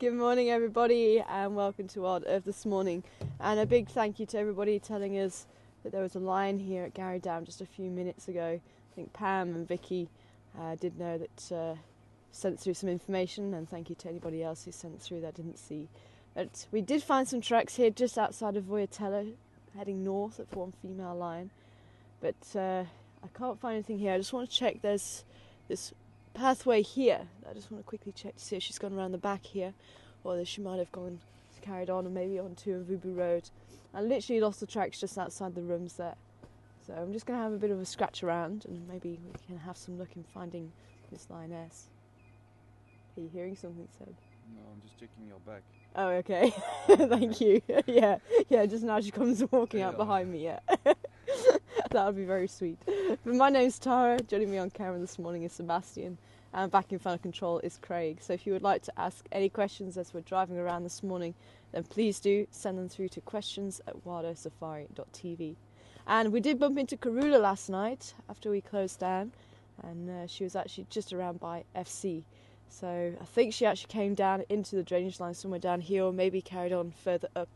Good morning everybody and welcome to Wild Earth this morning, and a big thank you to everybody telling us that there was a lion here at Gary Dam just a few minutes ago. I think Pam and Vicky did know that, sent through some information, and thank you to anybody else who sent through that didn't see. But we did find some tracks here just outside of Voyatello heading north for one female lion, but I can't find anything here. I just want to check there's this pathway here. I just want to quickly check to see if she's gone around the back here, or that she might have carried on and maybe onto Mvubu Road. I literally lost the tracks just outside the rooms there, so I'm just going to have a bit of a scratch around and maybe we can have some luck in finding this lioness. Are you hearing something, Seb? No, I'm just checking your back. Oh, okay. Thank you. yeah, just now she comes walking out behind me, yeah. That would be very sweet. But my name's Tara. Joining me on camera this morning is Sebastian, and back in front of control is Craig. So if you would like to ask any questions as we're driving around this morning, then please do send them through to questions@wildearthsafari.tv. And we did bump into Karula last night after we closed down, and she was actually just around by FC. So I think she actually came down into the drainage line somewhere down here, or maybe carried on further up,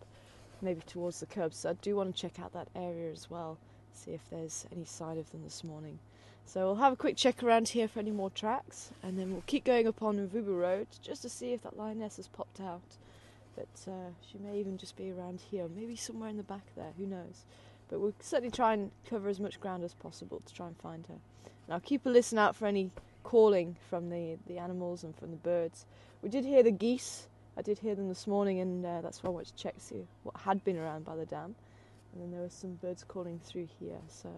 maybe towards the curbs. So I do want to check out that area as well, see if there's any sign of them this morning. So we'll have a quick check around here for any more tracks, and then we'll keep going up on Mvubu Road just to see if that lioness has popped out. But she may even just be around here, maybe somewhere in the back there, who knows. But we'll certainly try and cover as much ground as possible to try and find her. And I'll keep a listen out for any calling from the animals and from the birds. We did hear the geese. I did hear them this morning, and that's why I wanted to check to see what had been around by the dam. And then there were some birds calling through here, so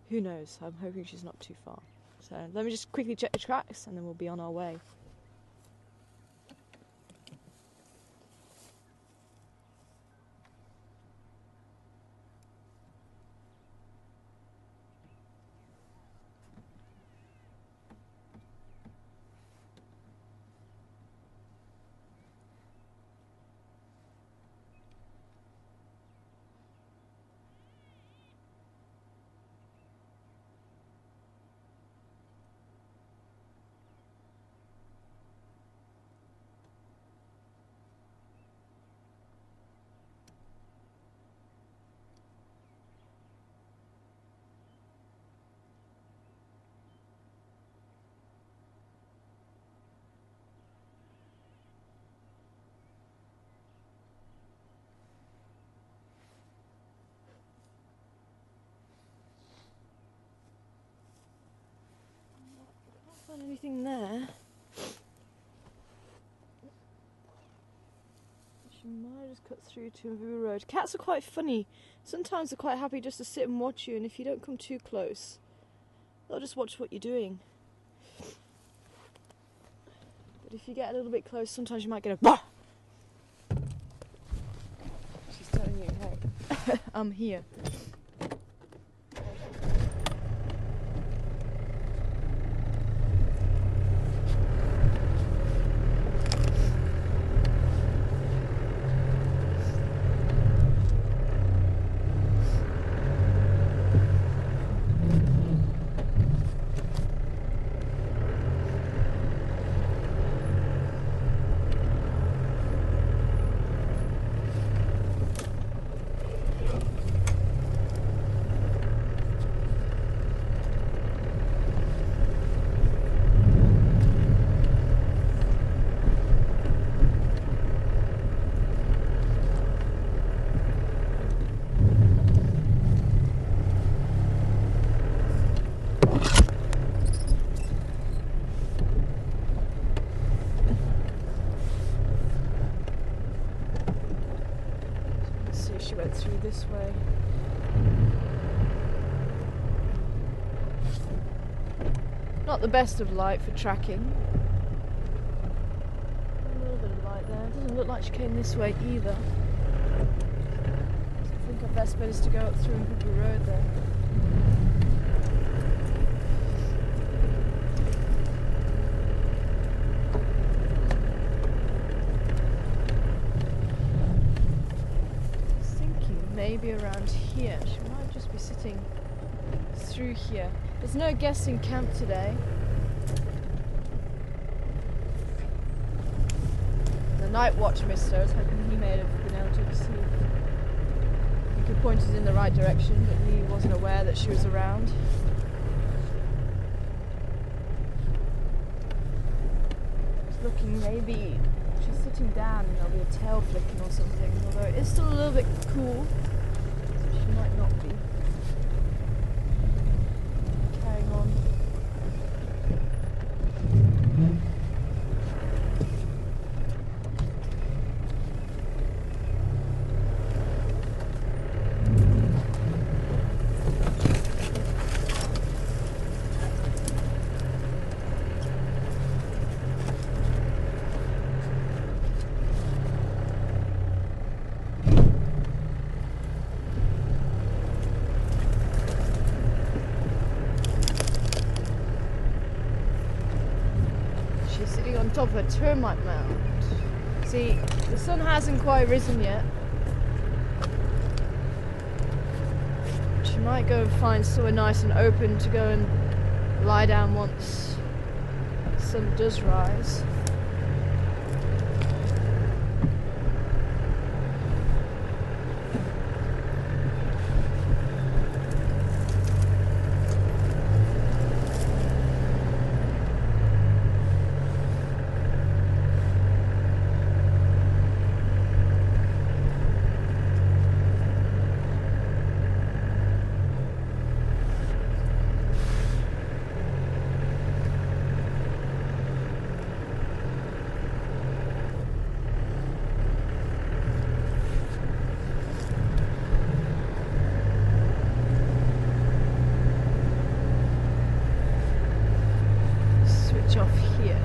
who knows. I'm hoping she's not too far. So let me just quickly check the tracks and then we'll be on our way. Anything there? She might have just cut through to Mvubu Road. Cats are quite funny. Sometimes they're quite happy just to sit and watch you, and if you don't come too close, they'll just watch what you're doing. But if you get a little bit close, sometimes you might get a bah! She's telling you, hey, I'm here. She went through this way. Not the best of light for tracking. A little bit of light there. It doesn't look like she came this way either. I think our best bet is to go up through Mvubu Road there. Maybe around here. She might just be sitting through here. There's no guests in camp today. night watch mister. I was hoping he may have been able to see if he could point us in the right direction, but he wasn't aware that she was around. I was looking, maybe she's sitting down and there'll be a tail flicking or something, although it is still a little bit cool, so she might not be. Carrying on. On top of a termite mound. See, the sun hasn't quite risen yet. She might go find somewhere nice and open to go and lie down once the sun does rise. Off here.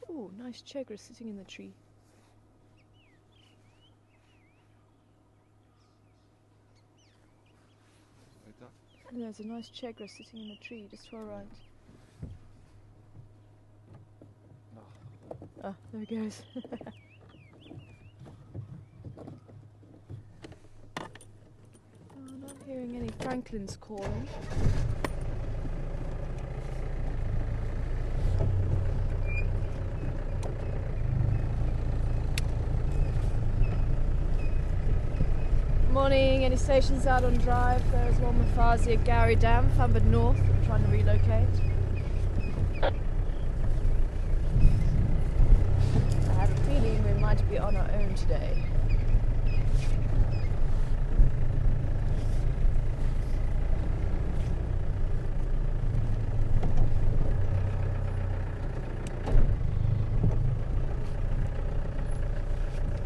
Oh, nice chegra sitting in the tree. And there's a nice chegra sitting in the tree just to our right. Oh, there he goes. I'm not hearing any francolins calling. Morning, any stations out on drive? There's one with Farsi at Gowrie Dam, Fambard North, trying to relocate. We might be on our own today.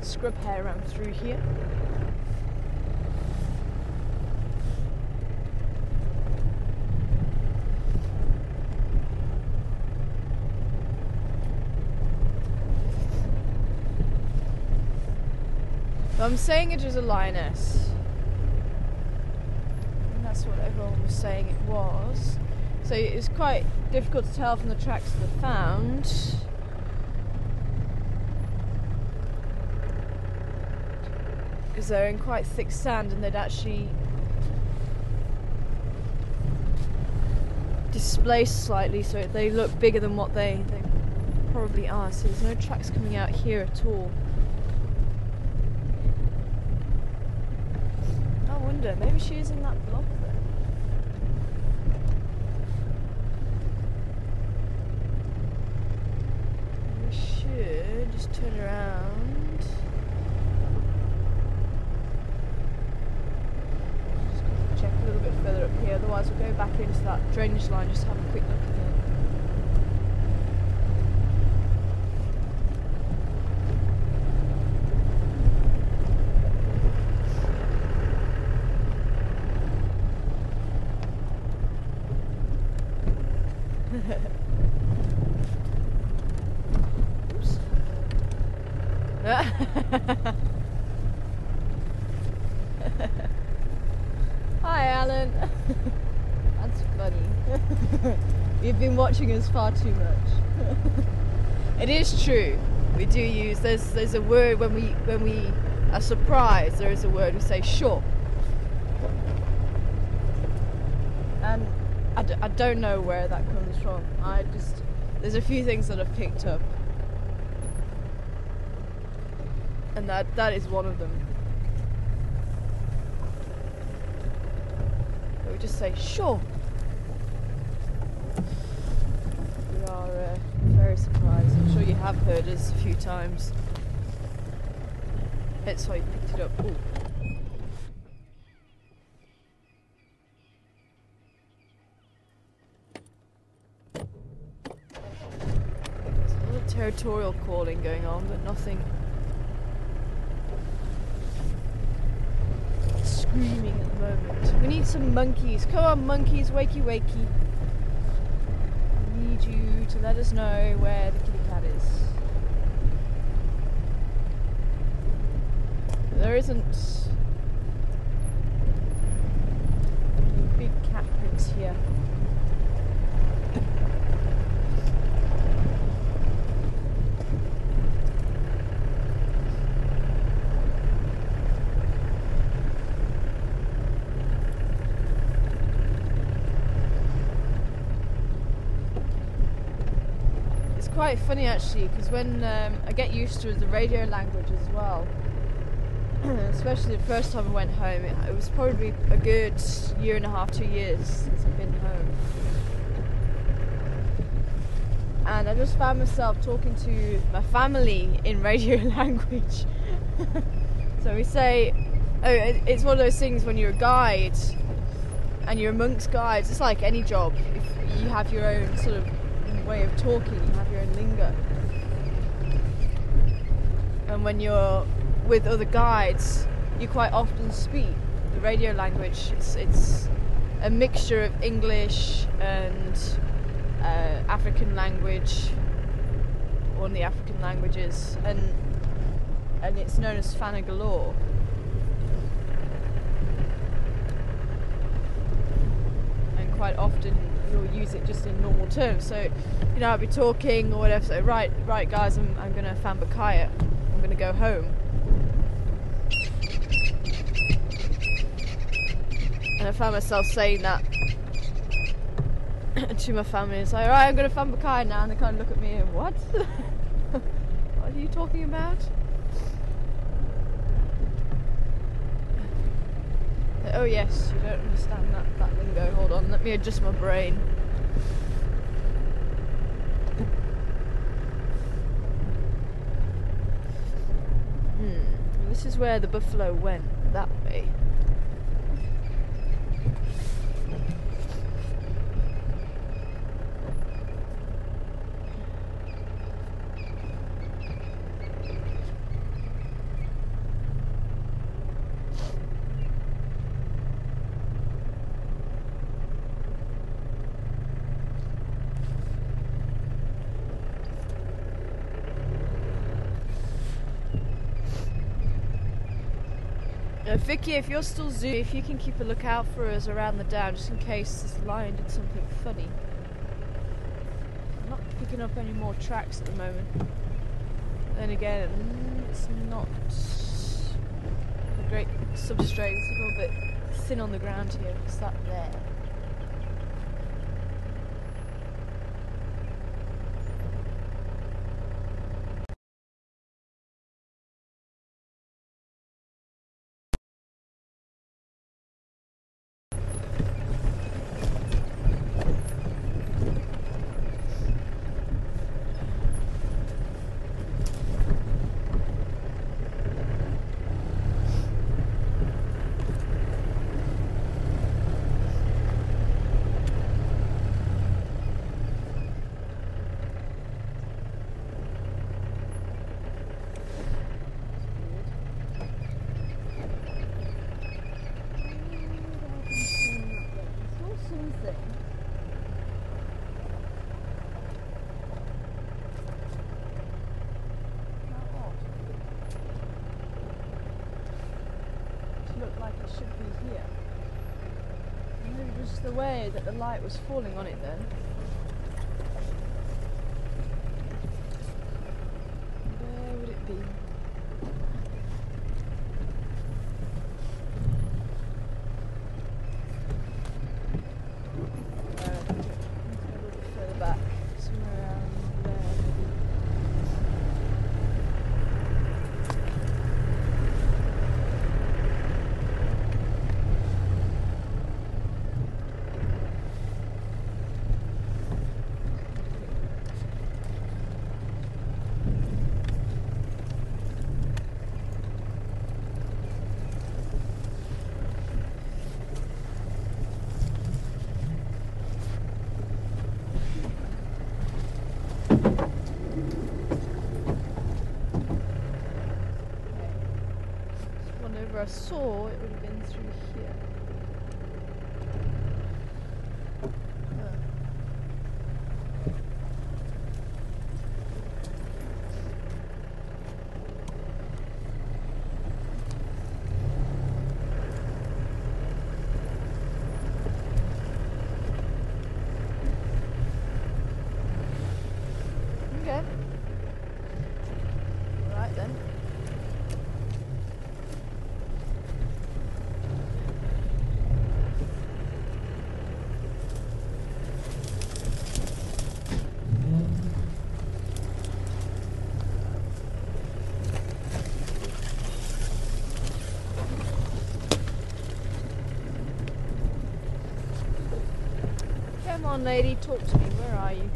Scrub hair around through here. I'm saying it was a lioness. And that's what everyone was saying it was. So it was quite difficult to tell from the tracks that were found. Because they're in quite thick sand and they'd actually displaced slightly, so they look bigger than what they probably are. So there's no tracks coming out here at all. Maybe she is in that block there. We should just turn around. Just check a little bit further up here, otherwise we'll go back into that drainage line just to have a quick look again. Oops. Hi, Alan. That's funny. You've been watching us far too much. It is true. we do use. There's a word when we are surprised. There is a word we say sure, and I don't know where that comes from. There's a few things that I've picked up, and that is one of them. So we just say sure. We are very surprised. I'm sure you have heard us a few times. That's why you picked it up. Ooh. There's a lot of territorial calling going on, but nothing screaming at the moment. We need some monkeys. Come on, monkeys, wakey wakey. We need you to let us know where the kitty cat is. There isn't any big cat prints here. It's quite funny actually, because when I get used to the radio language as well. Especially the first time I went home, it was probably a good year and a half, 2 years since I've been home. And I just found myself talking to my family in radio language. So we say, it's one of those things when you're a guide and you're amongst guides, it's like any job. If you have your own sort of way of talking, you have your own lingo. And when you're with other guides, you quite often speak the radio language. It's a mixture of English and African language, one of the African languages, and it's known as Fana Galore. And quite often you'll use it just in normal terms. So, you know, I'll be talking or whatever. So, right, guys, I'm going to Fambakaya. I'm going to go home. And I found myself saying that to my family. It's like, alright, I'm going to Fambakaya now. And they kind of look at me and, what? What are you talking about? Oh yes, you don't understand that lingo. Hold on, let me adjust my brain. This is where the buffalo went, that way. Vicky, if you're still zooming, if you can keep a lookout for us around the dam, just in case this lion did something funny. I'm not picking up any more tracks at the moment. Then again, it's not a great substrate. It's a little bit thin on the ground here. What's that there? Should be here. Maybe just the way that the light was falling on it then. happy. A little bit further back, somewhere around there. Whenever I saw, it would have been through here. Okay. Alright then. Come on, lady, talk to me. Where are you?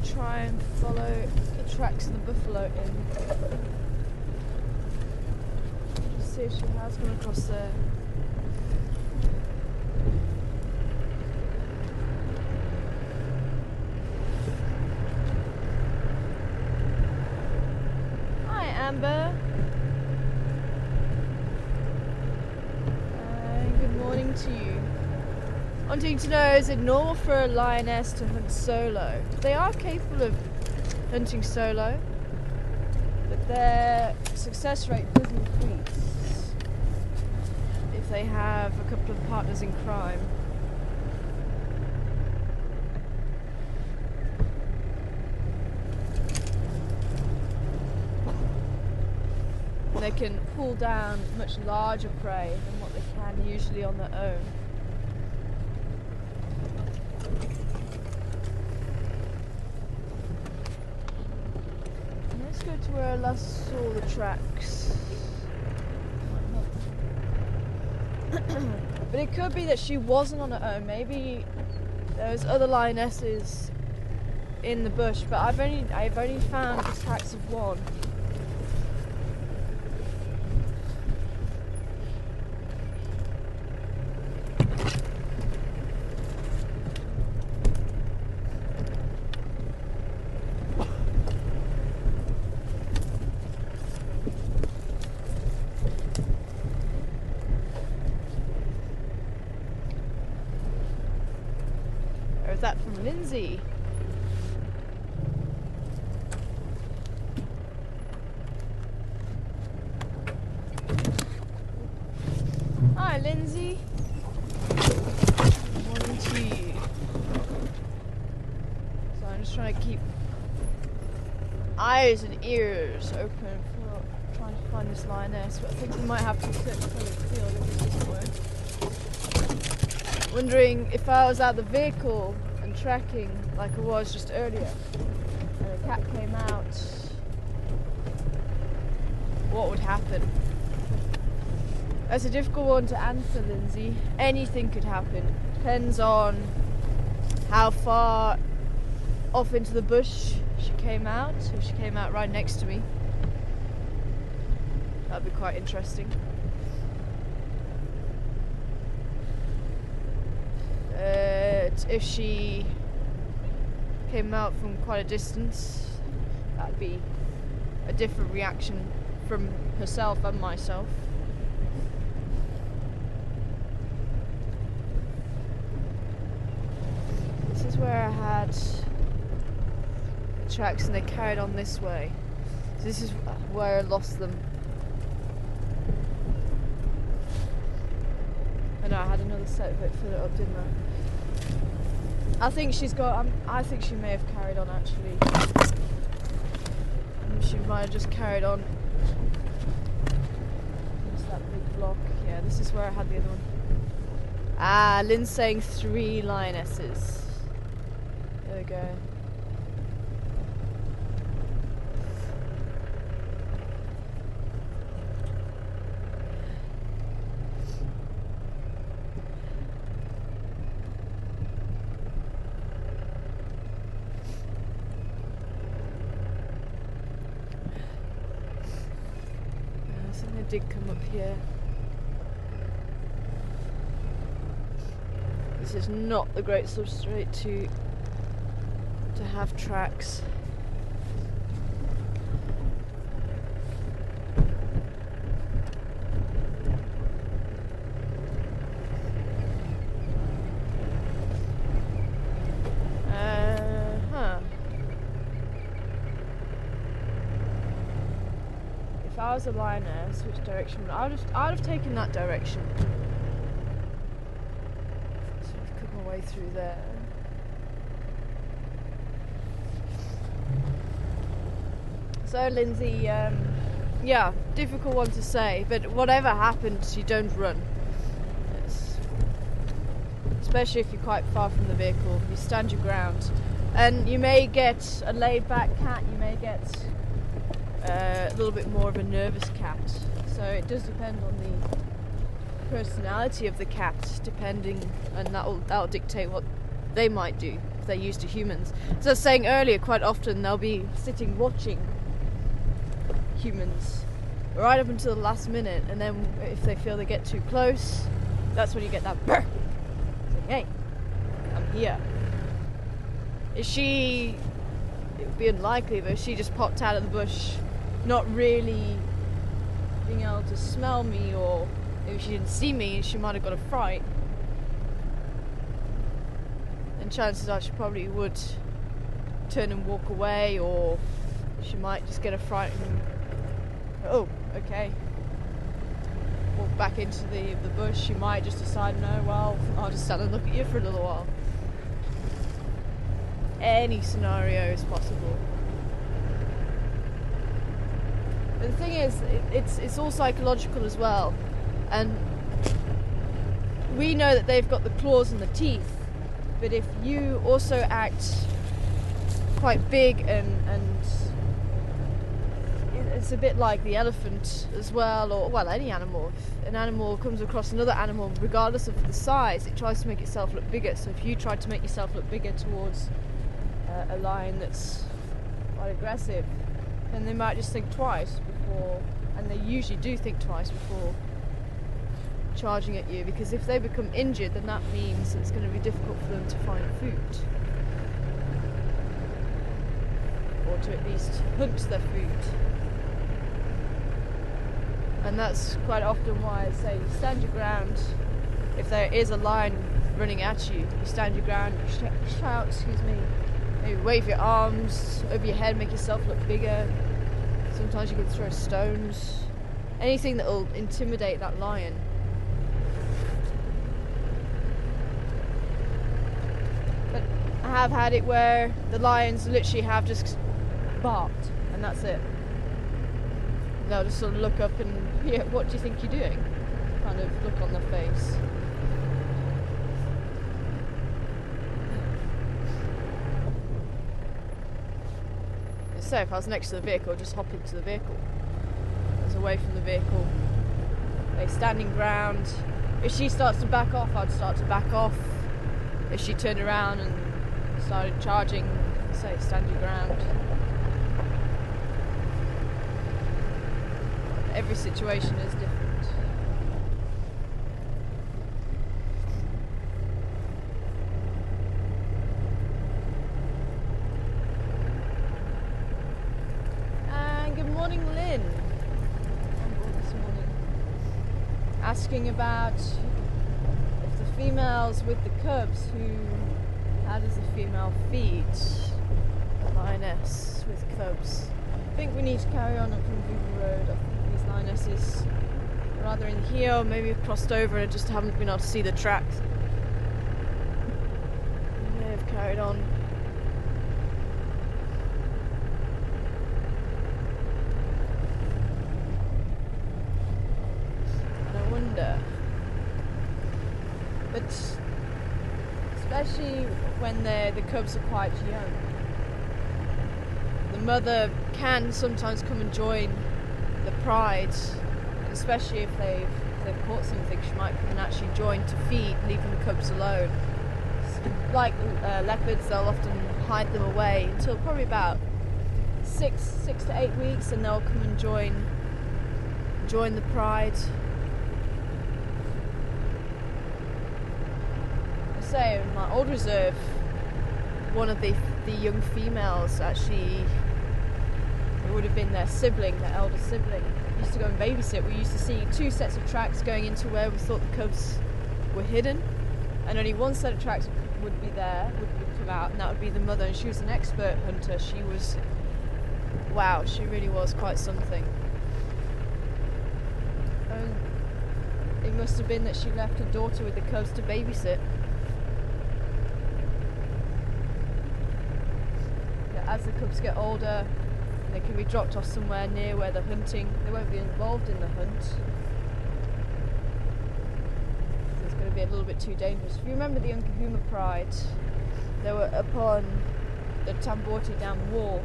Try and follow the tracks of the buffalo in. Just see if she has gone across there. Hi, Amber. Good morning to you. Wanting to know, is it normal for a lioness to hunt solo? They are capable of hunting solo, but their success rate does increase if they have a couple of partners in crime. They can pull down much larger prey than what they can usually on their own. Let's go to where I last saw the tracks. But it could be that she wasn't on her own. Maybe there was other lionesses in the bush, but I've only found the tracks of one. Or is that from Lindsay? Hi, Lindsay. Good morning to you. So I'm just trying to keep eyes and ears open for trying to find this lioness, but I think we might have to search for the field if this doesn't work. Wondering if I was out the vehicle and tracking like I was just earlier and the cat came out, what would happen? That's a difficult one to answer, Lindsay. Anything could happen. Depends on how far off into the bush she came out. If she came out right next to me, that'd be quite interesting. If she came out from quite a distance, that'd be a different reaction from herself and myself. This is where I had the tracks and they carried on this way. So this is where I lost them. I know I had another set of it, fill it up, didn't I? I think she's got. I think she may have carried on actually. She might have just carried on. What's that big block? Yeah, this is where I had the other one. Ah, Lynn's saying 3 lionesses. There we go. Did come up here. This is not the great substrate to have tracks. If I was a lioness, which direction would I'd have taken that direction. So I've cut my way through there. So Lindsay, yeah, difficult one to say, but whatever happens, you don't run. Especially if you're quite far from the vehicle, you stand your ground. And you may get a laid back cat, you may get a little bit more of a nervous cat. So it does depend on the personality of the cat, and that'll dictate what they might do if they're used to humans. As I was saying earlier, quite often they'll be sitting watching humans right up until the last minute, and then if they feel they get too close, that's when you get that brr. Hey, I'm here. It would be unlikely, but if she just popped out of the bush, not really being able to smell me, or maybe she didn't see me and she might have got a fright, then chances are she probably would turn and walk away, or she might just get a fright and oh, okay, walk back into the bush. She might just decide, no, well, I'll just stand and look at you for a little while. Any scenario is possible. But the thing is, it's all psychological as well, and we know that they've got the claws and the teeth, but if you also act quite big and it's a bit like the elephant as well, or well, any animal. If an animal comes across another animal, regardless of the size, it tries to make itself look bigger. So if you try to make yourself look bigger towards a lion that's quite aggressive, then they might just think twice before, and they usually do think twice before charging at you, because if they become injured, then that means it's going to be difficult for them to find food, or to at least hunt their food. And that's quite often why I say you stand your ground. If there is a lion running at you, you stand your ground, you shout, maybe wave your arms over your head, make yourself look bigger. Sometimes you can throw stones, anything that will intimidate that lion. But I have had it where the lions literally have just barked, and that's it. They'll just sort of look up and, yeah, what do you think you're doing? Kind of look on their face. So if I was next to the vehicle, just hop into the vehicle. I was away from the vehicle. Say standing ground. If she starts to back off, I'd start to back off. If she turned around and started charging, say stand your ground. Every situation is different. And good morning, Lynn. On board this morning. Asking about if the females with the cubs, how does the female feed a lioness with cubs? I think we need to carry on up from Google Road. I think these lionesses are either in here or maybe have crossed over and just haven't been able to see the tracks. They may have carried on. And I wonder, but especially when the cubs are quite young, the mother can sometimes come and join the pride, and especially if they've caught something, she might come and actually join to feed, leaving the cubs alone. Like leopards, they'll often hide them away until probably about 6 to 8 weeks, and they'll come and join the pride. I say in my old reserve, one of the young females actually, it would have been their sibling, their elder sibling, used to go and babysit. We used to see 2 sets of tracks going into where we thought the cubs were hidden, and only 1 set of tracks would come out, and that would be the mother. And she was an expert hunter. She really was quite something. And it must have been that she left her daughter with the cubs to babysit. As the cubs get older, they can be dropped off somewhere near where they're hunting. They won't be involved in the hunt. It's going to be a little bit too dangerous. If you remember the Unkahuma Pride, they were upon the Tamborti Dam wall,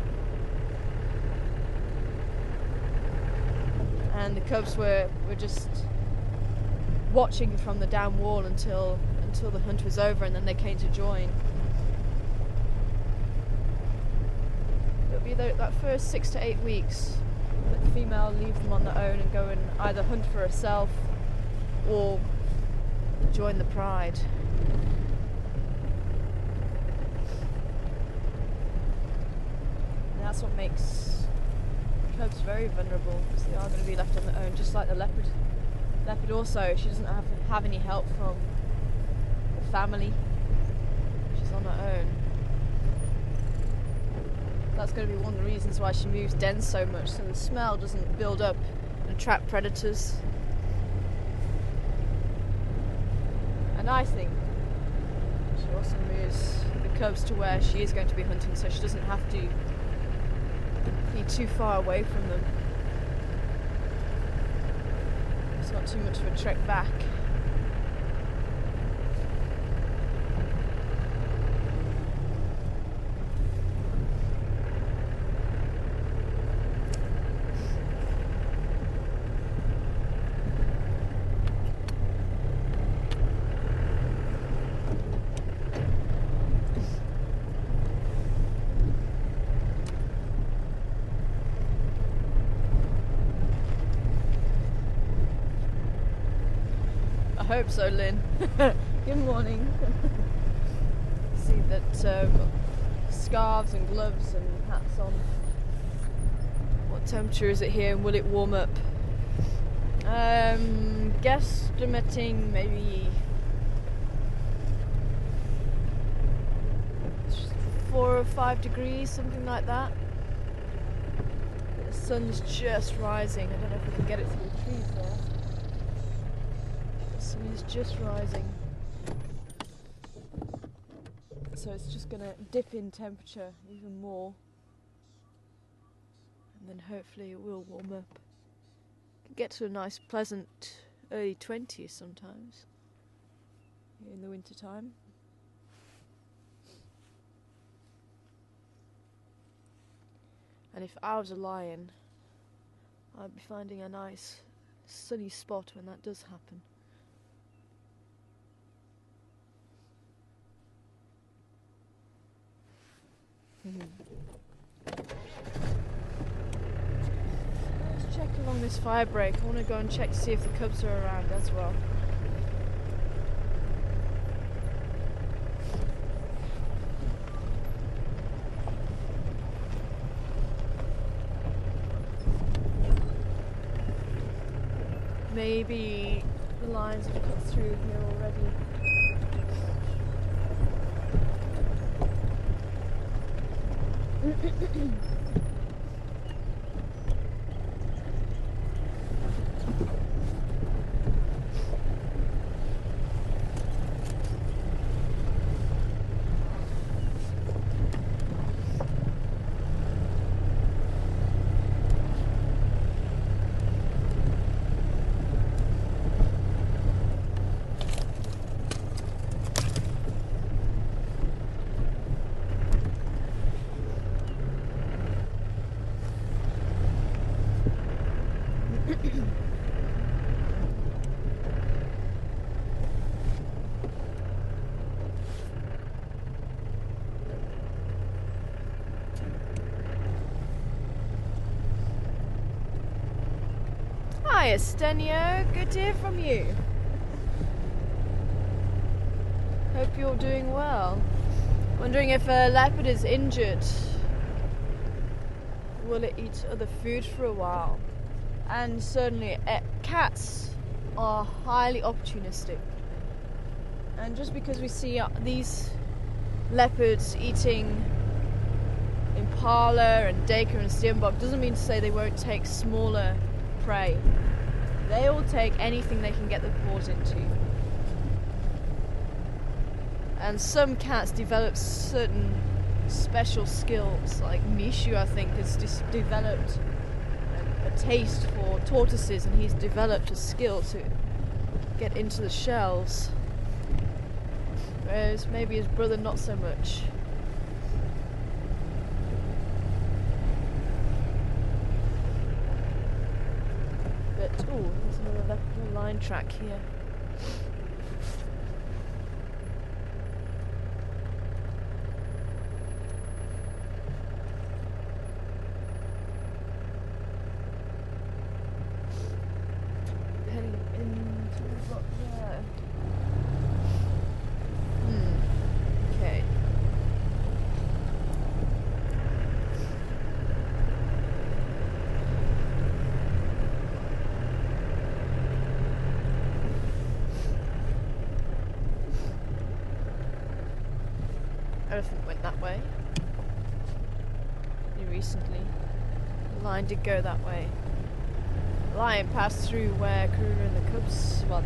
and the cubs were just watching from the dam wall until the hunt was over, and then they came to join. Be that first 6 to 8 weeks that the female leave them on their own and go and either hunt for herself or join the pride. And that's what makes cubs very vulnerable, because they are going to be left on their own, just like the leopard. Leopard also, she doesn't have any help from the family. She's on her own. That's going to be one of the reasons why she moves dens so much, so the smell doesn't build up and attract predators. And I think she also moves the cubs to where she is going to be hunting, so she doesn't have to be too far away from them. It's not too much of a trek back. I hope so, Lynn. Good morning. See that got scarves and gloves and hats on. What temperature is it here, and will it warm up? Guesstimating maybe 4 or 5 degrees, something like that. The sun's just rising. I don't know if we can get it through the trees there. The sun is just rising. So it's just going to dip in temperature even more. And then hopefully it will warm up. Get to a nice pleasant early 20s sometimes in the winter time. And if I was a lion, I'd be finding a nice sunny spot when that does happen. Let's check along this fire break. I want to go and check to see if the cubs are around as well. Maybe the lions have cut through here already. Hi Estenio, good to hear from you. Hope you're doing well. Wondering if a leopard is injured. Will it eat other food for a while? And certainly cats are highly opportunistic. And just because we see these leopards eating impala and dacre and steenbok doesn't mean to say they won't take smaller prey. They will take anything they can get their paws into. And some cats develop certain special skills, like Mishu I think has developed a taste for tortoises, and he's developed a skill to get into the shells, whereas maybe his brother not so much. But oh, there's another line track here. Elephant went that way. Recently. The line did go that way. The lion passed through where Karula and the cubs were.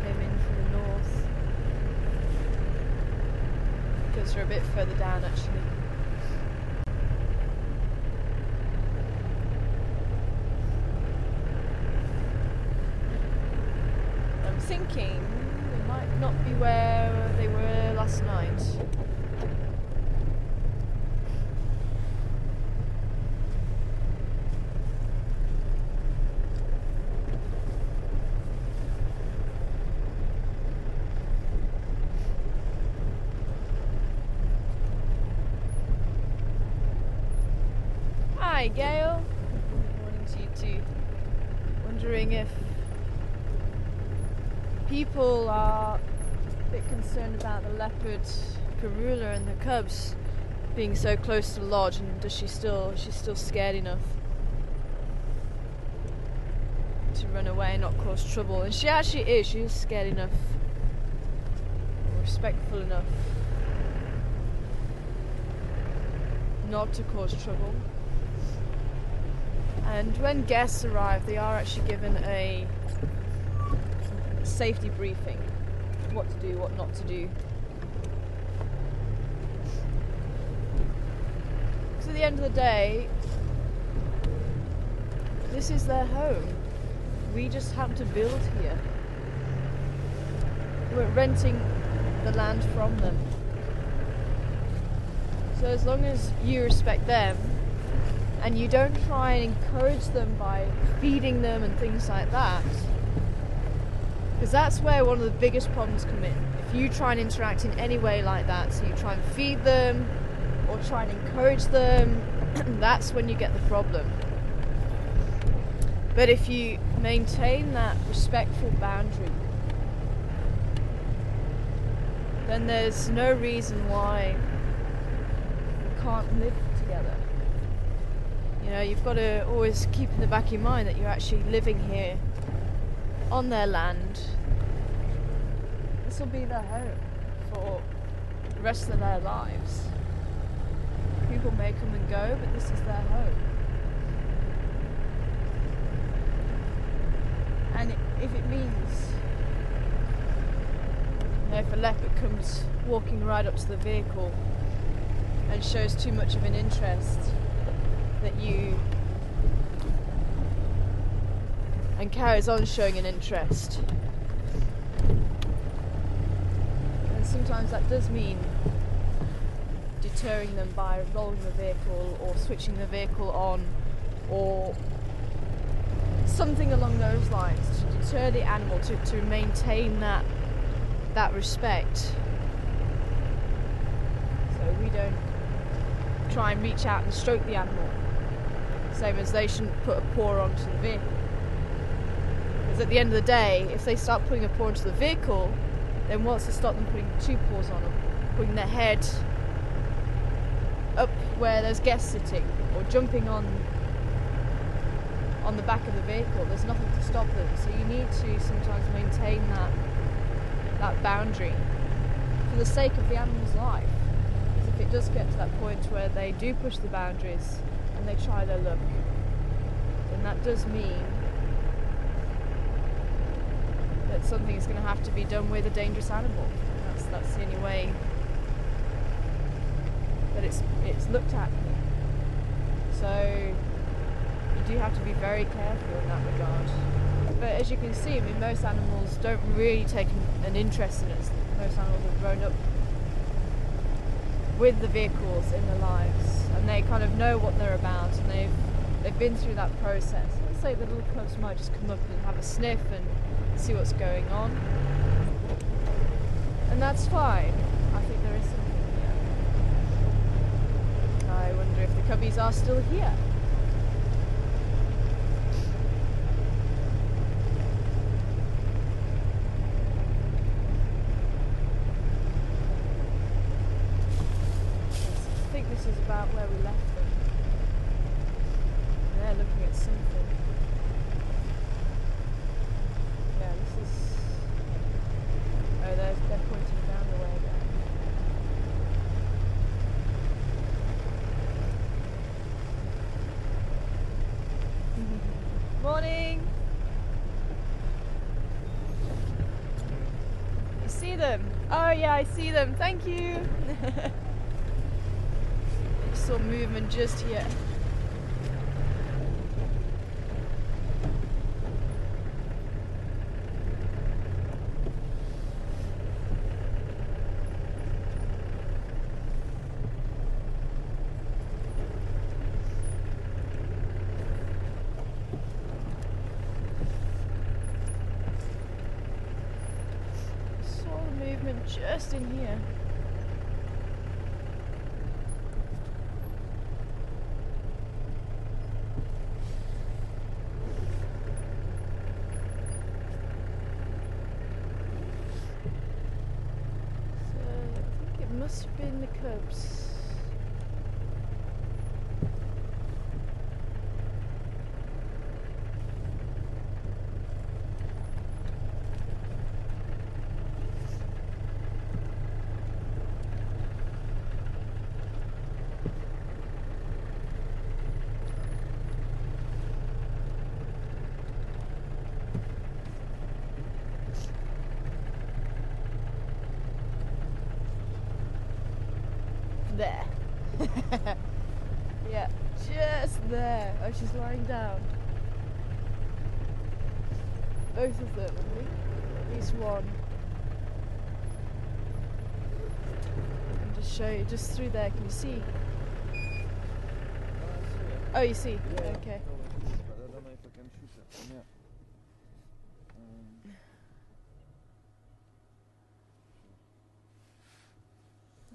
Came in from the north. Because they're a bit further down actually. Thinking they might not be where they were last night. Hi Gail. Good morning to you too. Wondering if people are a bit concerned about the leopard, Karula, and the cubs being so close to the lodge, and she's still scared enough to run away and not cause trouble. And she actually is. She is scared enough, or respectful enough, not to cause trouble. And when guests arrive, they are actually given a safety briefing, what to do, what not to do. So at the end of the day, this is their home. We just happen to build here. We're renting the land from them. So as long as you respect them and you don't try and encourage them by feeding them and things like that, because that's where one of the biggest problems come in. If you try and interact in any way like that, so you try and feed them or try and encourage them, that's when you get the problem. But if you maintain that respectful boundary, then there's no reason why you can't live together. You know, you've got to always keep in the back of your mind that you're actually living here on their land. This will be their home for the rest of their lives. People may come and go, but this is their home. And if it means, you know, if a leopard comes walking right up to the vehicle and shows too much of an interest, that you, and carries on showing an interest, and sometimes that does mean deterring them by rolling the vehicle or switching the vehicle on or something along those lines to deter the animal, to maintain that respect, so we don't try and reach out and stroke the animal, same as they shouldn't put a paw onto the vehicle, because at the end of the day, if they start putting a paw onto the vehicle, then what's to stop them putting two paws on them, putting their head up where there's guests sitting, or jumping on the back of the vehicle? There's nothing to stop them. So you need to sometimes maintain that boundary for the sake of the animal's life. Because if it does get to that point where they do push the boundaries and they try their luck, then that does mean that something is going to have to be done with a dangerous animal. That's the only way that it's looked at. So you do have to be very careful in that regard. But as you can see, I mean, most animals don't really take an interest in us. Most animals have grown up with the vehicles in their lives, and they kind of know what they're about, and they've been through that process. Let's say the little cubs might just come up and have a sniff and see what's going on, and that's fine. I think there is something here. I wonder if the cubbies are still here. I think this is about where we left them. They're looking at something. Yeah, this is... Oh, they're pointing down the way again. Morning! You see them? Oh yeah, I see them. Thank you! Saw movement just here. Saw the movement just in here. Must have been the cubs. There. Yeah, just there. Oh, she's lying down. Both of them, I think. At least one. I'll just show you, just through there, can you see? Oh, I see it. Oh, you see. Yeah, Okay. but I don't know if I can shoot it from here.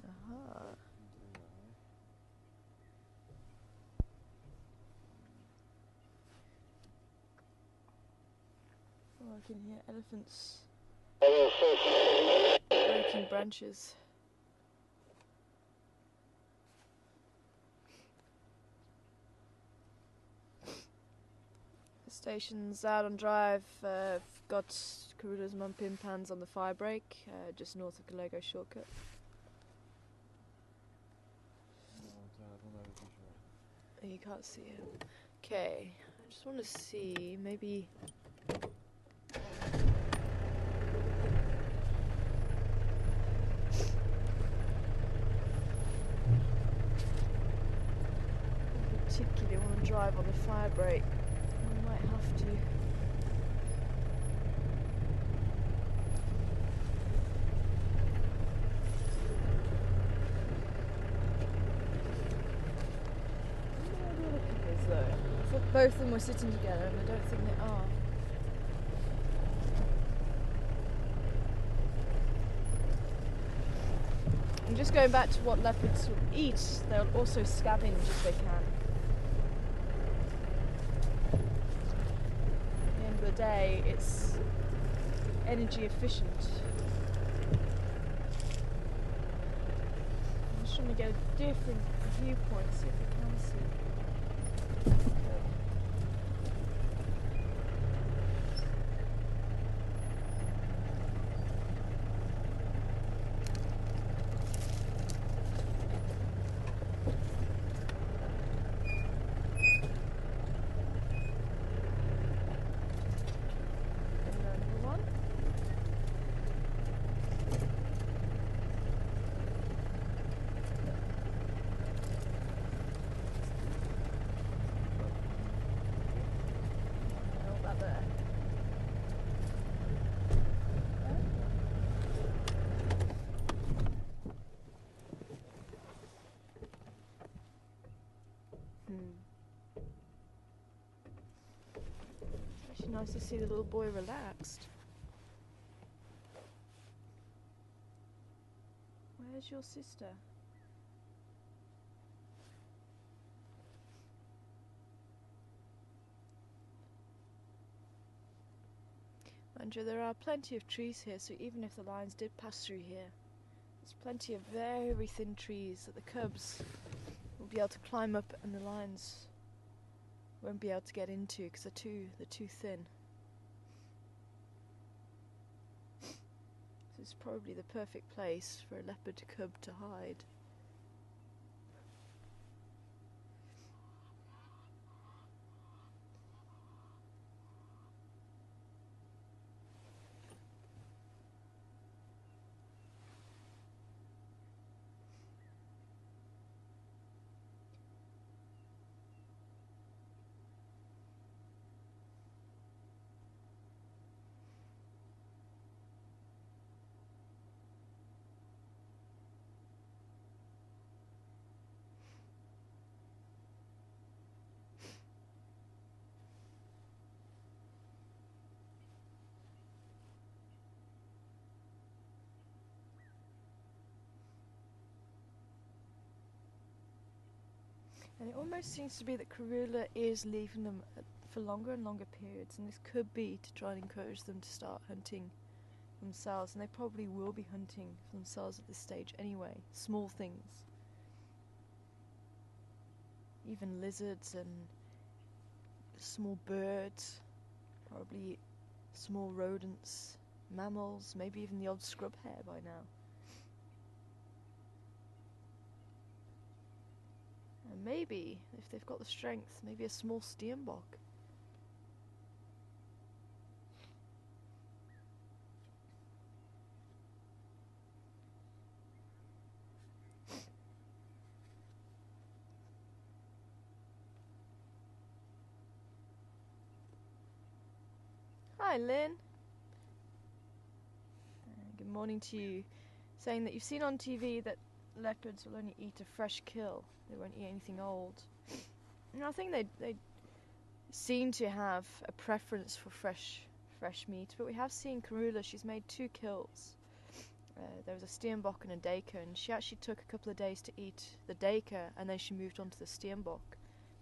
Aha. Oh, I can hear elephants breaking branches. The station's out on drive. Got Karula's mum pin pans on the fire break, just north of Galego shortcut. No, I don't have a visual. You can't see him. Okay, I just want to see, maybe... particularly want to drive on the fire break. I might have to. I thought both of them were sitting together and I don't think they are. And just going back to what leopards will eat, they'll also scavenge if they can. At the end of the day, it's energy efficient. I'm just trying to get a different viewpoint, see if I can see. It's actually nice to see the little boy relaxed. Where's your sister? Mind you, there are plenty of trees here, so even if the lions did pass through here, there's plenty of very thin trees that the cubs will be able to climb up and the lions won't be able to get into because they're too thin. So it's probably the perfect place for a leopard cub to hide. And it almost seems to be that Karula is leaving them for longer and longer periods, and this could be to try and encourage them to start hunting themselves, and they probably will be hunting for themselves at this stage anyway. Small things. Even lizards and small birds, probably small rodents, mammals, maybe even the odd scrub hare by now. And maybe, if they've got the strength, maybe a small steenbok. Hi, Lynn. Good morning to you. Saying that you've seen on TV that leopards will only eat a fresh kill. They won't eat anything old. And I think they seem to have a preference for fresh meat, but we have seen Karula, she's made 2 kills. There was a Steenbok and a Deka, and she actually took a couple of days to eat the Deka, and then she moved on to the Steenbok.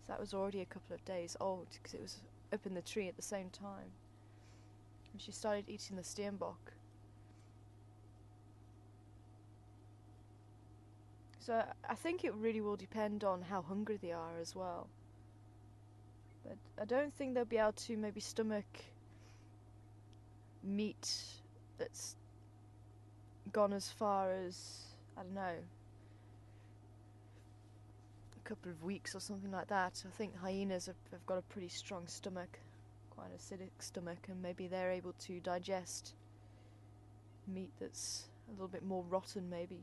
So that was already a couple of days old, because it was up in the tree at the same time. And she started eating the Steenbok. So I think it really will depend on how hungry they are as well. But I don't think they'll be able to maybe stomach meat that's gone as far as, I don't know, a couple of weeks or something like that. I think hyenas have got a pretty strong stomach, quite an acidic stomach, and maybe they're able to digest meat that's a little bit more rotten maybe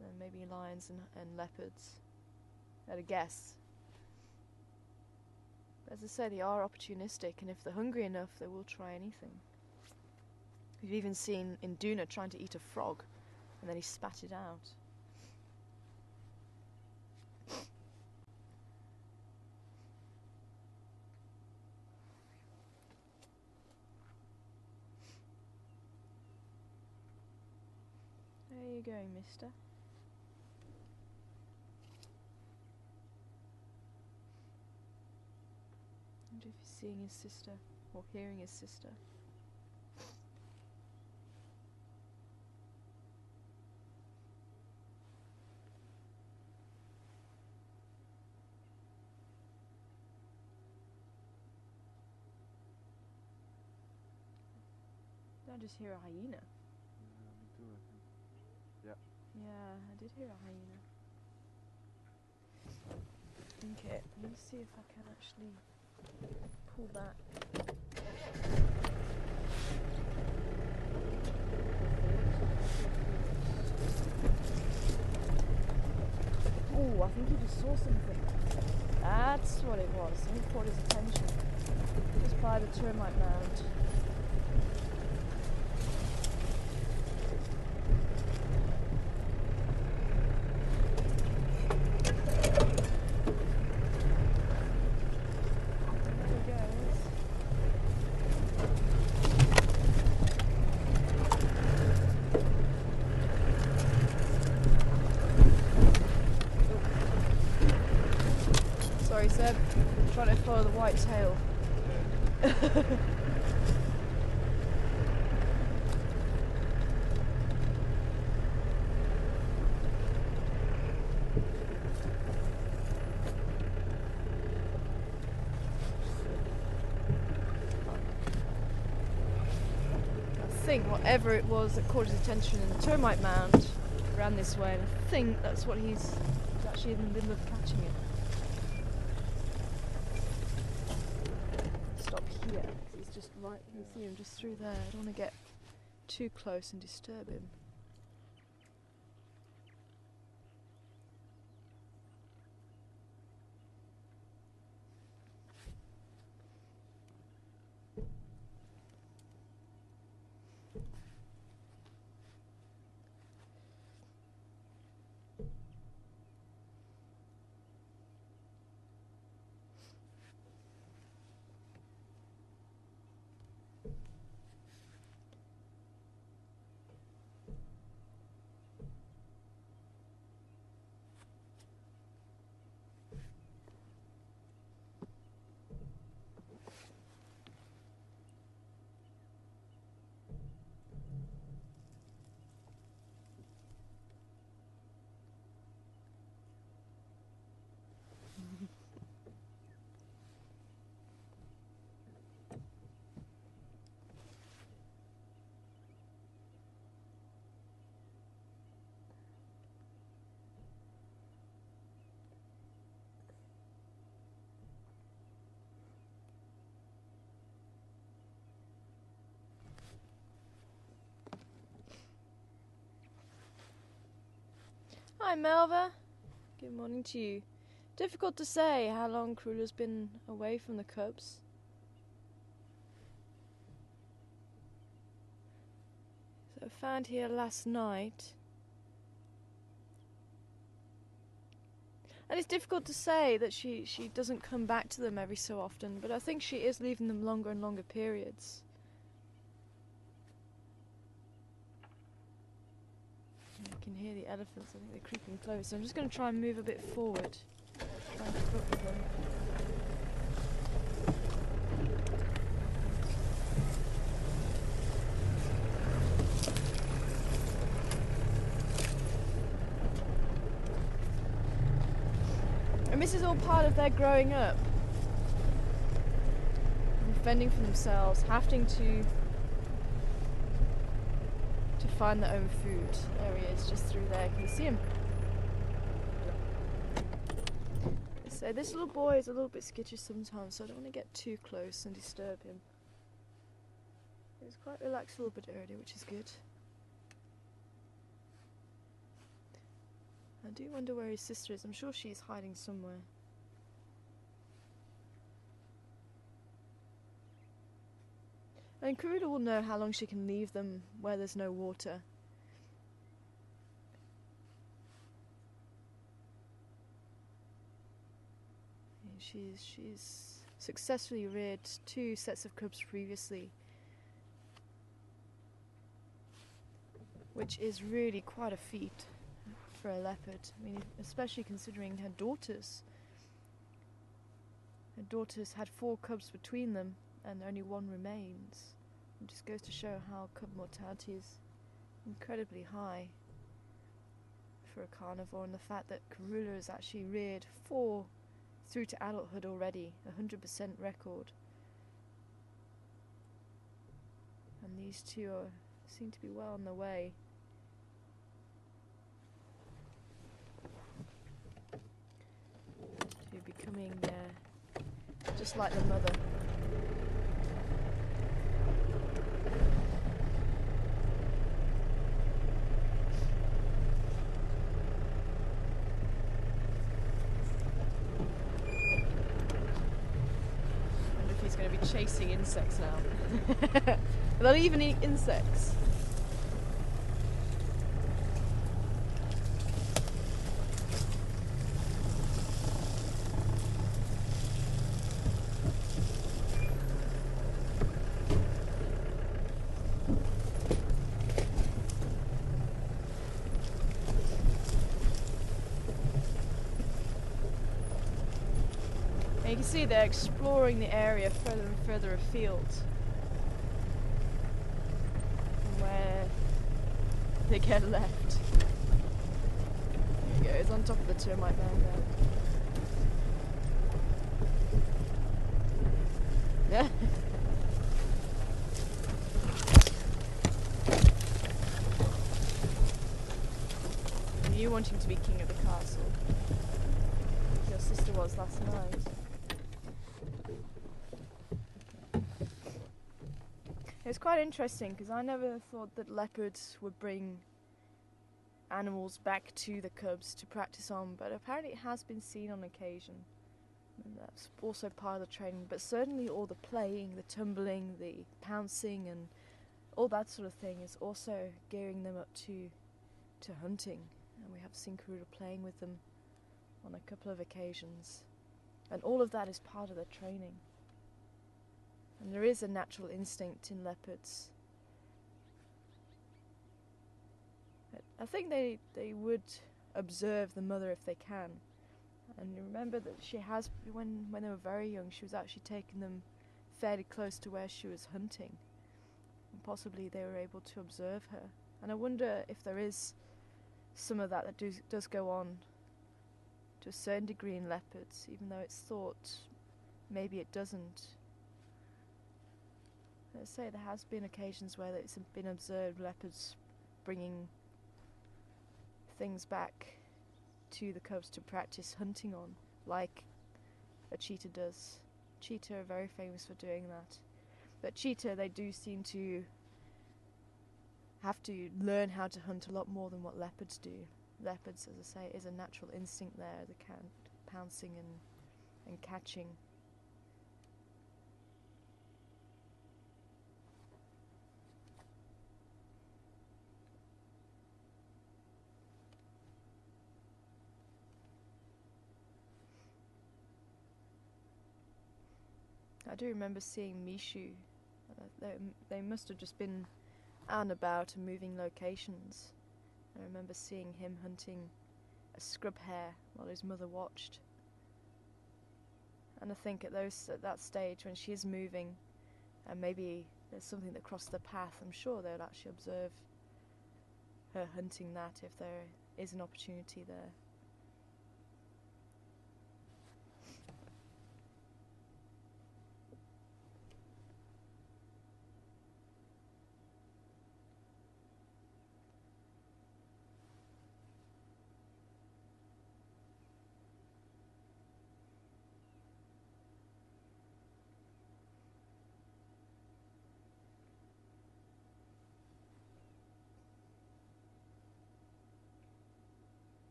than maybe lions and leopards, at a guess. As I say, they are opportunistic, and if they're hungry enough, they will try anything. We've even seen Induna trying to eat a frog, and then he spat it out. Where are you going, mister? I wonder if he's seeing his sister, or hearing his sister. Did I just hear a hyena? Yeah, me too, I think. Yeah, I did hear a hyena. Okay, let me see if I can actually pull back. Oh, I think he just saw something. That's what it was. Something caught his attention. Just by the termite mound. Sorry, Seb. I'm trying to follow the white tail. I think whatever it was that caught his attention in the termite mound ran this way, and I think that's what he's actually in the middle of catching it. Stop here, because he's just right, you can see him just through there. I don't want to get too close and disturb him. Hi Melva, good morning to you. Difficult to say how long Karula's been away from the cubs. So I found here last night. And it's difficult to say that she doesn't come back to them every so often, but I think she is leaving them longer and longer periods. You can hear the elephants, I think they're creeping close. So I'm just going to try and move a bit forward, try and keep up with them. And this is all part of their growing up. And fending for themselves, having to find their own food. There he is, just through there. Can you see him? So this little boy is a little bit skittish sometimes, so I don't want to get too close and disturb him. He was quite relaxed a little bit earlier, which is good. I do wonder where his sister is. I'm sure she's hiding somewhere. And Karula will know how long she can leave them where there's no water. And she's successfully reared 2 sets of cubs previously, which is really quite a feat for a leopard. I mean, especially considering her daughters. Her daughters had 4 cubs between them, and only 1 remains. It just goes to show how cub mortality is incredibly high for a carnivore, and the fact that Karula has actually reared 4 through to adulthood already, 100% record. And these 2 seem to be well on their way. To becoming just like the mother. Going to be chasing insects now. They'll even eat insects. You can see they're exploring the area further and further afield from where they get left. There you go, it's on top of the termite mound there. Yeah. You wanting to be king of the castle. Your sister was last night. It's quite interesting because I never thought that leopards would bring animals back to the cubs to practice on, but apparently it has been seen on occasion. And that's also part of the training, but certainly all the playing, the tumbling, the pouncing and all that sort of thing is also gearing them up to hunting. And we have seen Karula playing with them on a couple of occasions. And all of that is part of their training. And there is a natural instinct in leopards. I think they would observe the mother if they can. And you remember that she has, when they were very young, she was actually taking them fairly close to where she was hunting. And possibly they were able to observe her. And I wonder if there is some of that does go on to a certain degree in leopards, even though it's thought maybe it doesn't. Let's say there has been occasions where it's been observed leopards bringing things back to the cubs to practice hunting on, like a cheetah does. Cheetah are very famous for doing that. But cheetah, they do seem to have to learn how to hunt a lot more than what leopards do. Leopards, as I say, is a natural instinct there, the pouncing and catching. I do remember seeing Mishu. They must have just been out and about and moving locations. I remember seeing him hunting a scrub hare while his mother watched. And I think at that stage when she is moving, and maybe there's something that crossed the path, I'm sure they'll actually observe her hunting that if there is an opportunity there.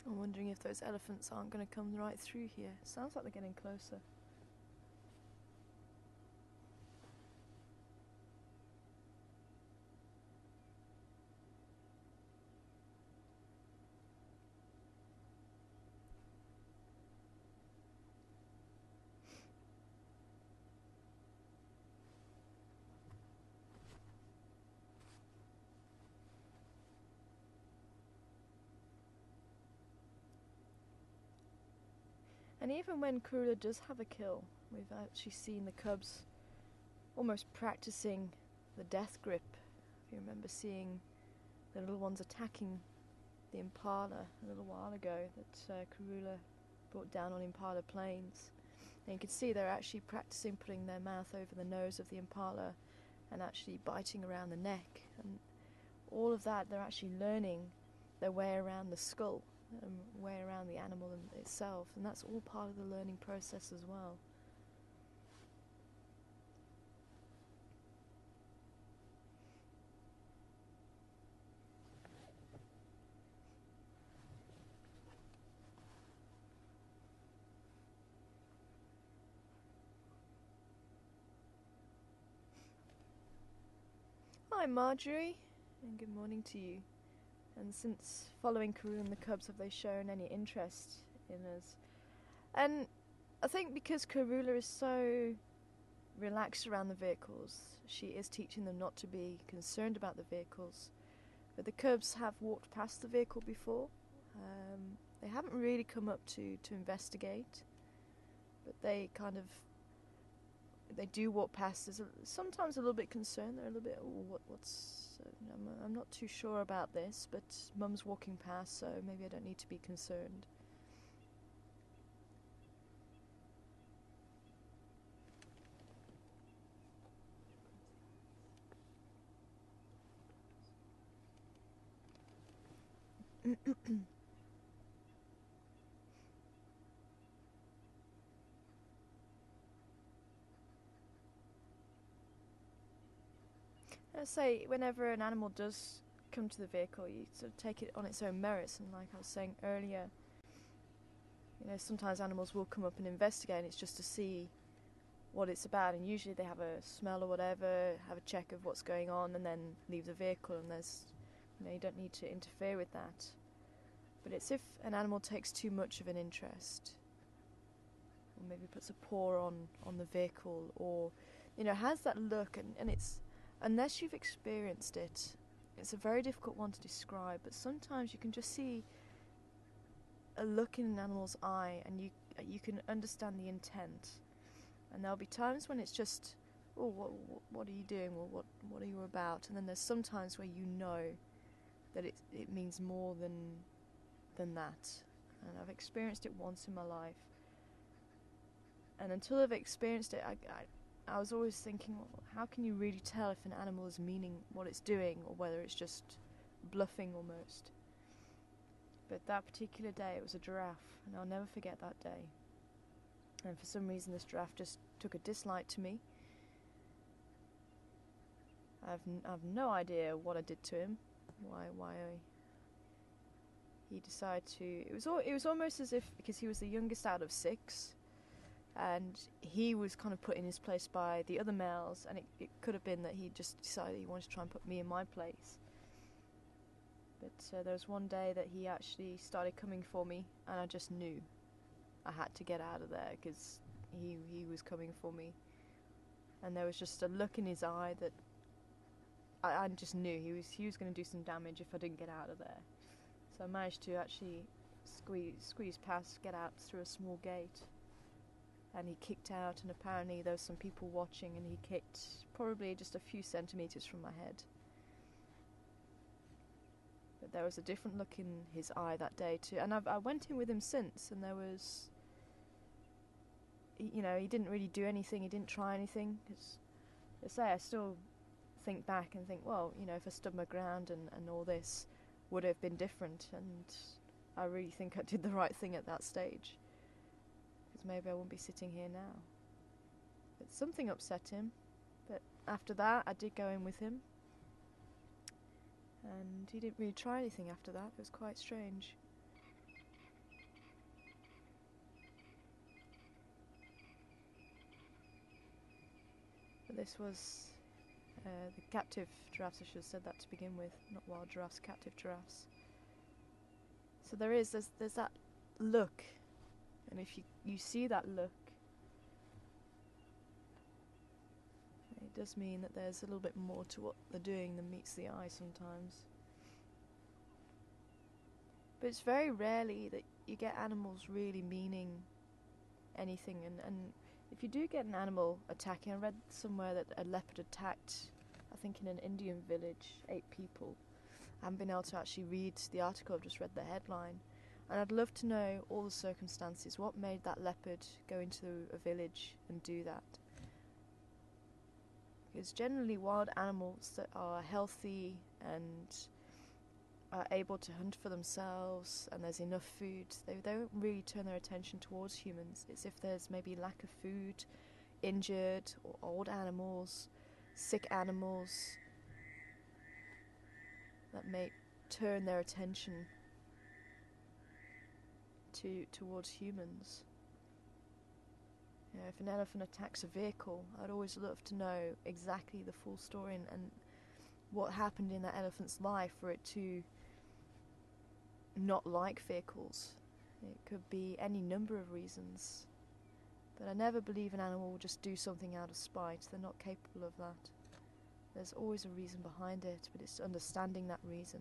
I'm wondering if those elephants aren't going to come right through here. Sounds like they're getting closer. And even when Karula does have a kill, we've actually seen the cubs almost practicing the death grip. If you remember seeing the little ones attacking the impala a little while ago that Karula brought down on impala plains. And you can see they're actually practicing putting their mouth over the nose of the impala and actually biting around the neck. And all of that, they're actually learning their way around the skull, way around the animal itself, and that's all part of the learning process as well. Hi Marjorie, and good morning to you. And since following Karula and the cubs, have they shown any interest in us? And I think because Karula is so relaxed around the vehicles, she is teaching them not to be concerned about the vehicles. But the cubs have walked past the vehicle before. They haven't really come up to investigate, but they do walk past. There's sometimes a little bit concerned. They're a little bit, what's... I'm not too sure about this, but Mum's walking past, so maybe I don't need to be concerned. I say, whenever an animal does come to the vehicle, you sort of take it on its own merits, and like I was saying earlier, you know, sometimes animals will come up and investigate, and it's just to see what it's about, and usually they have a smell or whatever, have a check of what's going on, and then leave the vehicle, and you don't need to interfere with that. But it's if an animal takes too much of an interest, or maybe puts a paw on the vehicle, or, has that look, and it's, unless you've experienced it, it's a very difficult one to describe, but sometimes you can just see a look in an animal's eye, and you can understand the intent. And there'll be times when it's just, oh, what are you doing, or what are you about? And then there's some times where you know that it means more than that. And I've experienced it once in my life. And until I've experienced it, I was always thinking, well, how can you really tell if an animal is meaning what it's doing, or whether it's just bluffing almost? But that particular day, it was a giraffe, and I'll never forget that day. And for some reason, this giraffe just took a dislike to me. I've no idea what I did to him, why he decided to. It was almost as if, because he was the youngest out of 6, and he was kind of put in his place by the other males, and it could have been that he just decided he wanted to try and put me in my place. But there was one day that he actually started coming for me, and I just knew I had to get out of there because he was coming for me. And there was just a look in his eye that I just knew he was going to do some damage if I didn't get out of there. So I managed to actually squeeze past, get out through a small gate. And he kicked out, and apparently there was some people watching, and he kicked probably just a few centimetres from my head. But there was a different look in his eye that day too. And I went in with him since, and there was... You know, he didn't really do anything, he didn't try anything. Because, I say, I still think back and think, well, you know, if I stood my ground and all this would have been different, and I really think I did the right thing at that stage. Because maybe I wouldn't be sitting here now. But something upset him. But after that, I did go in with him. And he didn't really try anything after that. It was quite strange. But this was the captive giraffes. I should have said that to begin with. Not wild giraffes, captive giraffes. So there's that look. And if you see that look, it does mean that there's a little bit more to what they're doing than meets the eye sometimes. But it's very rarely that you get animals really meaning anything. And if you do get an animal attacking, I read somewhere that a leopard attacked, I think in an Indian village, 8 people. I haven't been able to actually read the article, I've just read the headline. And I'd love to know all the circumstances. What made that leopard go into a village and do that? Because generally wild animals that are healthy and are able to hunt for themselves and there's enough food, they don't really turn their attention towards humans. It's if there's maybe lack of food, injured or old animals, sick animals, that may turn their attention towards humans. You know, if an elephant attacks a vehicle, I'd always love to know exactly the full story and what happened in that elephant's life for it to not like vehicles. It could be any number of reasons. But I never believe an animal will just do something out of spite. They're not capable of that. There's always a reason behind it, but it's understanding that reason.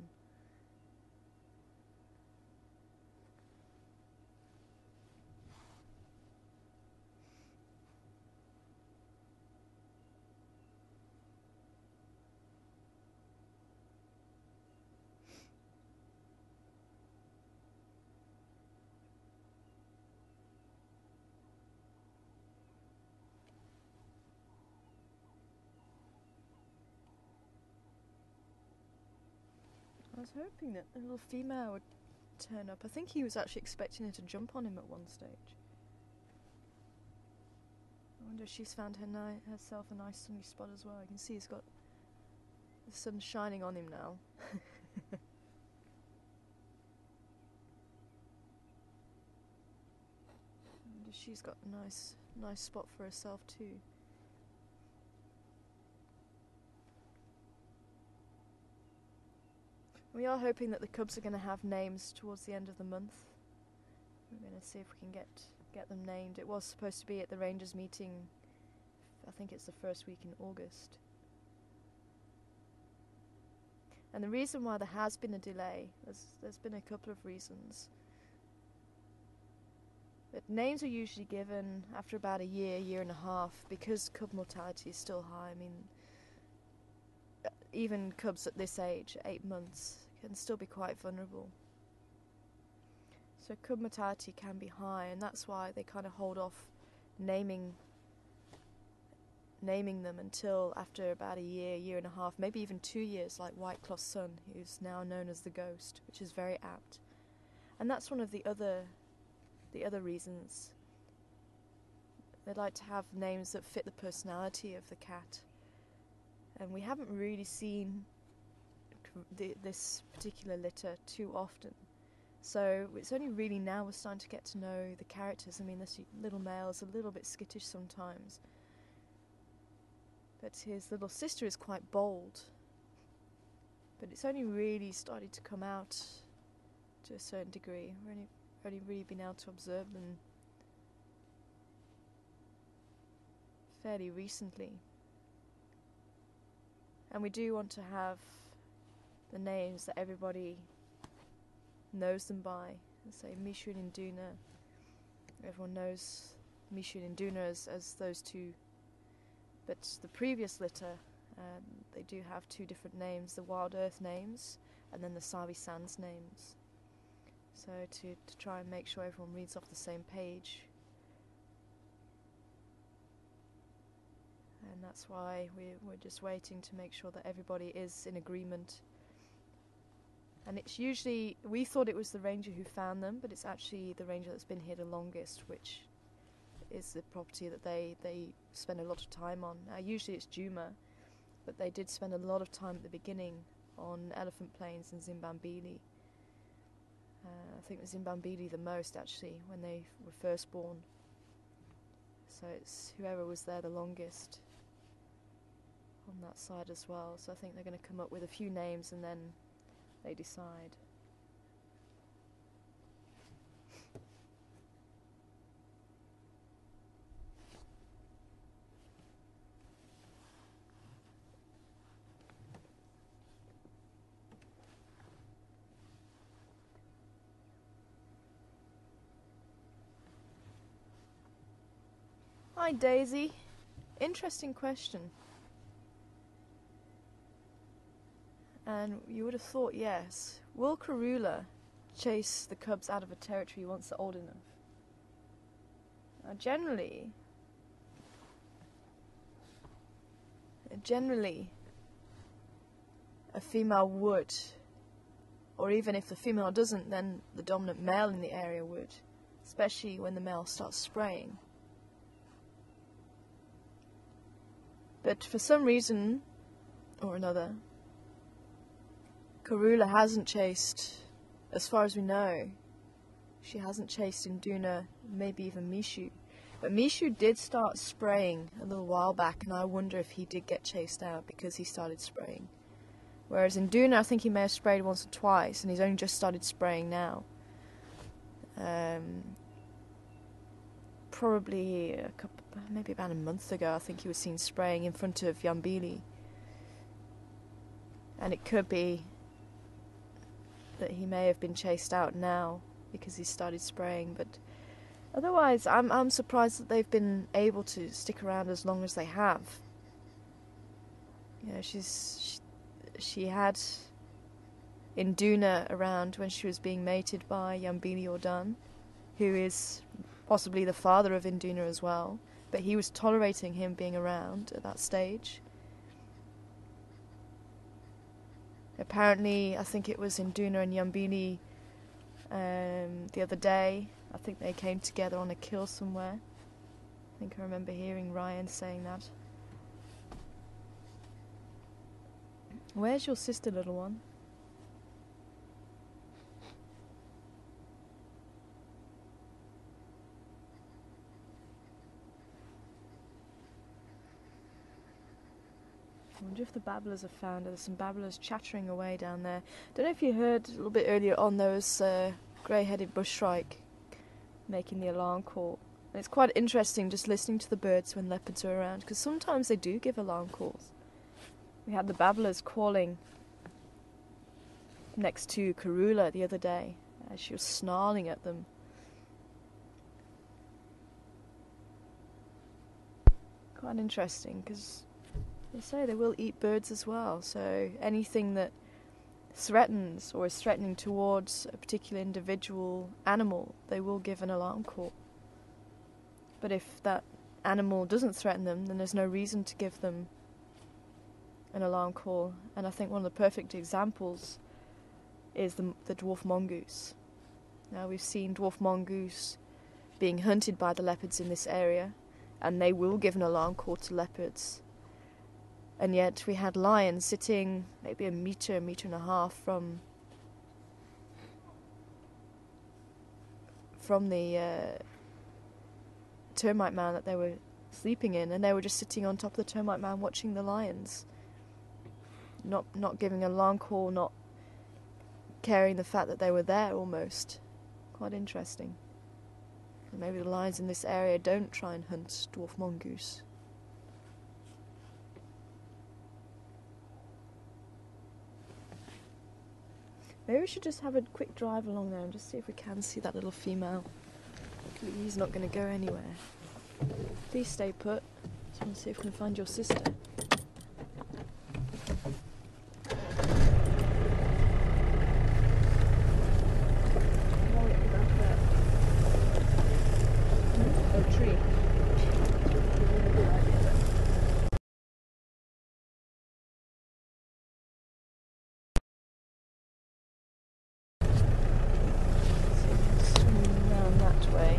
I was hoping that the little female would turn up. I think he was actually expecting her to jump on him at one stage. I wonder if she's found herself a nice sunny spot as well. You can see he's got the sun shining on him now. I wonder if she's got a nice spot for herself too. We are hoping that the cubs are going to have names towards the end of the month. We're going to see if we can get them named. It was supposed to be at the Rangers meeting, I think it's the first week in August. And the reason why there has been a delay, there's been a couple of reasons. But names are usually given after about a year and a half, because cub mortality is still high. I mean, even cubs at this age, 8 months, can still be quite vulnerable. So cub mortality can be high, and that's why they kind of hold off naming them until after about a year and a half, maybe even 2 years, like Whiteclaw's son, who's now known as the Ghost, which is very apt. And that's one of the other reasons. They like to have names that fit the personality of the cat. And we haven't really seen this particular litter too often. So it's only really now we're starting to get to know the characters. I mean, this little male is a little bit skittish sometimes, but his little sister is quite bold. But it's only really started to come out to a certain degree. We're only really been able to observe them fairly recently. And we do want to have the names that everybody knows them by. Let's say Mishu and Induna. Everyone knows Mishu and Induna as those two. But the previous litter, they do have two different names, the Wild Earth names and then the Savi Sands names. So to try and make sure everyone reads off the same page. And that's why we're just waiting to make sure that everybody is in agreement. And it's usually, we thought it was the ranger who found them, but it's actually the ranger that's been here the longest, which is the property that they spend a lot of time on. Usually it's Juma, but they did spend a lot of time at the beginning on Elephant Plains and Zimbambili. I think the Zimbambili the most, actually, when they were first born. So it's whoever was there the longest on that side as well. So I think they're going to come up with a few names and then they decide. Hi Daisy. Interesting question. And you would have thought yes. Will Karula chase the cubs out of a territory once they're old enough? Now generally, a female would, or even if the female doesn't, then the dominant male in the area would, especially when the male starts spraying. But for some reason or another, Karula hasn't chased, as far as we know, she hasn't chased Induna, maybe even Mishu. But Mishu did start spraying a little while back, and I wonder if he did get chased out because he started spraying. Whereas Induna, I think he may have sprayed once or twice, and he's only just started spraying now. Probably maybe about a month ago, I think he was seen spraying in front of Yambili. And it could be that he may have been chased out now because he started spraying, but otherwise I'm surprised that they've been able to stick around as long as they have. You know, she had Induna around when she was being mated by Yambili Ordan, who is possibly the father of Induna as well, but he was tolerating him being around at that stage. Apparently, I think it was Induna and Yambili the other day. I think they came together on a kill somewhere. I think I remember hearing Ryan saying that. Where's your sister, little one? I wonder if the babblers have found her. There's some babblers chattering away down there. Don't know if you heard a little bit earlier on, there was grey-headed bushshrike making the alarm call. And it's quite interesting just listening to the birds when leopards are around, because sometimes they do give alarm calls. We had the babblers calling next to Karula the other day as she was snarling at them. Quite interesting, because they say they will eat birds as well, so anything that threatens or is threatening towards a particular individual animal, they will give an alarm call. But if that animal doesn't threaten them, then there's no reason to give them an alarm call. And I think one of the perfect examples is the dwarf mongoose. Now, we've seen dwarf mongoose being hunted by the leopards in this area, and they will give an alarm call to leopards. And yet we had lions sitting maybe a metre and a half from from the termite mound that they were sleeping in, and they were just sitting on top of the termite mound watching the lions. Not giving an alarm call, not caring the fact that they were there almost. Quite interesting. And maybe the lions in this area don't try and hunt dwarf mongoose. Maybe we should just have a quick drive along there and just see if we can see that little female. He's not going to go anywhere. Please stay put. Just want to see if we can find your sister. Tree. Swing around that way.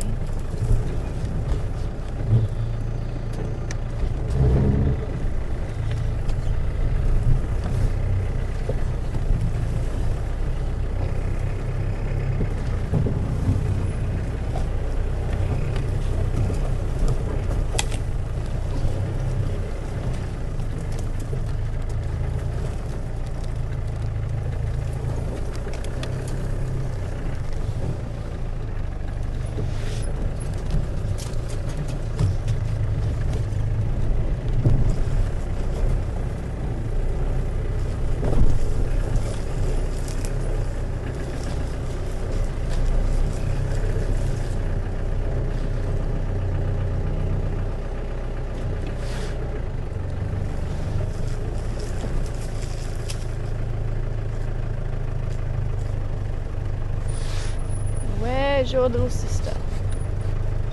Where's your little sister?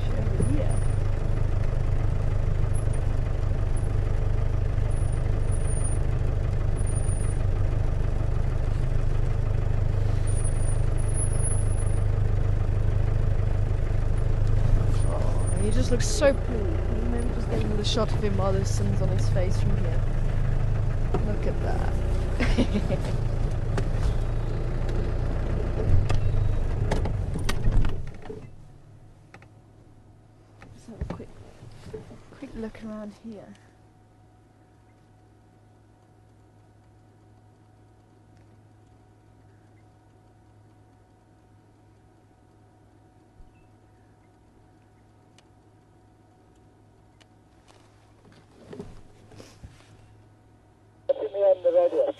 She's over here. Oh, he just looks so cool. Maybe just get another shot of him while the sun's on his face from here. Look at that. Look around here. Put me on the radio.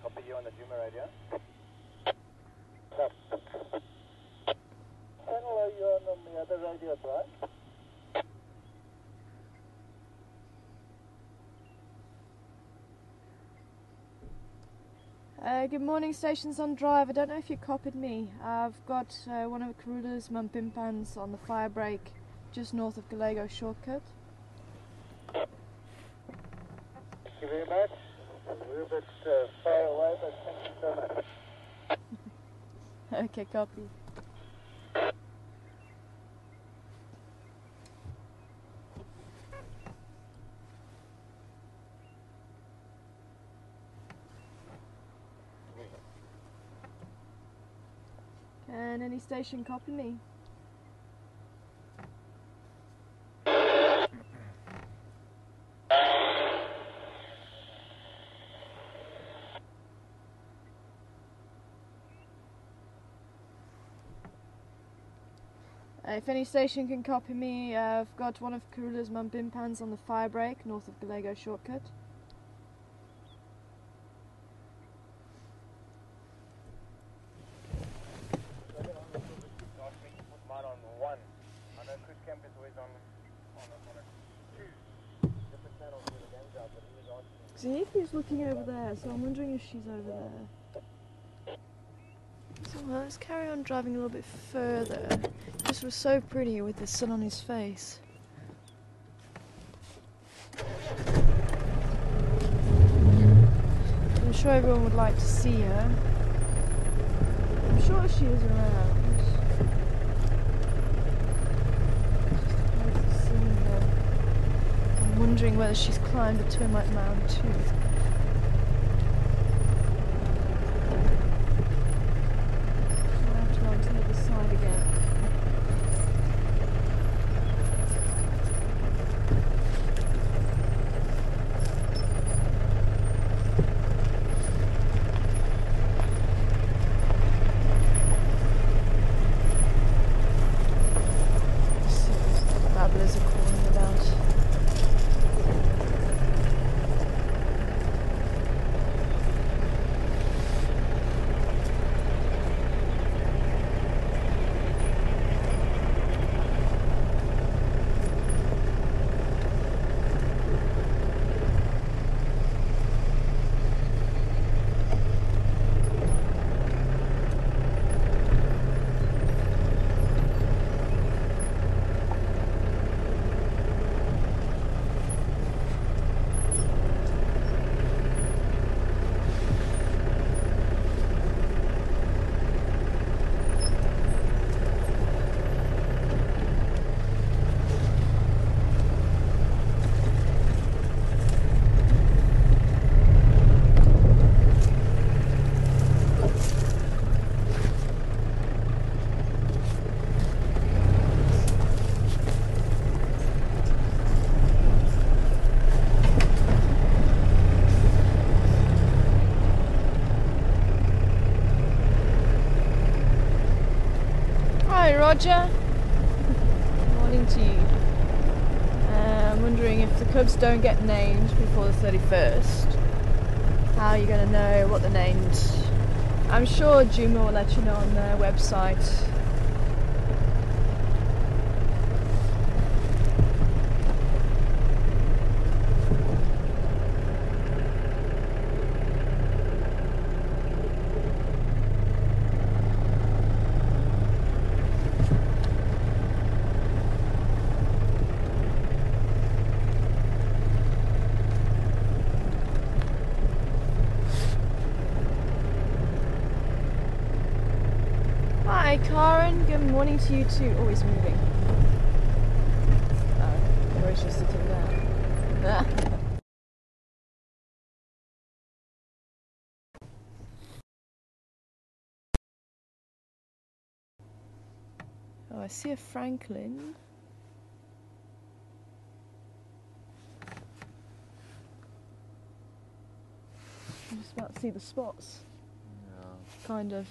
Copy you on the Juma radio. Channel are you on the other radio, right? Good morning, stations on drive. I don't know if you copied me. I've got one of Karula's mumpimpans on the fire break just north of Gallego shortcut. Thank you very much. A little bit far away, but thank you so much. Okay, copy. Can any station copy me? If any station can copy me, I've got one of Karula's mumpimpans on the fire break north of Gallego shortcut. See, he's looking over there, so I'm wondering if she's over there. So well, let's carry on driving a little bit further. This was so pretty with the sun on his face. I'm sure everyone would like to see her. I'm sure she is around. I'm wondering whether she's climbed the termite mound too. Roger. Good morning to you. I'm wondering if the cubs don't get named before the 31st, how are you going to know what they're named? I'm sure Juma will let you know on their website. Hi Karen, good morning to you too. Always moving. Oh, or is she sitting down? Oh, I see a Franklin. I'm just about to see the spots. Yeah. Kind of.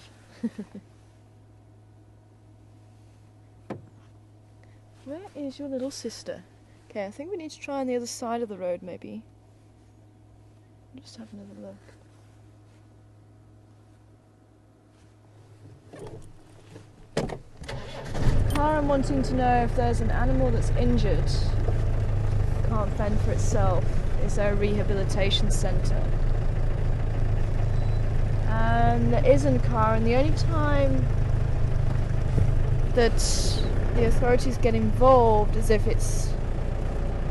Where is your little sister? Okay, I think we need to try on the other side of the road maybe. Just have another look. Karen wanting to know if there's an animal that's injured, can't fend for itself, is there a rehabilitation centre? And there isn't, Karen. The only time that the authorities get involved is if it's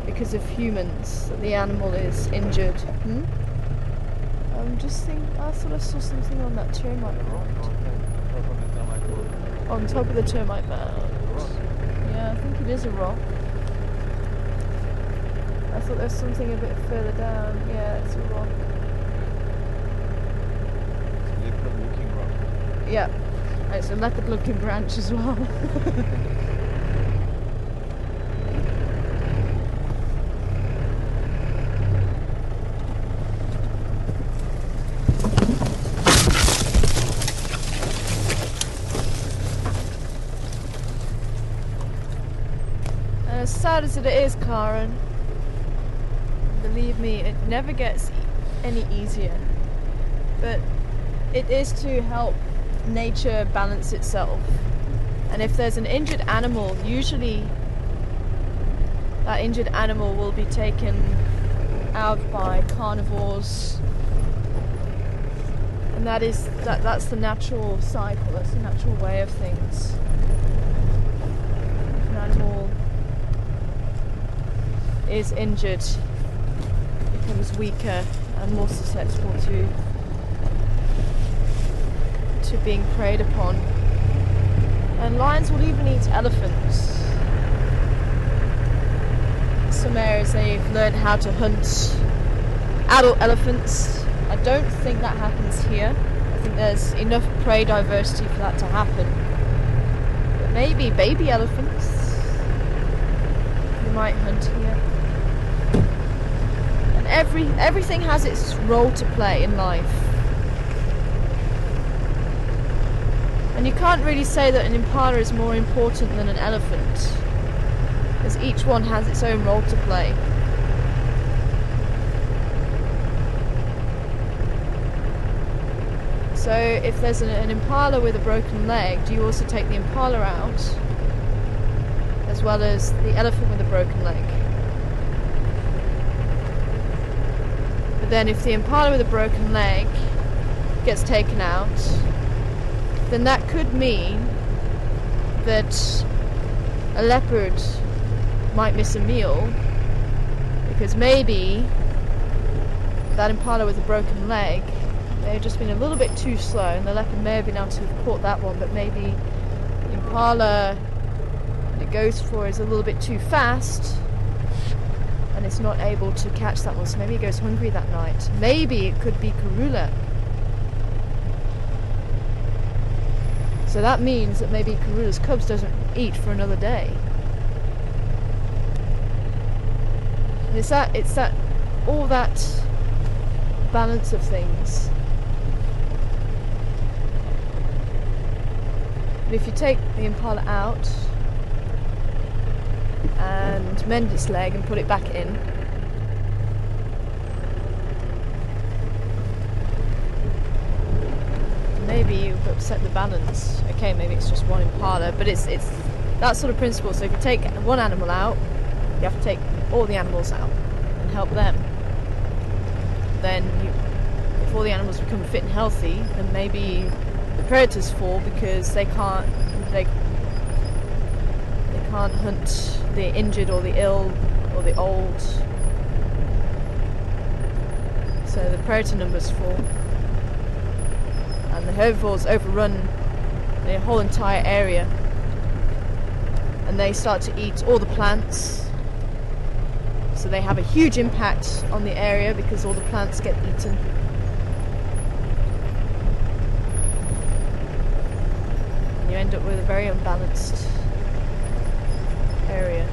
because of humans, that the animal is injured. I'm just thinking, I thought I saw something on that termite mound. On top of the termite mound. Yeah, I think it is a rock. I thought there was something a bit further down. Yeah, it's a rock. It's a leopard looking rock. Yeah, it's a leopard looking branch as well. As sad as it is, Karen, believe me, it never gets any easier. But it is to help nature balance itself. And if there's an injured animal, usually that injured animal will be taken out by carnivores. And that's the natural cycle, that's the natural way of things. If an animal is injured, becomes weaker and more susceptible to being preyed upon. And lions will even eat elephants. In some areas they've learned how to hunt adult elephants. I don't think that happens here. I think there's enough prey diversity for that to happen. But maybe baby elephants you might hunt here. And everything has its role to play in life. And you can't really say that an impala is more important than an elephant, as each one has its own role to play. So if there's an impala with a broken leg, do you also take the impala out, as well as the elephant with a broken leg? But then if the impala with a broken leg gets taken out, then that could mean that a leopard might miss a meal, because maybe that impala with a broken leg may have just been a little bit too slow, and the leopard may have been able to have caught that one, but maybe the impala that it goes for is a little bit too fast and it's not able to catch that one, so maybe it goes hungry that night. Maybe it could be Karula. So that means that maybe Karula's cubs doesn't eat for another day. And it's that all that balance of things. But if you take the impala out and mend its leg and put it back in, maybe you've upset the balance. Okay, maybe it's just one impala, but it's that sort of principle. So if you take one animal out, you have to take all the animals out and help them. Then if all the animals become fit and healthy, then maybe the predators fall because they can't hunt the injured or the ill or the old. So the predator numbers fall. And the herbivores overrun the whole entire area, and they start to eat all the plants, so they have a huge impact on the area because all the plants get eaten. And you end up with a very unbalanced area,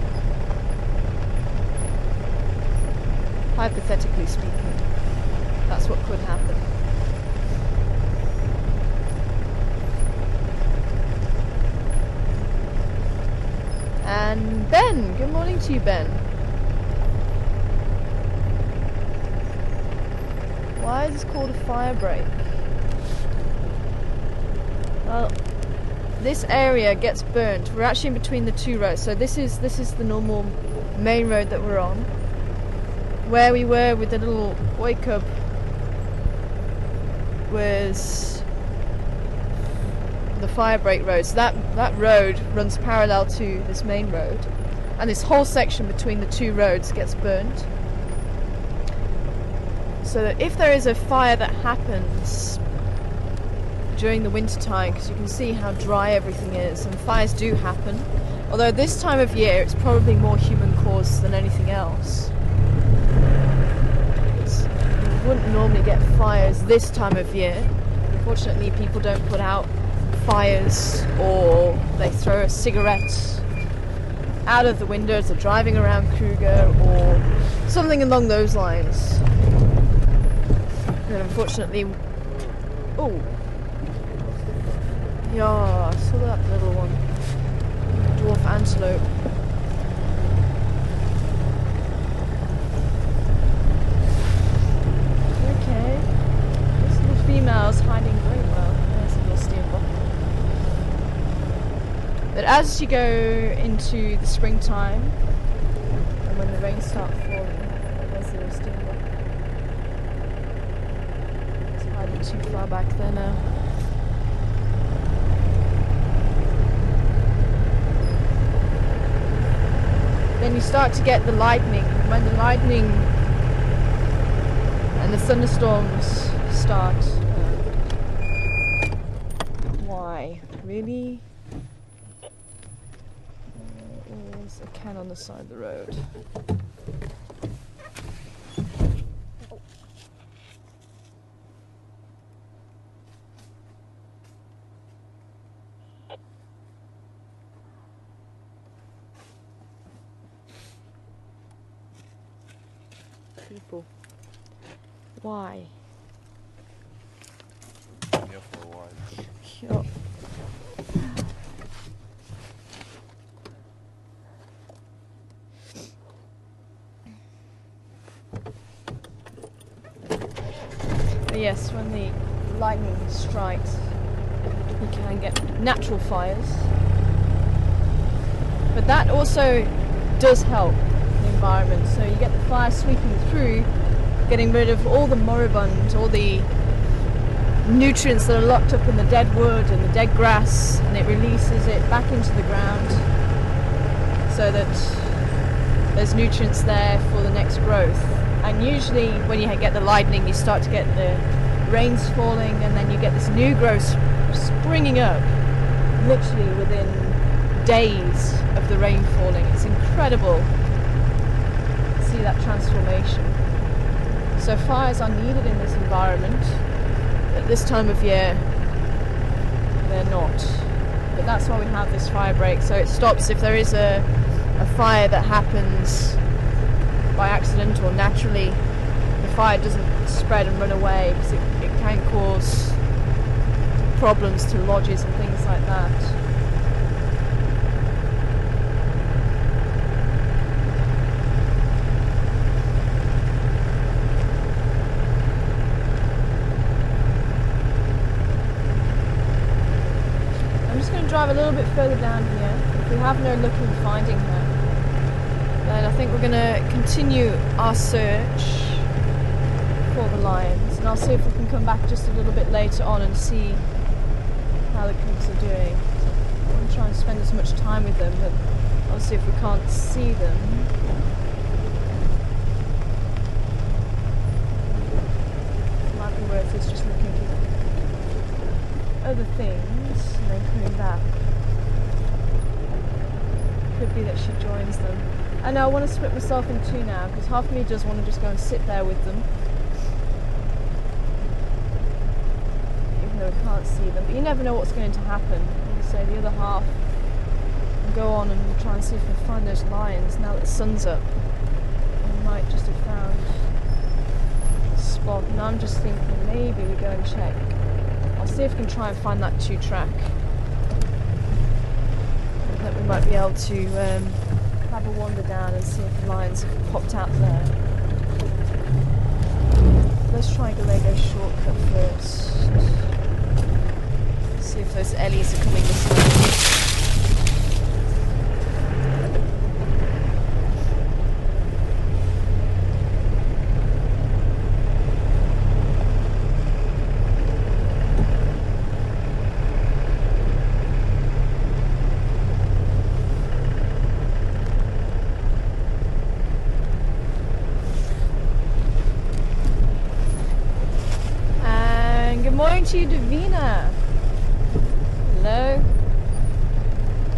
hypothetically speaking. That's what could happen. And Ben, good morning to you, Ben. Why is this called a fire break? Well, this area gets burnt. We're actually in between the two roads. So this is the normal main road that we're on. Where we were with the little boy cub was the fire break road. So that road runs parallel to this main road, and this whole section between the two roads gets burnt. So that if there is a fire that happens during the winter time, because you can see how dry everything is, and fires do happen, although this time of year it's probably more human caused than anything else. You wouldn't normally get fires this time of year. Unfortunately, people don't put out fires, or they throw a cigarette out of the window as they're driving around Kruger or something along those lines. And unfortunately, oh yeah, I saw that little one, dwarf antelope. Okay, this little female's hiding very well. There's a little steerbuck. But as you go into the springtime, and when the rains start falling, there's the little steerbuck. It's hiding too far back there now. Then you start to get the lightning. When the lightning and the thunderstorms start. Why? Really? There's a can on the side of the road. People. Why? Here for a while. Sure. But yes, when the lightning strikes, you can get natural fires. But that also does help the environment. So you get the fire sweeping through, getting rid of all the moribund, all the nutrients that are locked up in the dead wood and the dead grass, and it releases it back into the ground so that there's nutrients there for the next growth. And usually when you get the lightning, you start to get the rains falling, and then you get this new growth springing up literally within days of the rain falling. It's incredible to see that transformation. So fires are needed in this environment. At this time of year, they're not. But that's why we have this fire break. So it stops if there is a fire that happens by accident or naturally. The fire doesn't spread and run away, because it can cause problems to lodges and things like that. drive a little bit further down here. If we have no luck in finding her, then I think we're going to continue our search for the lions, and I'll see if we can come back just a little bit later on and see how the cubs are doing. I'm trying to spend as much time with them, but obviously if we can't see them, it might be worth us just looking at other things and then coming back. Could be that she joins them. I know I want to split myself in two now, because half of me does want to just go and sit there with them, even though we can't see them, but you never know what's going to happen. So the other half go on and try and see if we can find those lions now that the sun's up. And we might just have found a spot, and I'm just thinking maybe we go and check. I'll see if we can try and find that 2-track. That we might be able to have a wander down and see if the lions have popped out there. Let's try Gallego shortcut first. See if those Ellies are coming this way. To you, Davina. Hello.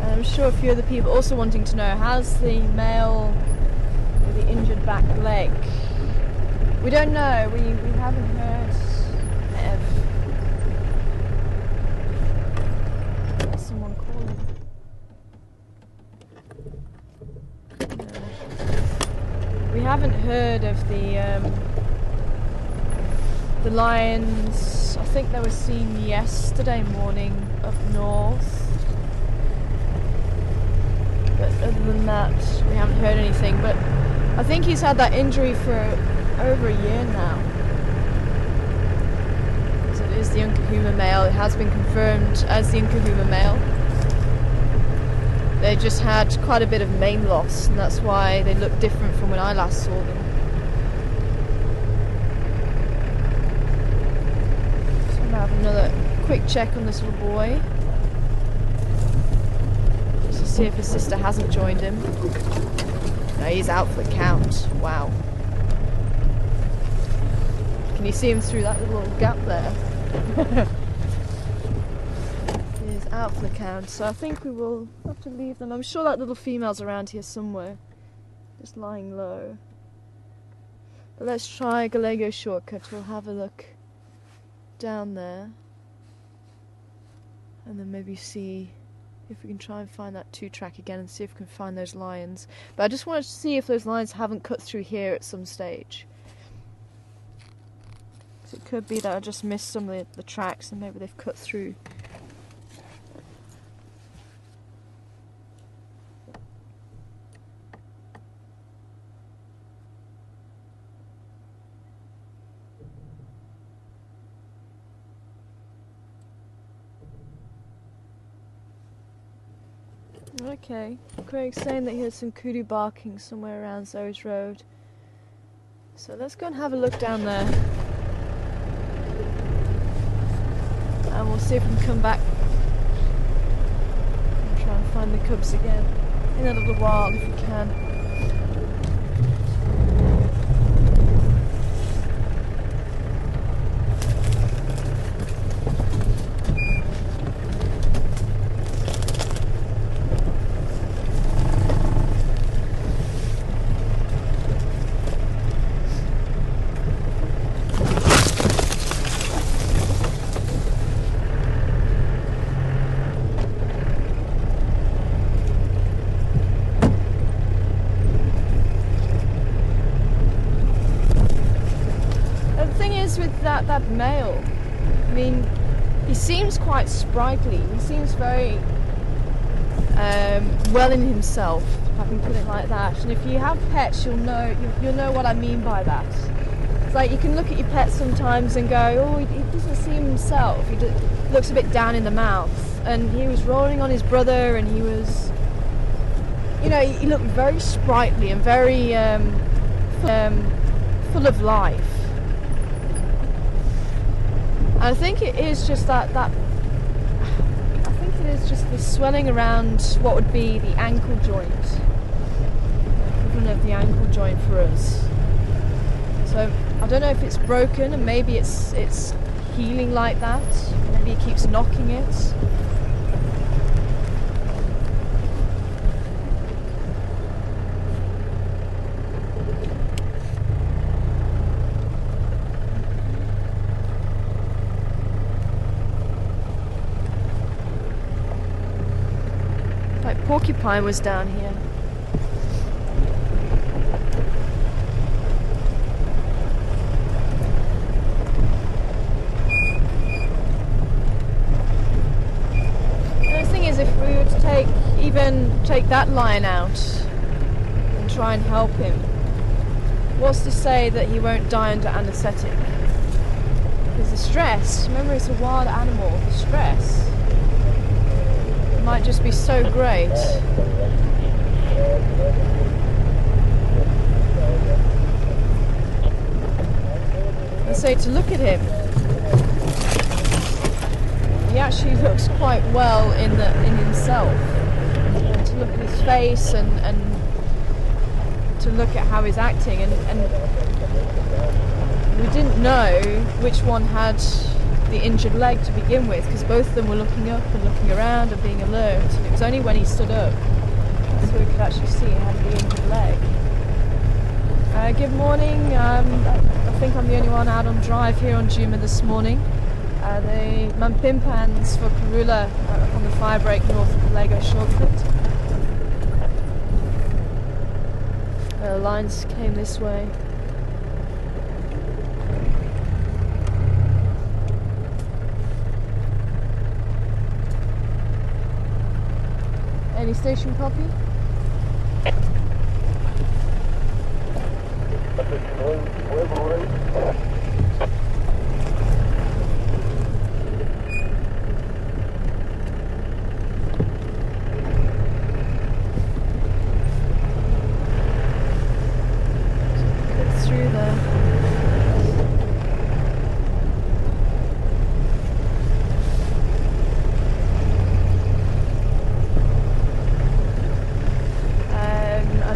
I'm sure a few other people also wanting to know, how's the male with the injured back leg? We don't know. We haven't heard. There's someone calling. No. We haven't heard of the lions. I think they were seen yesterday morning up north, but other than that we haven't heard anything. But I think he's had that injury for over a year now. So it is the Unkahuma male. It has been confirmed as the Unkahuma male. They just had quite a bit of mane loss, and that's why they look different from when I last saw them. Have another quick check on this little boy just to see if his sister hasn't joined him. No, he's out for the count. Wow. Can you see him through that little gap there? He is out for the count, so I think we will have to leave them. I'm sure that little female's around here somewhere, just lying low. But let's try Gallego shortcut. We'll have a look down there and then maybe see if we can try and find that 2-track again and see if we can find those lions. But I just wanted to see if those lions haven't cut through here at some stage. So it could be that I just missed some of the tracks and maybe they've cut through. Okay, Craig's saying that he heard some kudu barking somewhere around Zoe's Road. So let's go and have a look down there. And we'll see if we can come back and try and find the cubs again in a little while if we can. That male, I mean, he seems quite sprightly. He seems very well in himself, if I can put it like that. And if you have pets, you'll know what I mean by that. It's like you can look at your pet sometimes and go, oh, he doesn't seem himself. He looks a bit down in the mouth. and he was rolling on his brother, and he was, you know, he looked very sprightly and very full of life. And I think it is just I think it is just the swelling around what would be the ankle joint, equivalent of the ankle joint for us. So I don't know if it's broken, and maybe it's healing like that. Maybe he keeps knocking it. Like porcupine was down here. If we were to take that lion out and try and help him, what's to say that he won't die under anaesthetic? Because the stress, remember it's a wild animal, the stress might just be so great. And so to look at him, he actually looks quite well in himself. And to look at his face and to look at how he's acting, and we didn't know which one had the injured leg to begin with, because both of them were looking up and looking around and being alert, and it was only when he stood up so we could actually see he had the injured leg. Good morning. I think I'm the only one out on drive here on Juma this morning. The Mampimpans for Karula on the fire break north of the Lego shortcut. The lines came this way. Any station copy?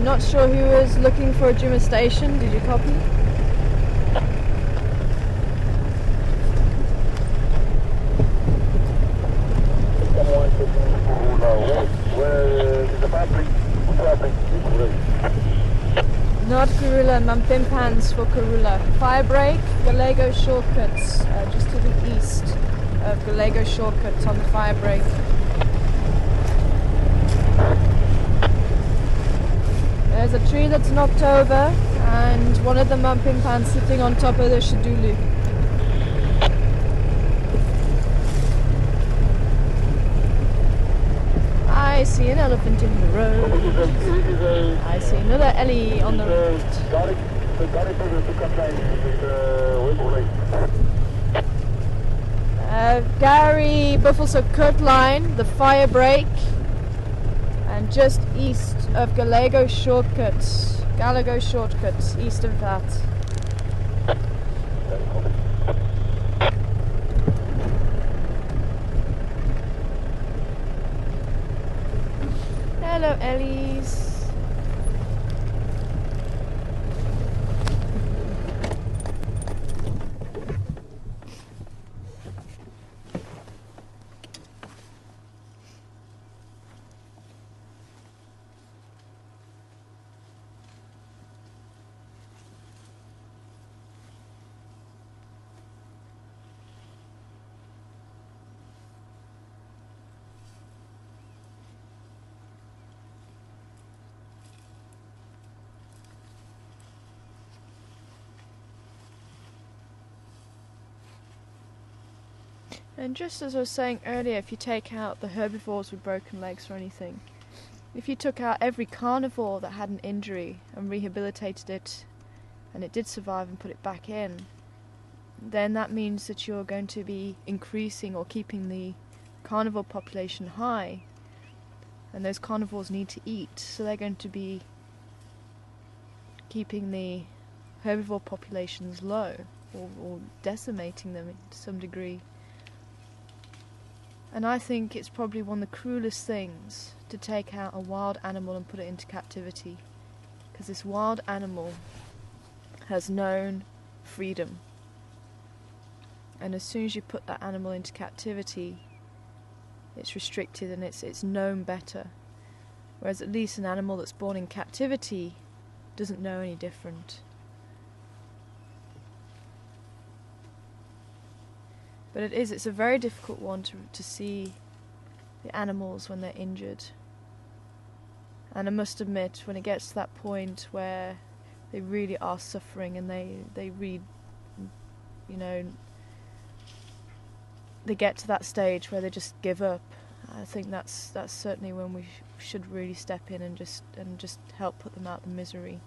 Not sure who was looking for a Juma station. Did you copy? Not Karula, Mampimpans for Karula. Firebreak, Gallego shortcuts, just to the east of Gallego shortcuts on the firebreak. There's a tree that's knocked over, and one of the Mampimpans sitting on top of the Shadulu. I see an elephant in the road. I see another Ellie on the road. Gary Buffalo Cut line, the fire break, and just east of Gallego shortcuts, east of that. Hello, Ellies. And just as I was saying earlier, if you take out the herbivores with broken legs or anything, if you took out every carnivore that had an injury and rehabilitated it, and it did survive and put it back in, then that means that you're going to be increasing or keeping the carnivore population high, and those carnivores need to eat, so they're going to be keeping the herbivore populations low, or decimating them to some degree. And I think it's probably one of the cruelest things to take out a wild animal and put it into captivity, because this wild animal has known freedom, and as soon as you put that animal into captivity, it's restricted and it's known better, whereas at least an animal that's born in captivity doesn't know any different. But it's a very difficult one to see the animals when they're injured. And I must admit, when it gets to that point where they really are suffering and they really, you know, they get to that stage where they just give up, I think that's certainly when we should really step in and just help put them out of the misery.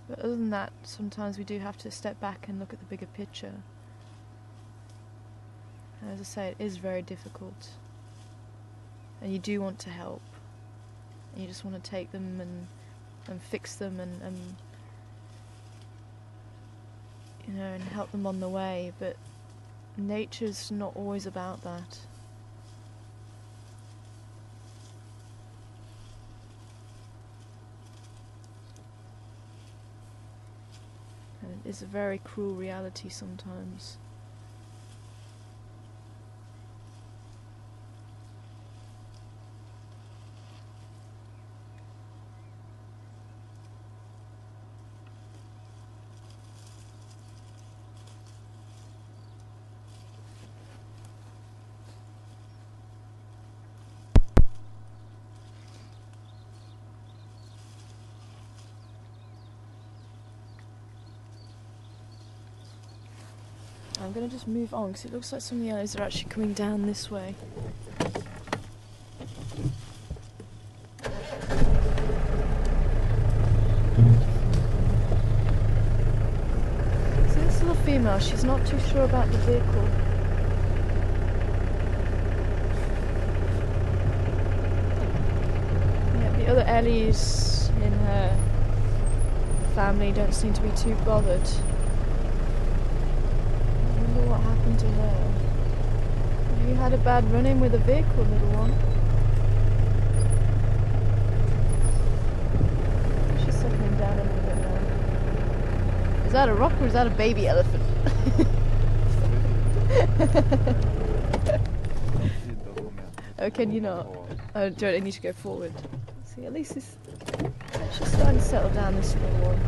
But other than that, sometimes we do have to step back and look at the bigger picture. And as I say, it is very difficult. And you do want to help. And you just want to take them and fix them and you know, and help them on the way. But nature's not always about that. And it is a very cruel reality sometimes. I'm going to just move on because it looks like some of the others are actually coming down this way. So this little female, she's not too sure about the vehicle. Yeah, the other Ellies in her family don't seem to be too bothered. What happened to her? Have you had a bad run-in with a vehicle, little one? She's settling down a little bit now. Is that a rock or is that a baby elephant? Oh, can you not? Oh, do I need to go forward? See, at least she's starting to settle down, this little one.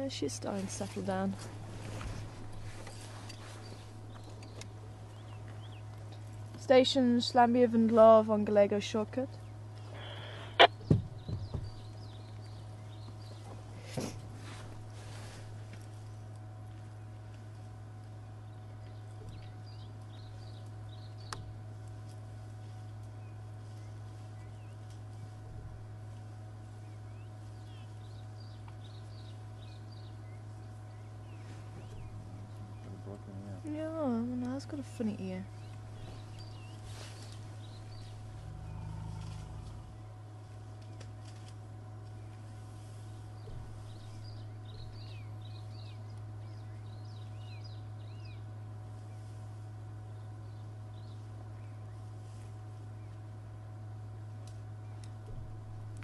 She's starting to settle down. Station Slambia Vendlov on Gallego shortcut. Yeah, no, it's got a funny ear.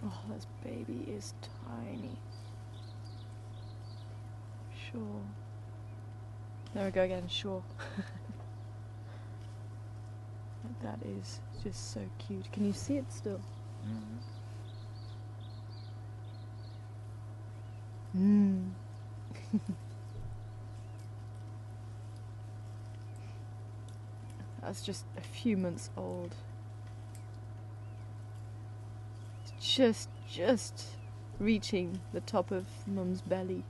Oh, this baby is tiny. Sure. There we go again, sure. That is just so cute. Can you see it still? Mm. That's just a few months old. It's just reaching the top of Mum's belly.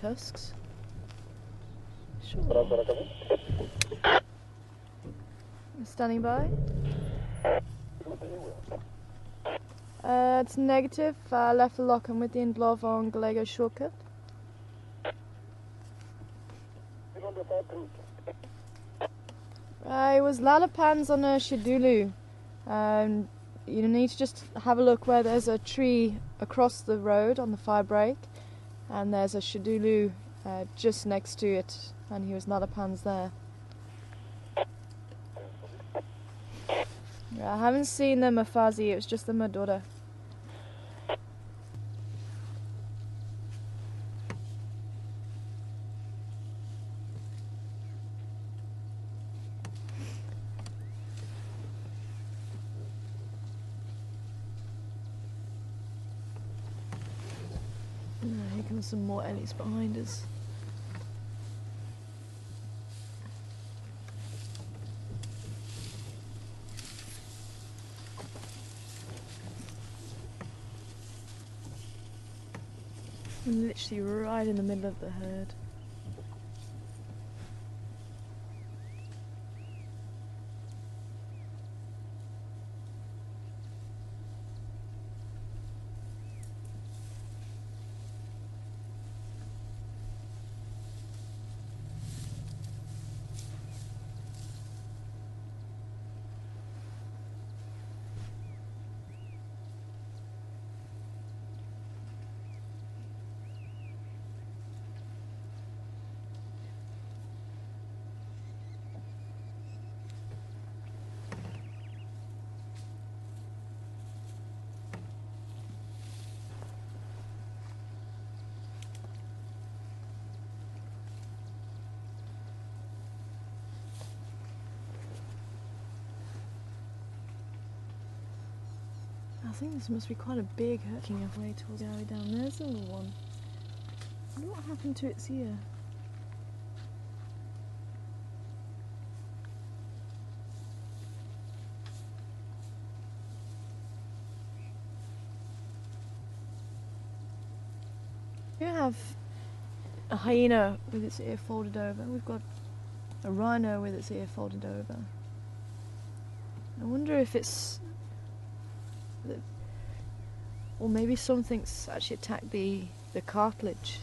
tusks. Sure. Standing by. It's negative. Left the lock and with the Indlov on Gallego shortcut. It was Lalapans on a Shidulu. You need to just have a look where there's a tree across the road on the fire break, and there's a Shidulu just next to it, and he was Lalapans there. I haven't seen the Mafazi, it was just the Madura. Here comes some more Ellies behind us. We're literally right in the middle of the herd. I think this must be quite a big herd. Looking way towards the alley down there's the little one. I wonder what happened to its ear. We have a hyena with its ear folded over. We've got a rhino with its ear folded over. I wonder if it's... or maybe something's actually attacked the cartilage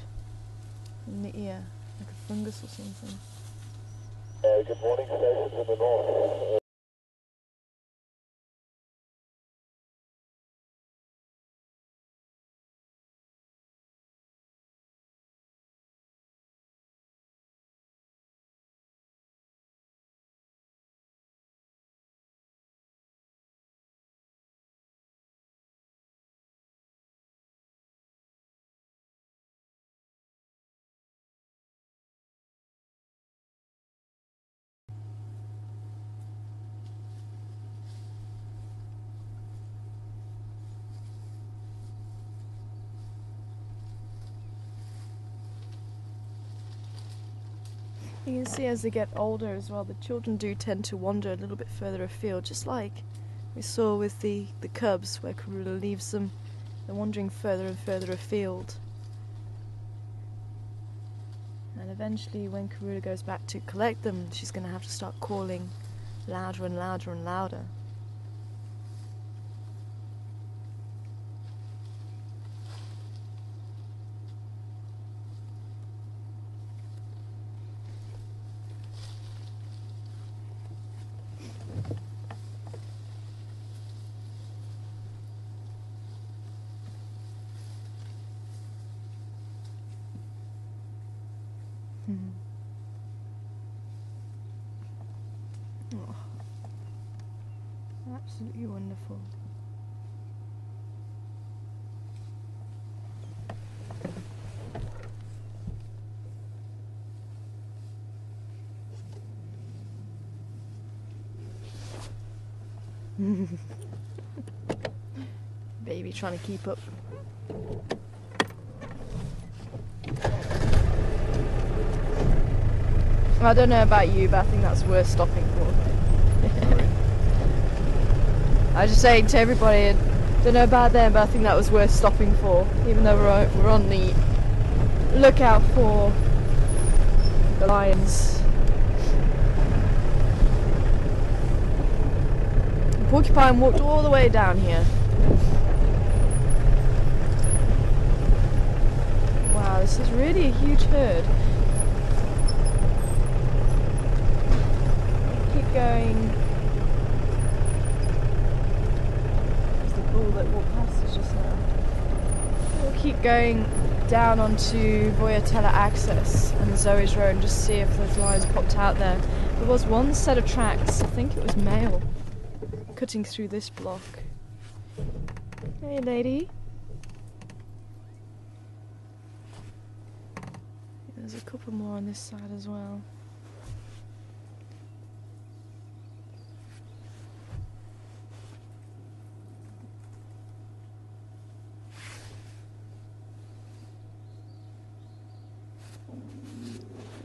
in the ear, like a fungus or something. Good morning, stations in the north. You can see as they get older as well, the children do tend to wander a little bit further afield, just like we saw with the cubs, where Karula leaves them, they're wandering further and further afield. And eventually, when Karula goes back to collect them, she's going to have to start calling louder and louder and louder. Oh, absolutely wonderful. Baby trying to keep up. I don't know about you, but I think that's worth stopping for. I was just saying to everybody, I don't know about them, but I think that was worth stopping for, even though we're on the look out for the lions. The porcupine walked all the way down here. Wow, this is really a huge herd. Keep going. There's the bull that walked past us just now. We'll keep going down onto Voyatella Access and Zoe's Road and just see if those lions popped out there. There was one set of tracks, I think it was male, cutting through this block. Hey lady. There's a couple more on this side as well.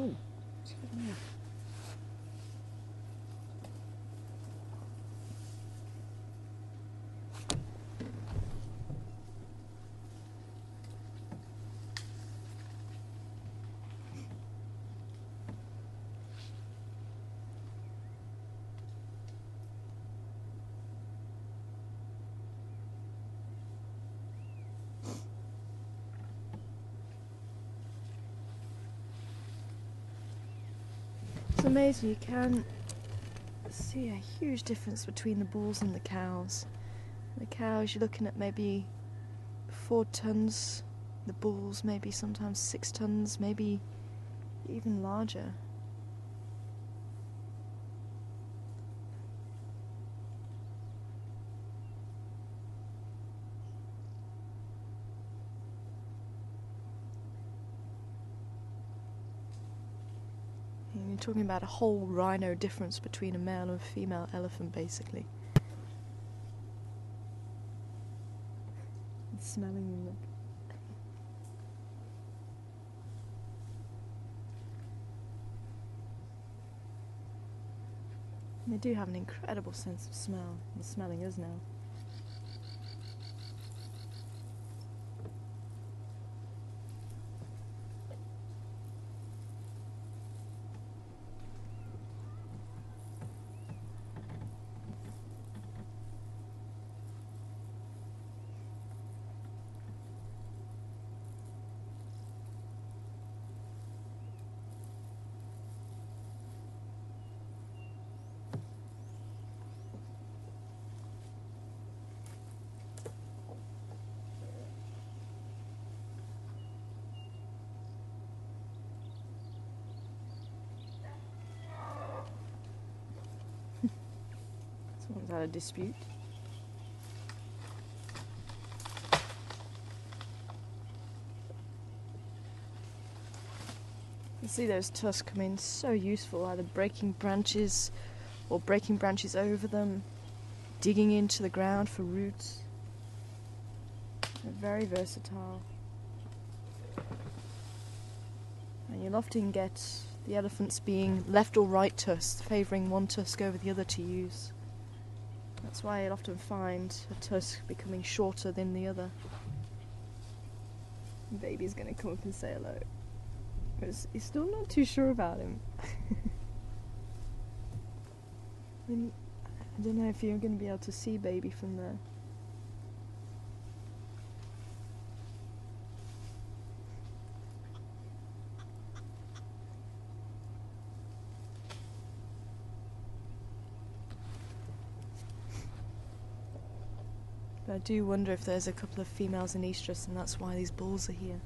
Ooh, excuse me. It's amazing, you can see a huge difference between the bulls and the cows. The cows, you're looking at maybe 4 tons, the bulls maybe sometimes 6 tons, maybe even larger. You're talking about a whole rhino difference between a male and a female elephant, basically. It's smelling them, look. They do have an incredible sense of smell, and smelling us now. Someone's had a dispute. You see those tusks come in so useful, either breaking branches or breaking branches over them, digging into the ground for roots. They're very versatile. And you'll often get the elephants being left or right tusks, favouring one tusk over the other to use. That's why you'll often find a tusk becoming shorter than the other. The baby's going to come up and say hello. He's still not too sure about him. I don't know if you're going to be able to see baby from there. But I do wonder if there's a couple of females in estrus and that's why these bulls are here.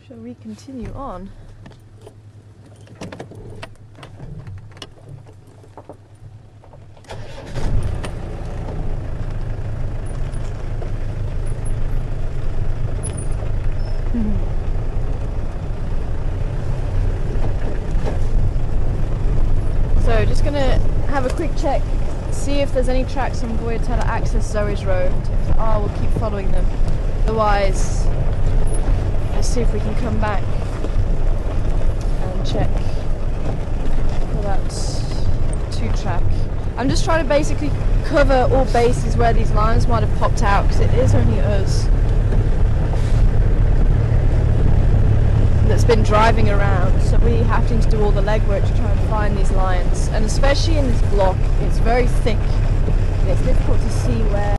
Shall we continue on? So just gonna have a quick check, see if there's any tracks on Voyatella Access Zoe's Road. If there are, we'll keep following them. There Otherwise, let's see if we can come back and check for that 2-track. I'm just trying to basically cover all bases where these lions might have popped out, because it is only us that's been driving around, so we having to do all the legwork to try and find these lions. And especially in this block, it's very thick and it's difficult to see where.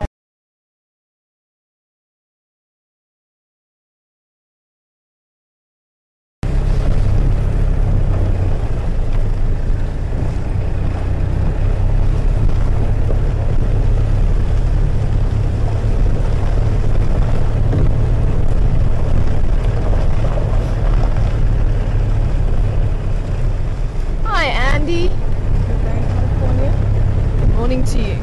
To you,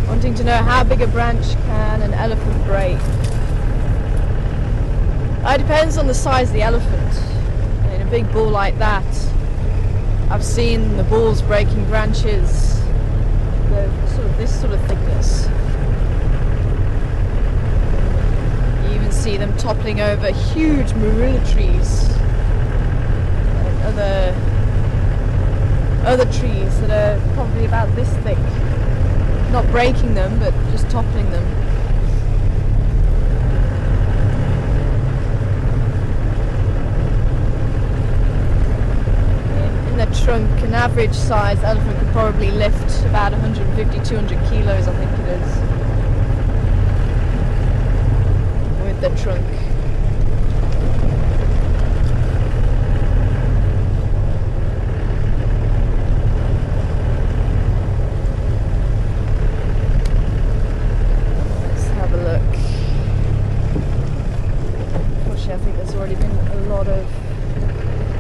wanting to know how big a branch can an elephant break. It depends on the size of the elephant. In a big bull like that, I've seen the bulls breaking branches this sort of thickness. You even see them toppling over huge marula trees and other trees that are probably about this thick. Not breaking them, but just toppling them. In the trunk, an average size elephant could probably lift about 150-200 kilos, I think it is, with the trunk.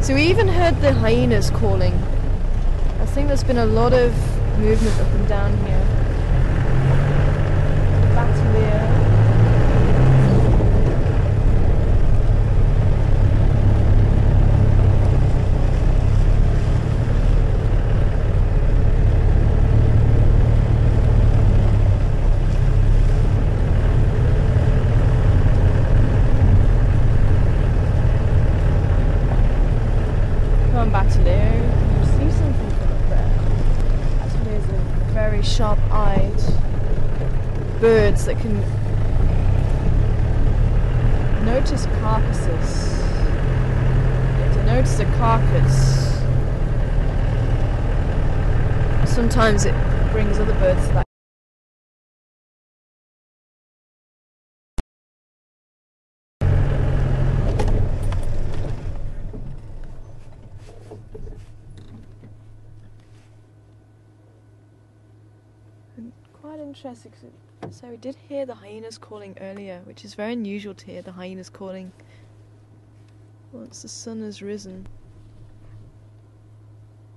So we even heard the hyenas calling. I think there's been a lot of movement up and down here. Battalier. Sharp-eyed birds that can notice carcasses. To notice a carcass, sometimes it brings other birds to that. Quite interesting. So we did hear the hyenas calling earlier, which is very unusual to hear the hyenas calling once the sun has risen.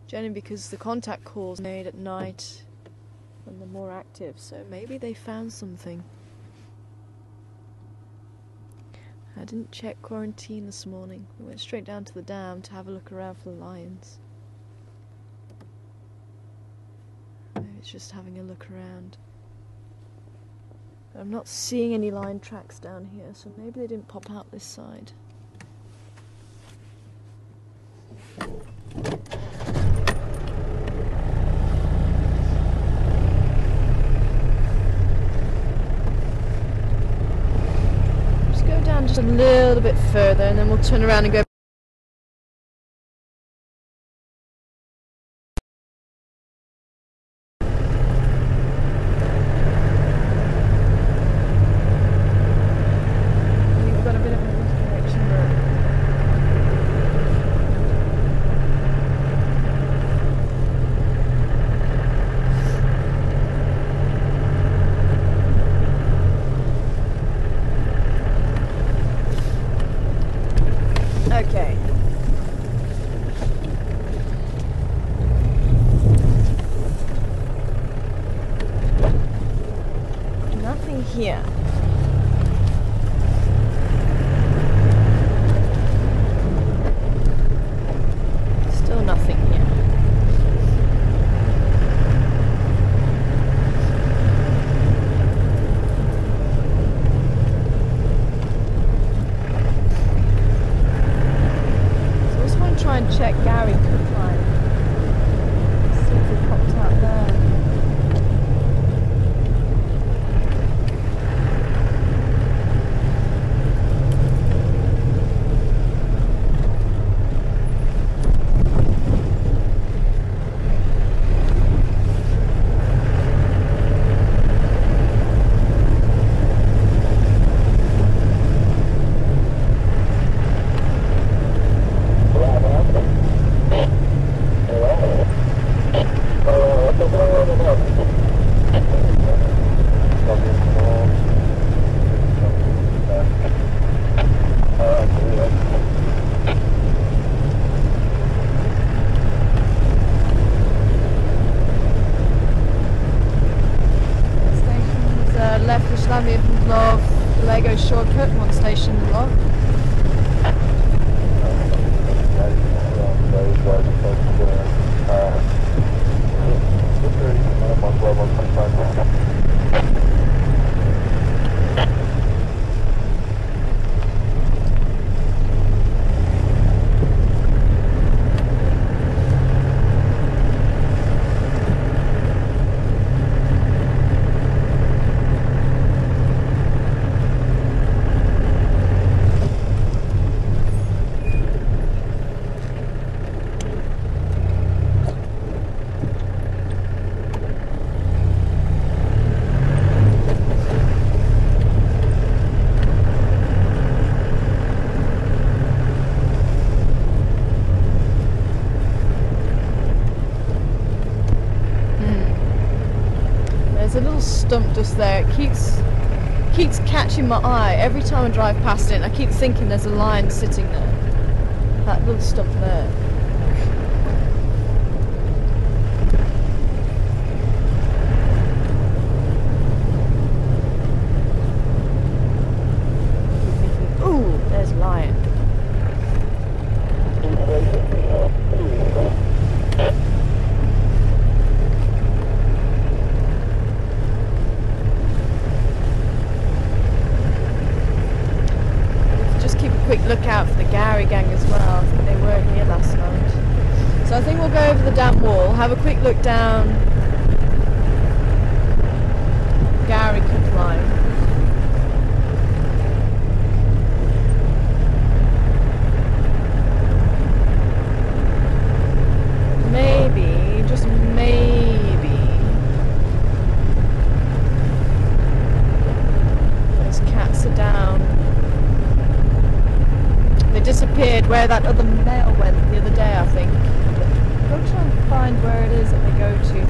Generally because the contact calls made at night when they're more active, so maybe they found something. I didn't check quarantine this morning. We went straight down to the dam to have a look around for the lions. It's just having a look around. I'm not seeing any lion tracks down here, so maybe they didn't pop out this side. Just go down just a little bit further and then we'll turn around and go. Okay. Nothing here. Still nothing here. and check Gary Cookline. See if it popped out there. Lego shortcut, one station log. Stump just there. It keeps catching my eye every time I drive past it, and I keep thinking there's a lion sitting there. That little stump there. Ooh, there's a lion. Look out for the Gary gang as well. I think they weren't here last night. So I think we'll go over the damn wall, have a quick look down Gary Cookline. Maybe, just maybe, those cats are down. They disappeared where that other male went the other day, I think. Go try and find where it is that they go to.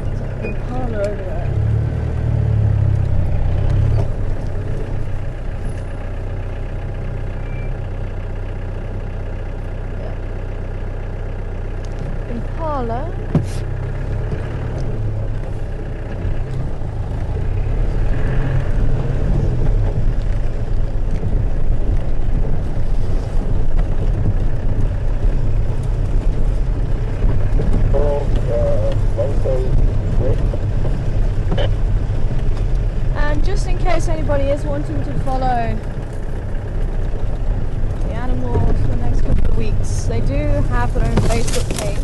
There's a Karula over there. Impala. And just in case anybody is wanting to follow the animals for the next couple of weeks, they do have their own Facebook page.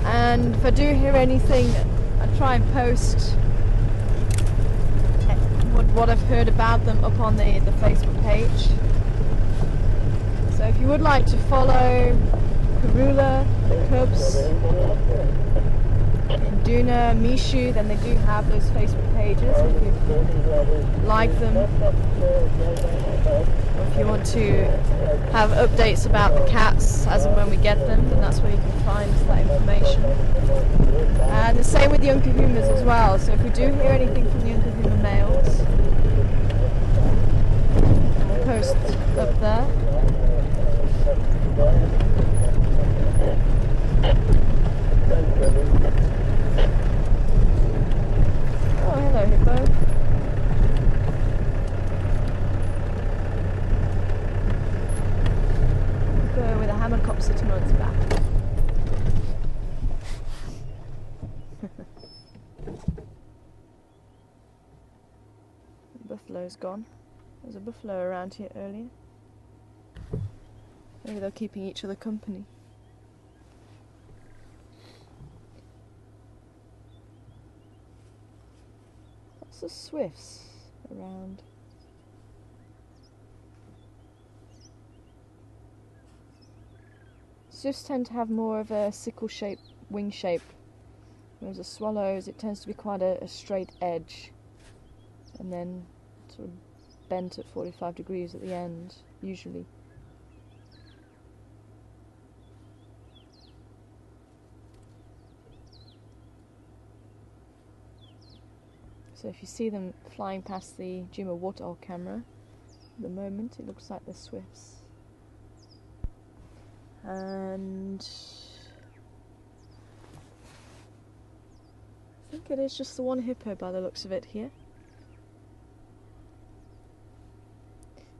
And if I do hear anything, I try and post what I've heard about them up on the Facebook page. So if you would like to follow Karula, the Cubs, Duna, Mishu, then they do have those Facebook pages if you like them. Or if you want to have updates about the cats as and when we get them, then that's where you can find that information. And the same with the young kahumas as well. So if we do hear anything from the young kahuma males, we'll post up there. Oh, hello, hippo. hammercock sitting on its back. The buffalo's gone. There was a buffalo around here earlier. Maybe they're keeping each other company. Lots of swifts around. Swifts tend to have more of a sickle shape, wing shape, whereas the swallows, it tends to be quite a straight edge and then sort of bent at 45 degrees at the end, usually. So if you see them flying past the Jima waterhole camera, at the moment it looks like they're swifts. And I think it is just the one hippo by the looks of it here.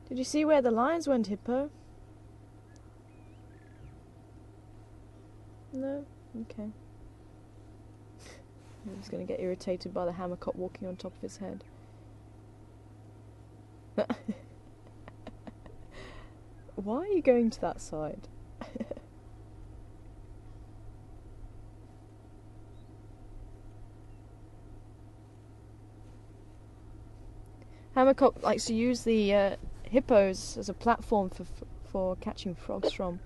Did you see where the lions went, hippo? No? Okay. He's going to get irritated by the hammercock walking on top of his head. Why are you going to that side? Hammercock likes to use the hippos as a platform for catching frogs from.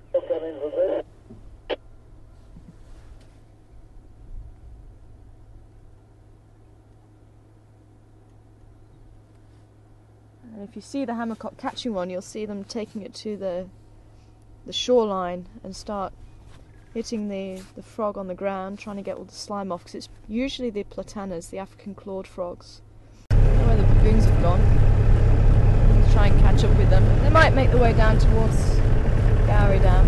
And if you see the hammercock catching one, you'll see them taking it to the shoreline and start hitting the frog on the ground, trying to get all the slime off, because it's usually the platanas, the African clawed frogs. I don't know where the baboons have gone. Let's try and catch up with them. They might make their way down towards Gowrie Dam.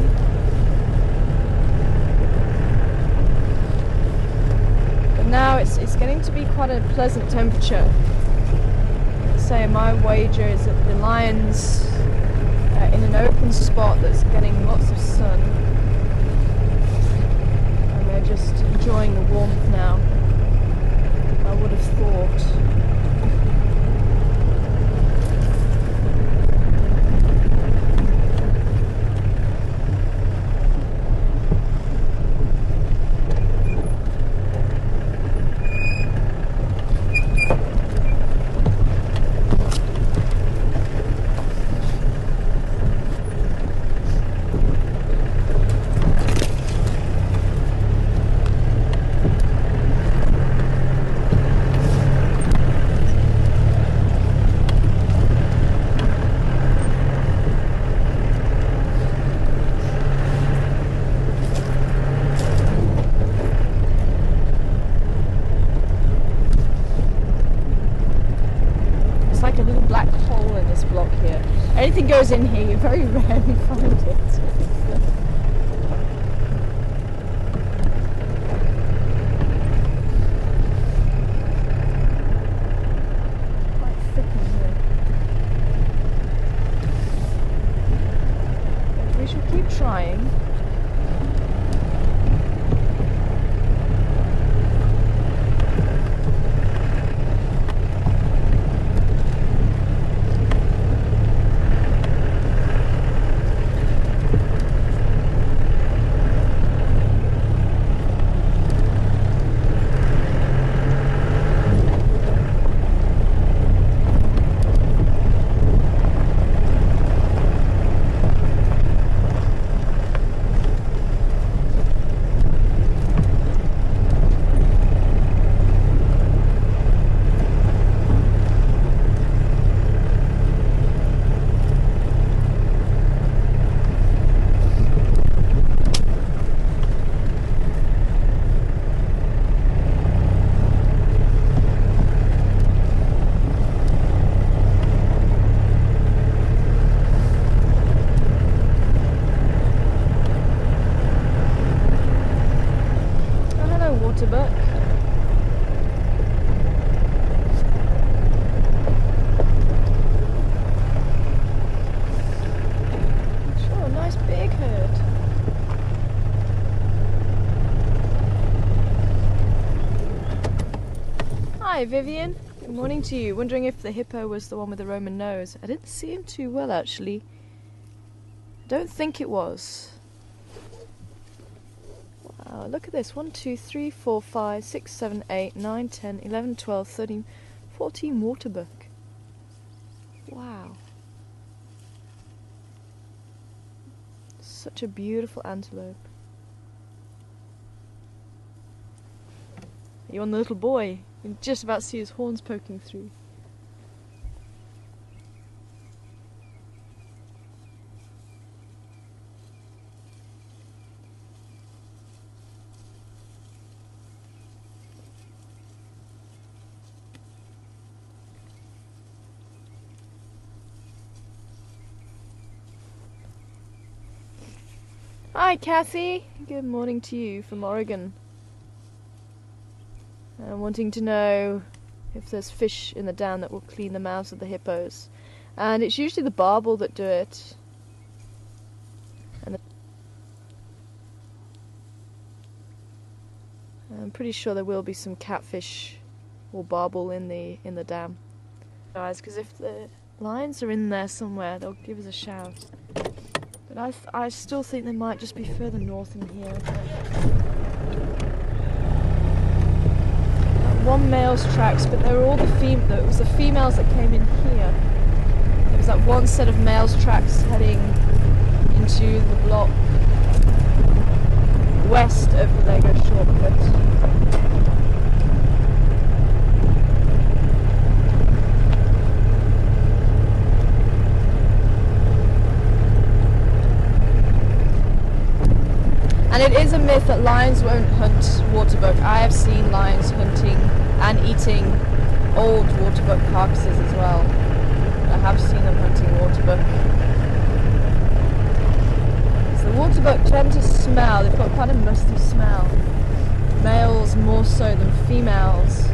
But now it's getting to be quite a pleasant temperature. Say my wager is that the lions in an open spot that's getting lots of sun, and they're just enjoying the warmth now, I would have thought. Anything goes in here, you very rarely find it. Quite thick in here. But we shall keep trying. Hi Vivian, good morning to you. Wondering if the hippo was the one with the Roman nose. I didn't see him too well actually. I don't think it was. Wow, look at this. 1, 2, 3, 4, 5, 6, 7, 8, 9, 10, 11, 12, 13, 14 waterbuck. Wow. Such a beautiful antelope. Are you on the little boy? You can just about see his horns poking through. Hi Kathy, good morning to you from Oregon. Wanting to know if there's fish in the dam that will clean the mouths of the hippos. And it's usually the barbel that do it. And I'm pretty sure there will be some catfish or barbel in the dam. Guys, because if the lions are in there somewhere, they'll give us a shout. But I still think they might just be further north in here. One male's tracks, but they were all it was the females that came in here. There was that one set of male's tracks heading into the block west of the Lego shortcut. And it is a myth that lions won't hunt waterbuck. I have seen lions hunting and eating old waterbuck carcasses as well. I have seen them hunting waterbuck. So the waterbuck tend to smell, they've got quite a musty smell. Males more so than females.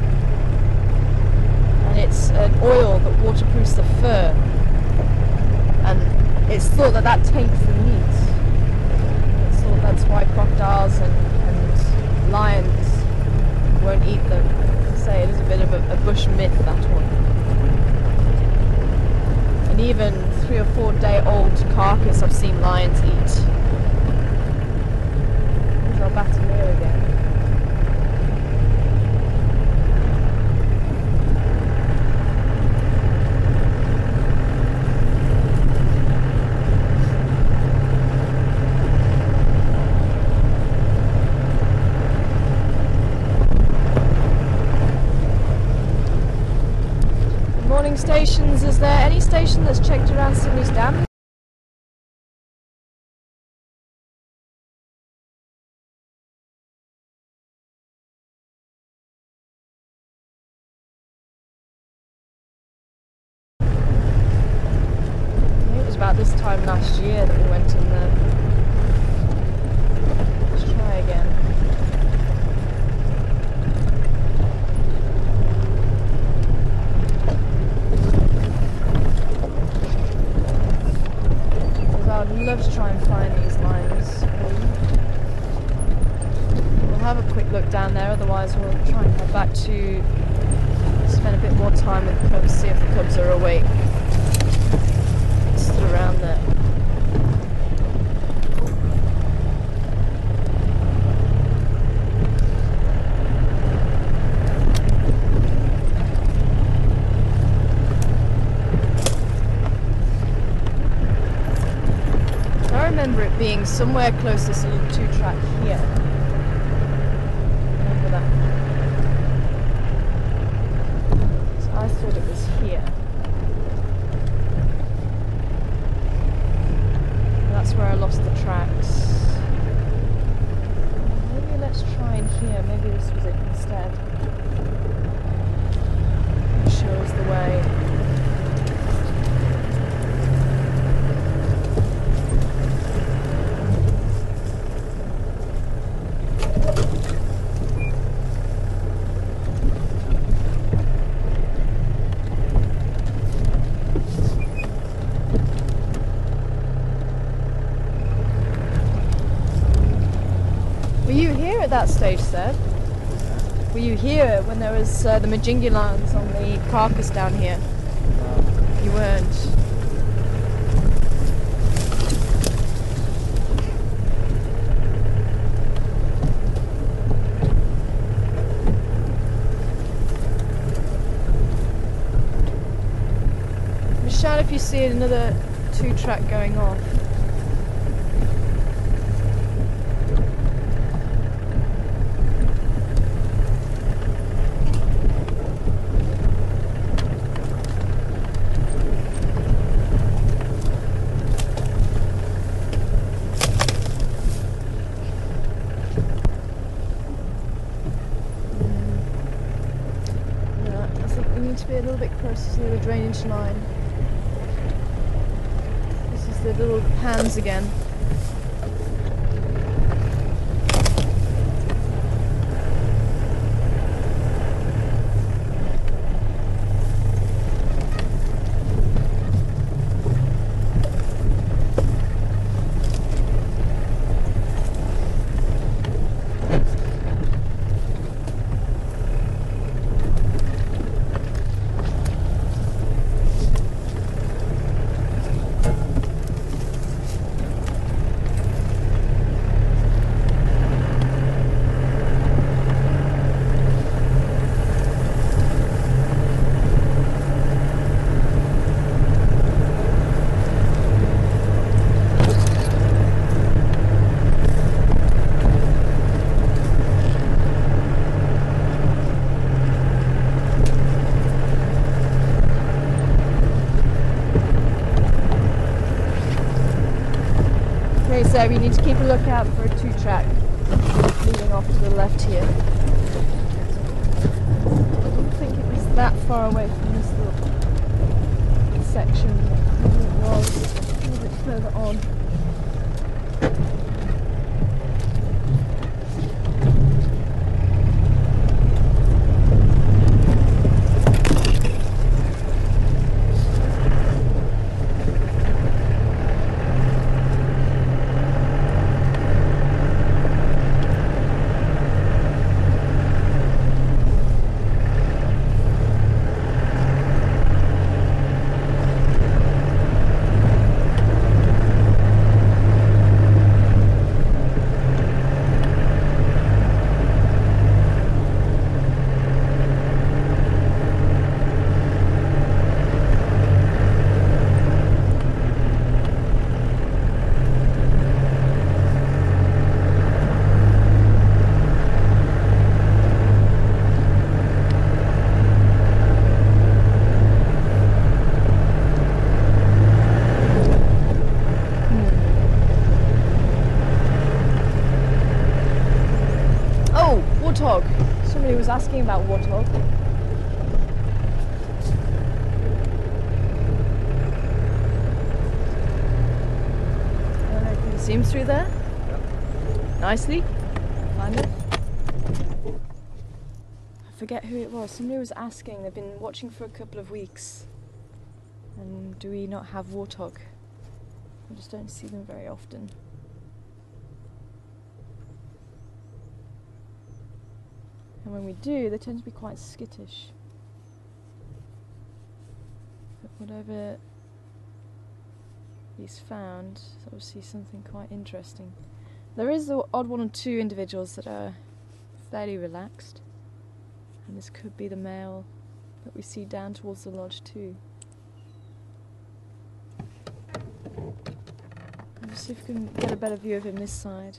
And it's an oil that waterproofs the fur. And it's thought that that taints the meat. That's why crocodiles and lions won't eat them. I say it is a bit of a bush myth, that one. And even 3 or 4 day old carcass I've seen lions eat. There's our battalier again. Stations, is there any station that's checked around Sydney's dam? I think it was about this time last year that we went in there. Let's try again. I'd love to try and find these lions. We'll have a quick look down there, otherwise we'll try and head back to spend a bit more time with the cubs, see if the cubs are awake. Stood around there. I remember it being somewhere close to this little 2-track here. Remember that? So I thought it was here. And that's where I lost the tracks. Maybe let's try in here. Maybe this was it instead. It shows the way. At that stage, Seb? Were you here when there was the Majingi lions on the carcass down here? You weren't. Just shout if you see another 2-track going off. To be a little bit closer to the drainage line. This is the little pans again. So we need to keep a lookout for a 2-track moving off to the left here. I didn't think it was that far away from this little section. Maybe it was a little bit further on. Warthog. Somebody was asking about warthog. I don't know if you can see him through there. Yep. Nicely. Kind of. I forget who it was. Somebody was asking. They've been watching for a couple of weeks. And do we not have warthog? I just don't see them very often. And when we do, they tend to be quite skittish. But whatever he's found is obviously something quite interesting. There is the odd one or two individuals that are fairly relaxed. And this could be the male that we see down towards the lodge too. Let's see if we can get a better view of him this side.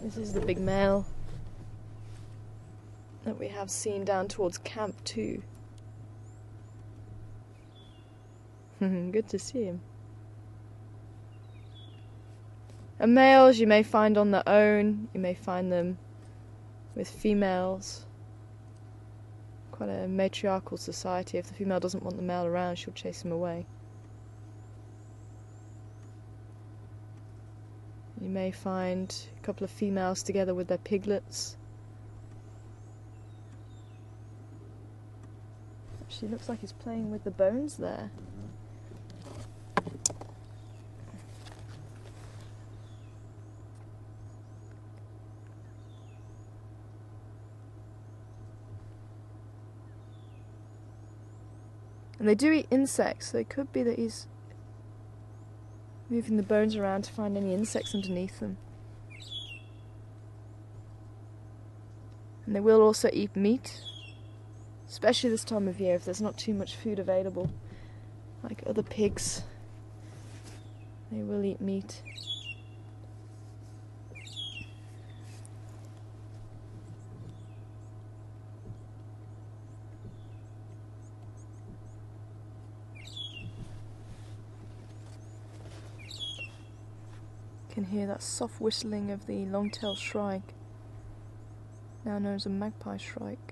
This is the big male that we have seen down towards Camp 2. Good to see him. And males you may find on their own, you may find them with females. Quite a matriarchal society. If the female doesn't want the male around, she'll chase him away. You may find a couple of females together with their piglets. Actually, looks like he's playing with the bones there. And they do eat insects, so it could be that he's moving the bones around to find any insects underneath them. And they will also eat meat, especially this time of year if there's not too much food available. Like other pigs, they will eat meat. You can hear that soft whistling of the long-tailed shrike, now known as a magpie shrike.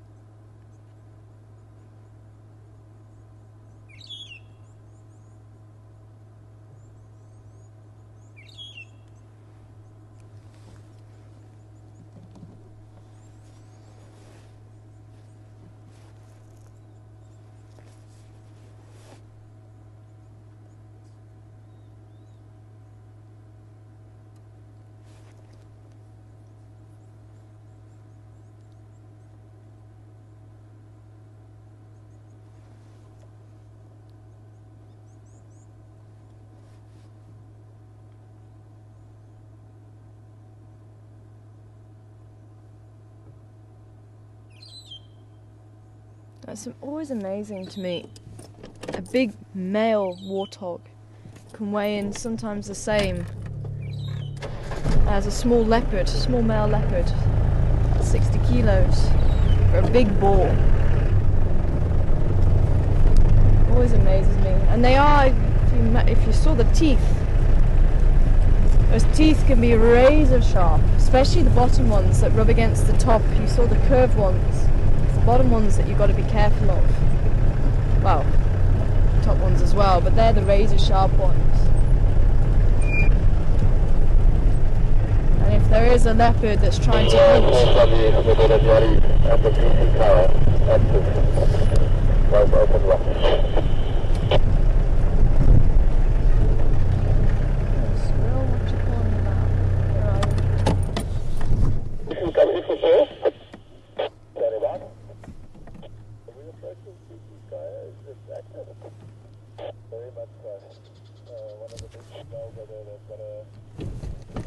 It's always amazing to me. A big male warthog can weigh in sometimes the same as a small leopard, small male leopard, 60 kilos for a big boar. Always amazes me. And they are, if you saw the teeth, those teeth can be razor sharp, especially the bottom ones that rub against the top. You saw the curved ones. Bottom ones that you've got to be careful of. Well, top ones as well, but they're the razor sharp ones. And if there is a leopard that's trying to hunt, squirrel, what you calling about? Where are you? Very much so. One of the big girls over there, they've got a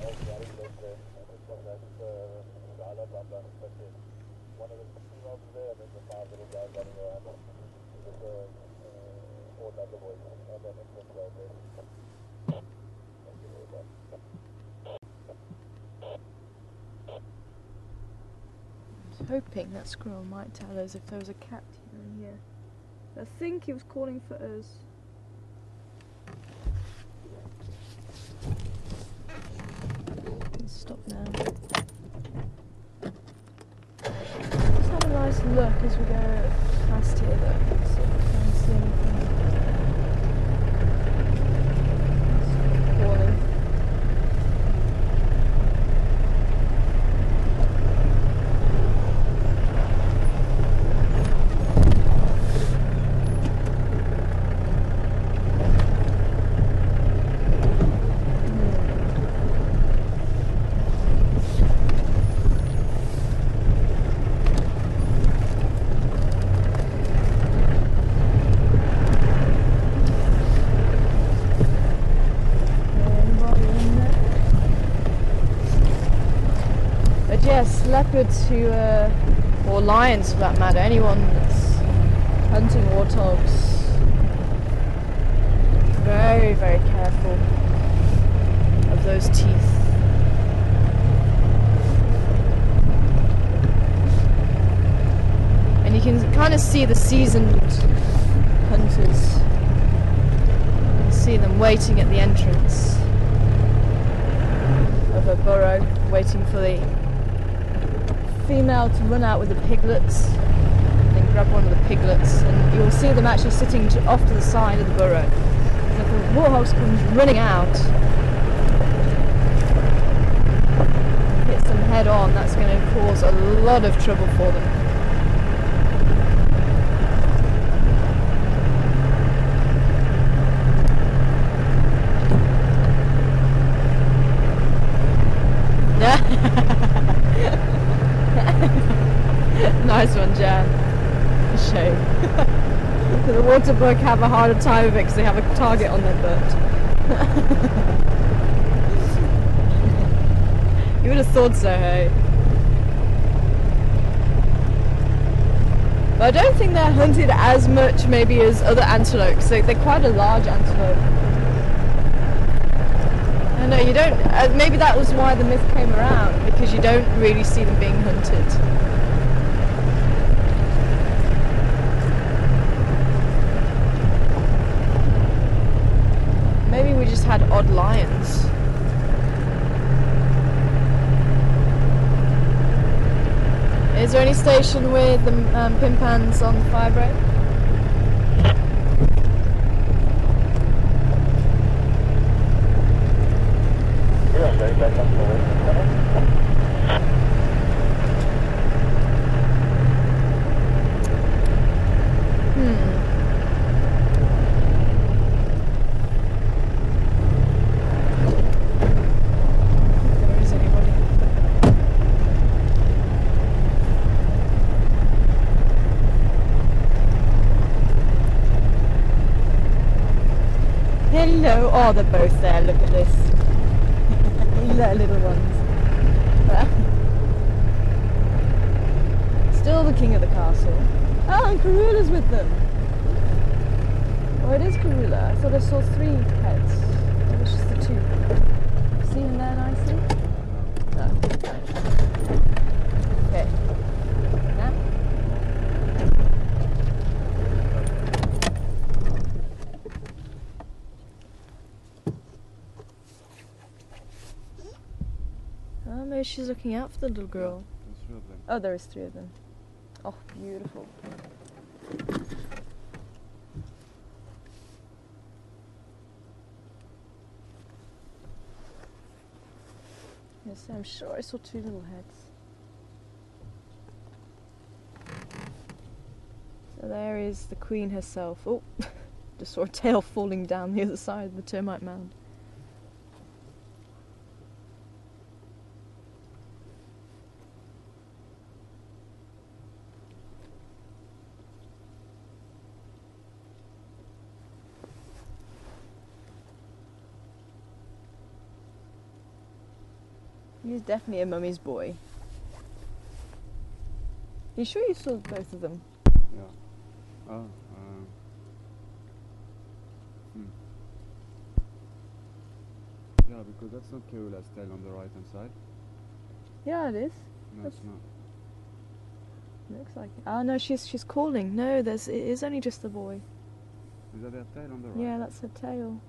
old rally leg there. And it's from that dial-up bumper. But one of the females is there, and then the 5 little guys running around. With the 4 other boys on that entrance road there. Thank you very much. I was hoping that squirrel might tell us if there was a cat here and here. I think he was calling for us. Let's stop now. Let's have a nice look as we go past here though. Let's see if we can see anything. It's calling. Yes, leopards who, or lions for that matter, anyone that's hunting warthogs, very, very careful of those teeth. And you can kind of see the seasoned hunters. You can see them waiting at the entrance of a burrow, waiting for the female to run out with the piglets, and then grab one of the piglets, and you'll see them actually sitting off to the side of the burrow. And if the warthog comes running out, head on, that's going to cause a lot of trouble for them. Nice one, Jan. Shame. The water bug have a harder time of it because they have a target on their butt. You would have thought so, hey? But I don't think they're hunted as much maybe as other antelopes. They're quite a large antelope. I know, you don't... maybe that was why the myth came around, because you don't really see them being hunted. Maybe we just had odd lions. Is there any station with the pimpans on the fire break? Hello! Oh, they're both there. Look at this. They're little ones. Still the king of the castle. Oh, and Karula's with them. Oh, it is Karula. I thought I saw 3 pets. It was just the 2. See him there nicely? No. Okay. Now? Oh, maybe she's looking out for the little girl. There's 3 of them. Oh, there is 3 of them. Oh, beautiful. Yes, I'm sure I saw 2 little heads. So there is the queen herself. Oh, just saw a tail falling down the other side of the termite mound. He's definitely a mummy's boy. You sure you saw both of them? Yeah. Oh, yeah, because that's not Karula's tail on the right hand side. Yeah, it is. No, it's not. Looks like it. Oh no, she's calling. No, it is only just the boy. Is that their tail on the right? Yeah, that's her tail.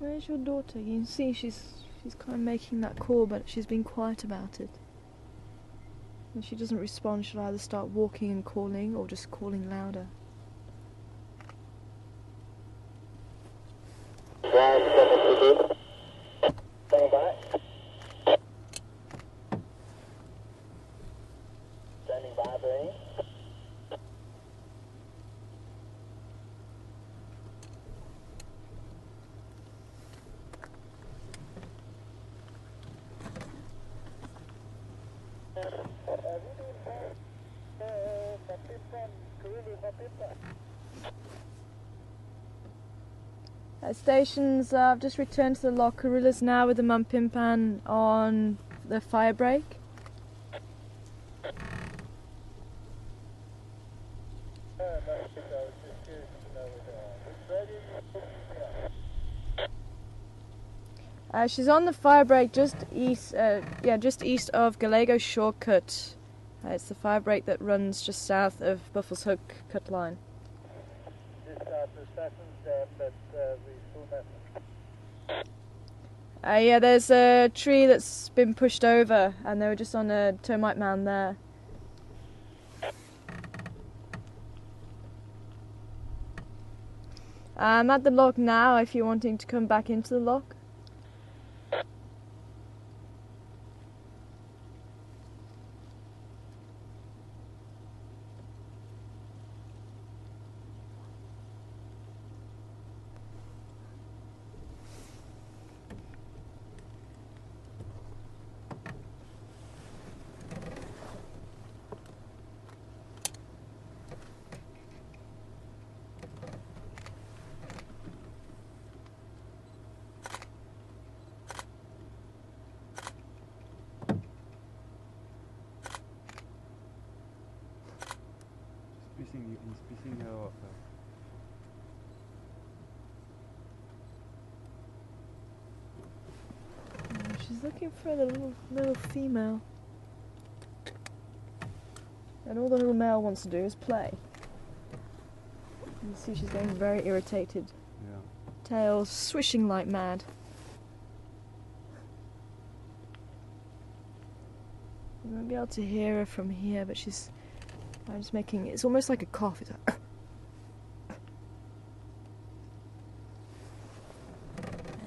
Where's your daughter? You can see she's kind of making that call, but she's been quiet about it. When she doesn't respond, she'll either start walking and calling, or just calling louder. Stand by. Standing by, Bernie. At stations, I've just returned to the lock. Karula's now with the mum pimpan on the fire break. That's it. I was just curious to know which radio you She's on the fire break just east, just east of Gallego Shortcut. It's the fire break that runs just south of Buffalo's Hook Cut Line. just after Sasson's Dam that we saw nothing. Yeah, there's a tree that's been pushed over, and they were just on a termite mound there. I'm at the lock now if you're wanting to come back into the lock. He's pissing her off. She's looking for the little female. And all the little male wants to do is play. You see she's getting very irritated. Yeah. Tail swishing like mad. You won't be able to hear her from here, but I'm just making, it's almost like a cough. It's like,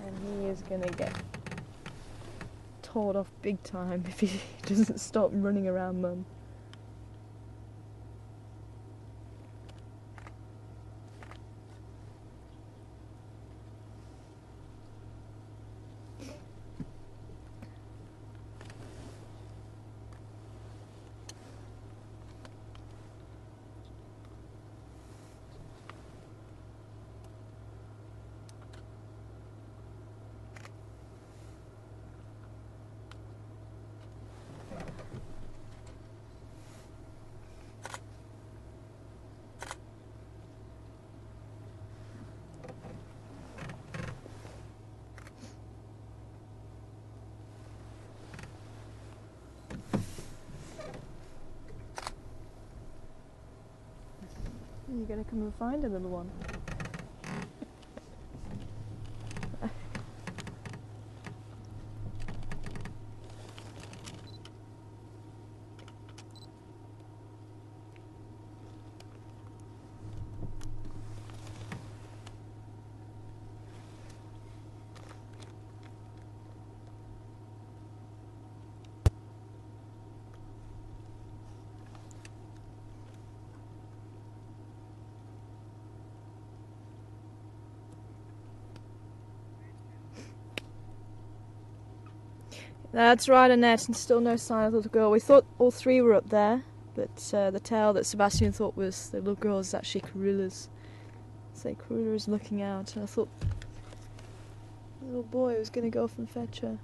and he is gonna get told off big time if he doesn't stop running around Mum. You're gonna come and find a little one. That's right, Annette, and still no sign of the little girl. We thought all three were up there, but the tail that Sebastian thought was the little girl is actually Karula's. So Karula is looking out, and I thought the little boy was going to go off and fetch her.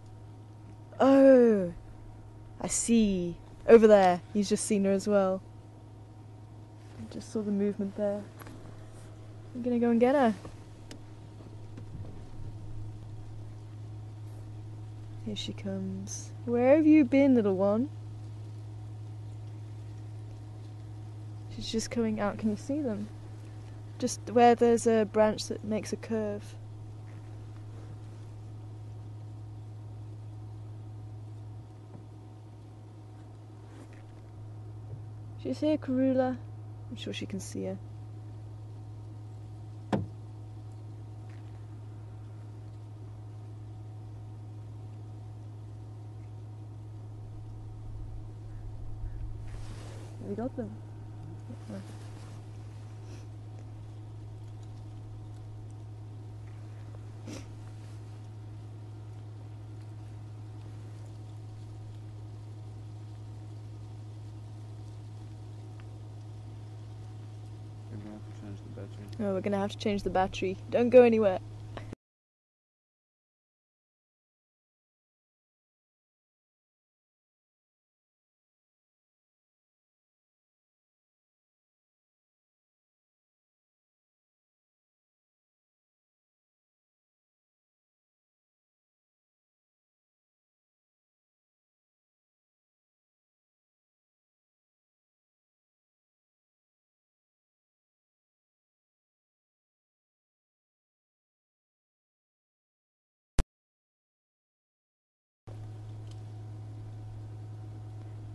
Oh, I see. Over there, he's just seen her as well. I just saw the movement there. I'm going to go and get her. Here she comes. Where have you been, little one? She's just coming out. Can you see them? Just where there's a branch that makes a curve. She's here, Karula. I'm sure she can see her. We got them. Yeah. We're gonna have to change the battery. Oh, we're gonna have to change the battery. Don't go anywhere.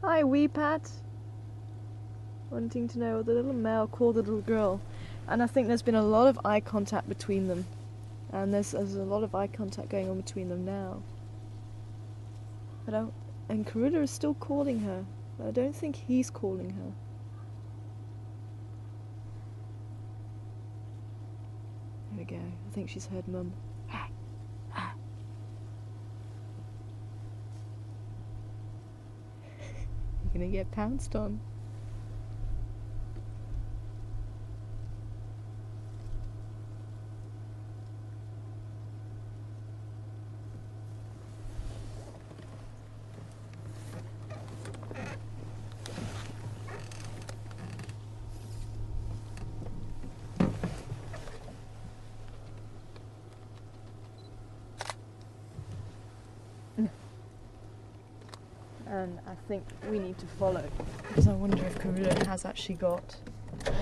Hi, wee Pat. Wanting to know what the little male called the little girl. And I think there's been a lot of eye contact between them. And there's a lot of eye contact going on between them now. And Karula is still calling her. But I don't think he's calling her. There we go. I think she's heard Mum. You're gonna get pounced on. And I think we need to follow, because I wonder if Karula has actually got a kill.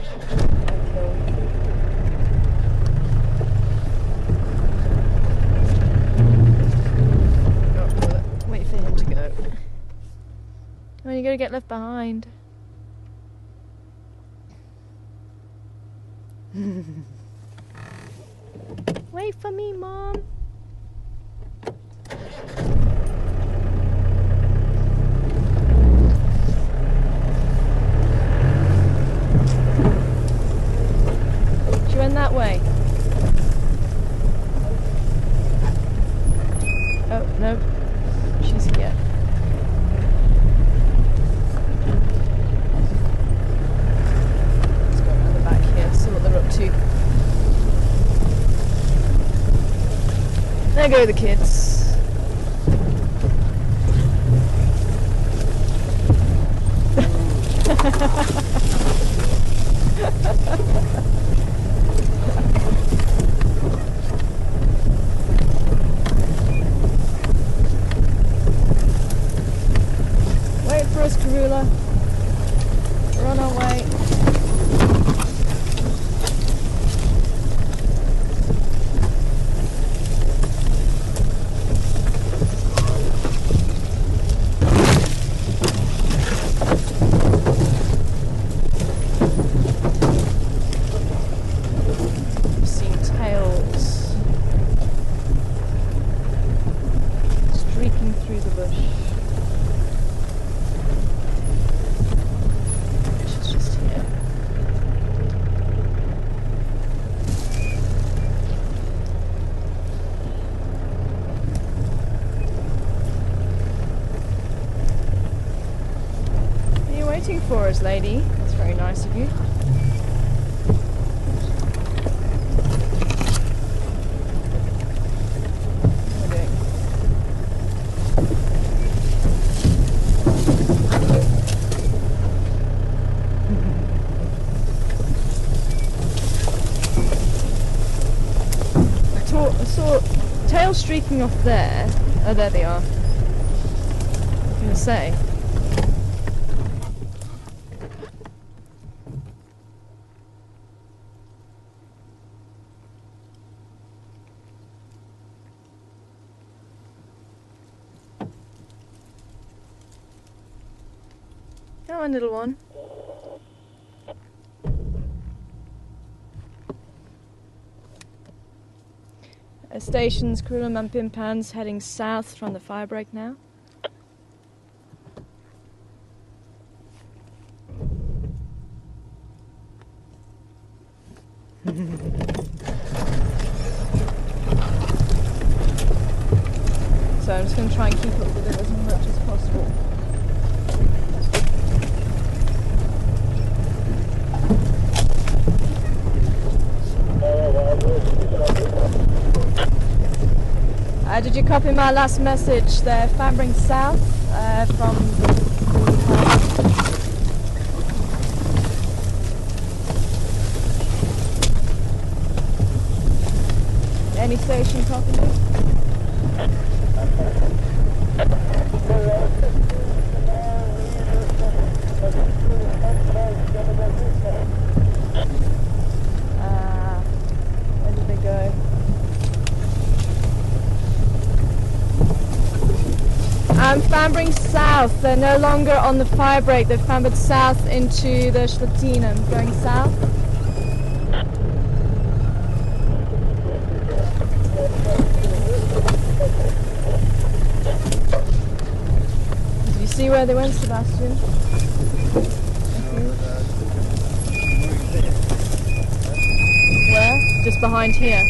Oh, wait for him to go. Oh, you're gonna get left behind. Wait for me, Mom. That way. Oh, no. She's here. Let's go around the back here, see what they're up to. There go the kids. Wait for us, Karula. We're on our way. I've seen tails streaking through the bush. Waiting for us, lady. That's very nice of you. I saw tail streaking off there. Oh, there they are. I was going to say. Come on, little one. Stations, Karula and Pimpans heading south from the firebreak now. So I'm just going to try and keep up with it as much as possible. Did you copy my last message? They're firing south from any station copy me? Where did they go? I'm firing south. south. They're no longer on the fire break. They've clambered south into the Schlatinen, going south. Did you see where they went, Sebastian? Where? Just behind here.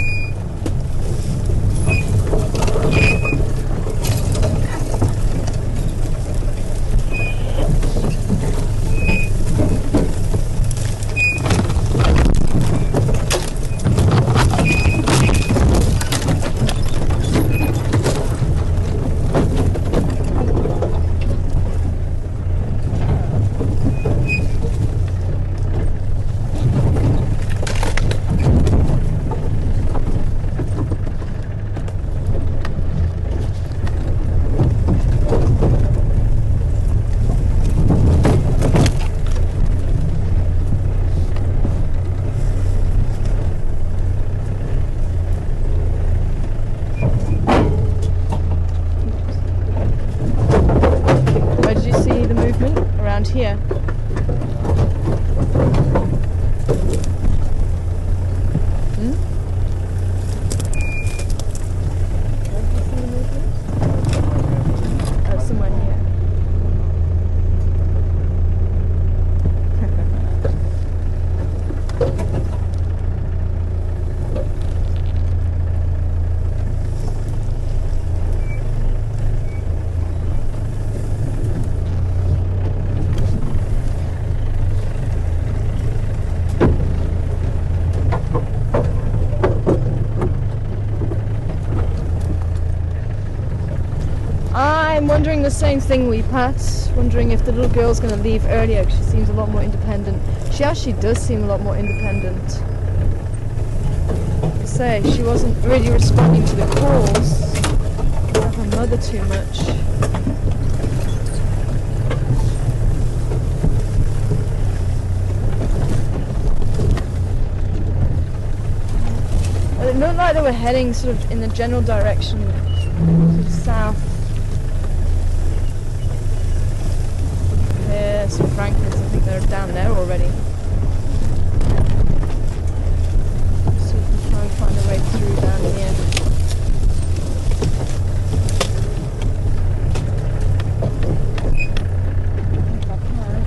Here. Oh, somewhere here. I'm wondering the same thing, wee Pat. Wondering if the little girl's going to leave earlier because she seems a lot more independent. She actually does seem a lot more independent. I say, she wasn't really responding to the calls of her mother too much. It looked like they were heading sort of in the general direction, sort of south. Some Franklins, I think they're down there already. So we can try and find a way through down here. If I can.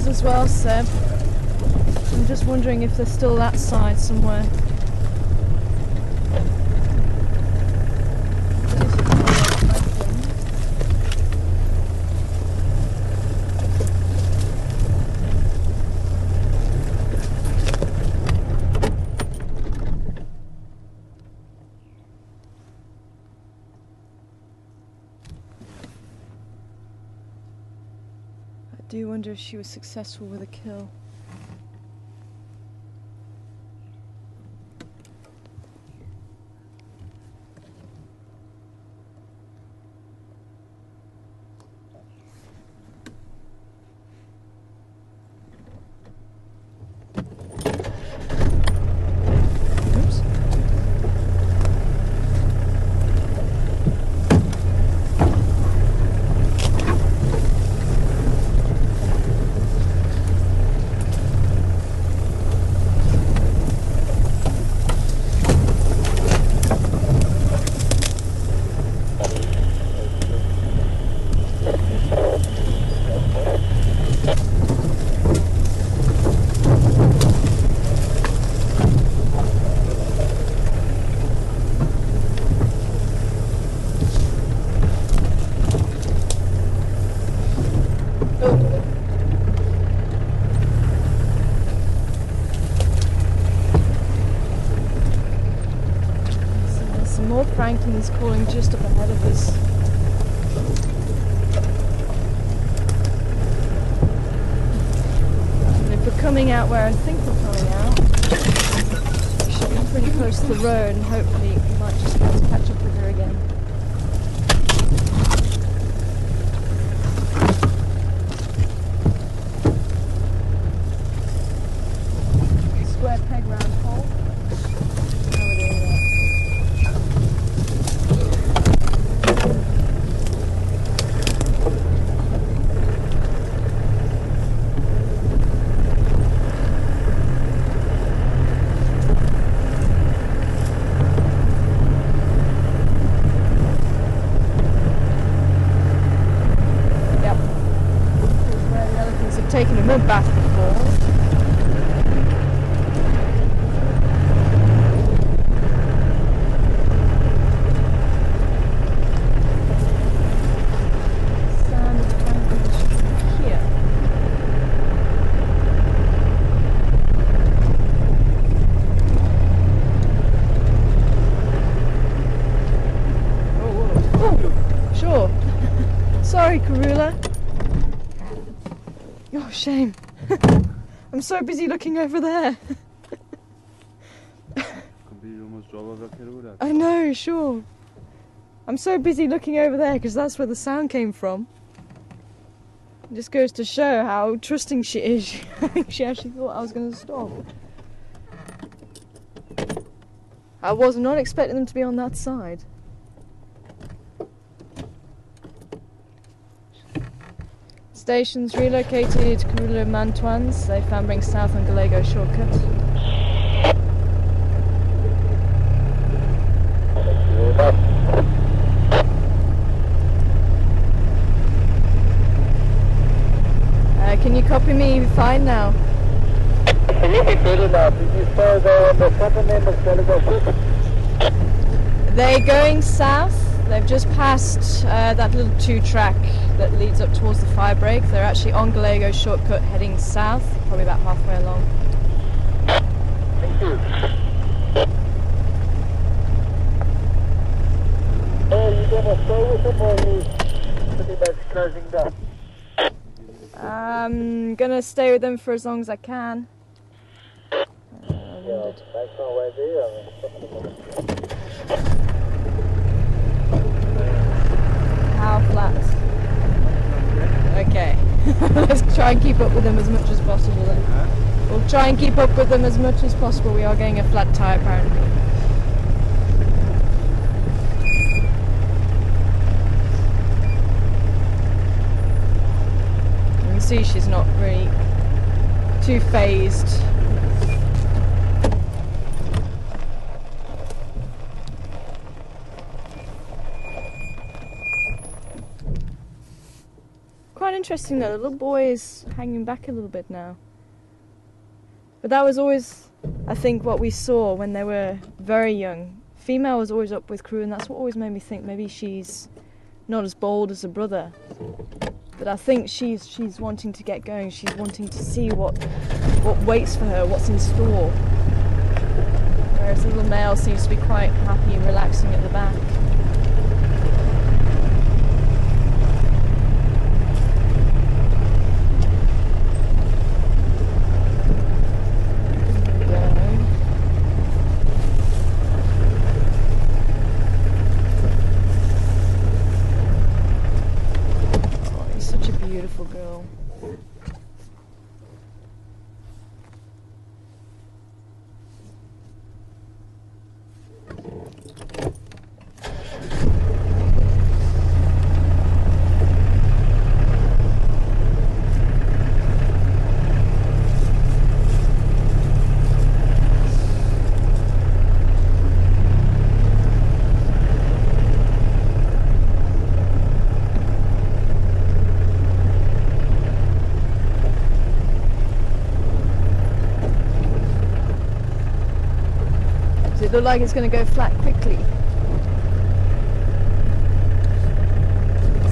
As well, Seb. I'm just wondering if they're still that side somewhere. I do wonder if she was successful with a kill. Franklin's calling just up ahead of us. And if we're coming out where I think we're coming out, we should be pretty close to the road, and hopefully we might just be able to catch up with her again. Square peg round hole. How are we doing that? Yep. Here's where the elephants have taken a mud bath before. Sorry, Karula. Oh, shame. I'm so busy looking over there. You almost drove over Karula. I know, sure. I'm so busy looking over there because that's where the sound came from. It just goes to show how trusting she is. I think she actually thought I was going to stop. I was not expecting them to be on that side. Stations relocated Karula Mantuan, safe Fambring south on Gallego shortcut. Can you copy me fine now? They're going south. They've just passed that little 2-track that leads up towards the fire break. They're actually on Gallego shortcut heading south, probably about halfway along. Thank you. Are you going to stay with them or are you pretty much closing down? I'm going to stay with them for as long as I can. Yeah, that's not way there. How flat? Okay. Let's try and keep up with them as much as possible then. We'll try and keep up with them as much as possible. We are getting a flat tyre apparently. You can see she's not really too phased. Quite interesting though, the little boy is hanging back a little bit now. But that was always, I think, what we saw when they were very young. Female was always up with crew, and that's what always made me think maybe she's not as bold as her brother. But I think she's wanting to get going, she's wanting to see what waits for her, what's in store. Whereas the little male seems to be quite happy and relaxing at the back. Beautiful girl. Does it look like it's going to go flat quickly?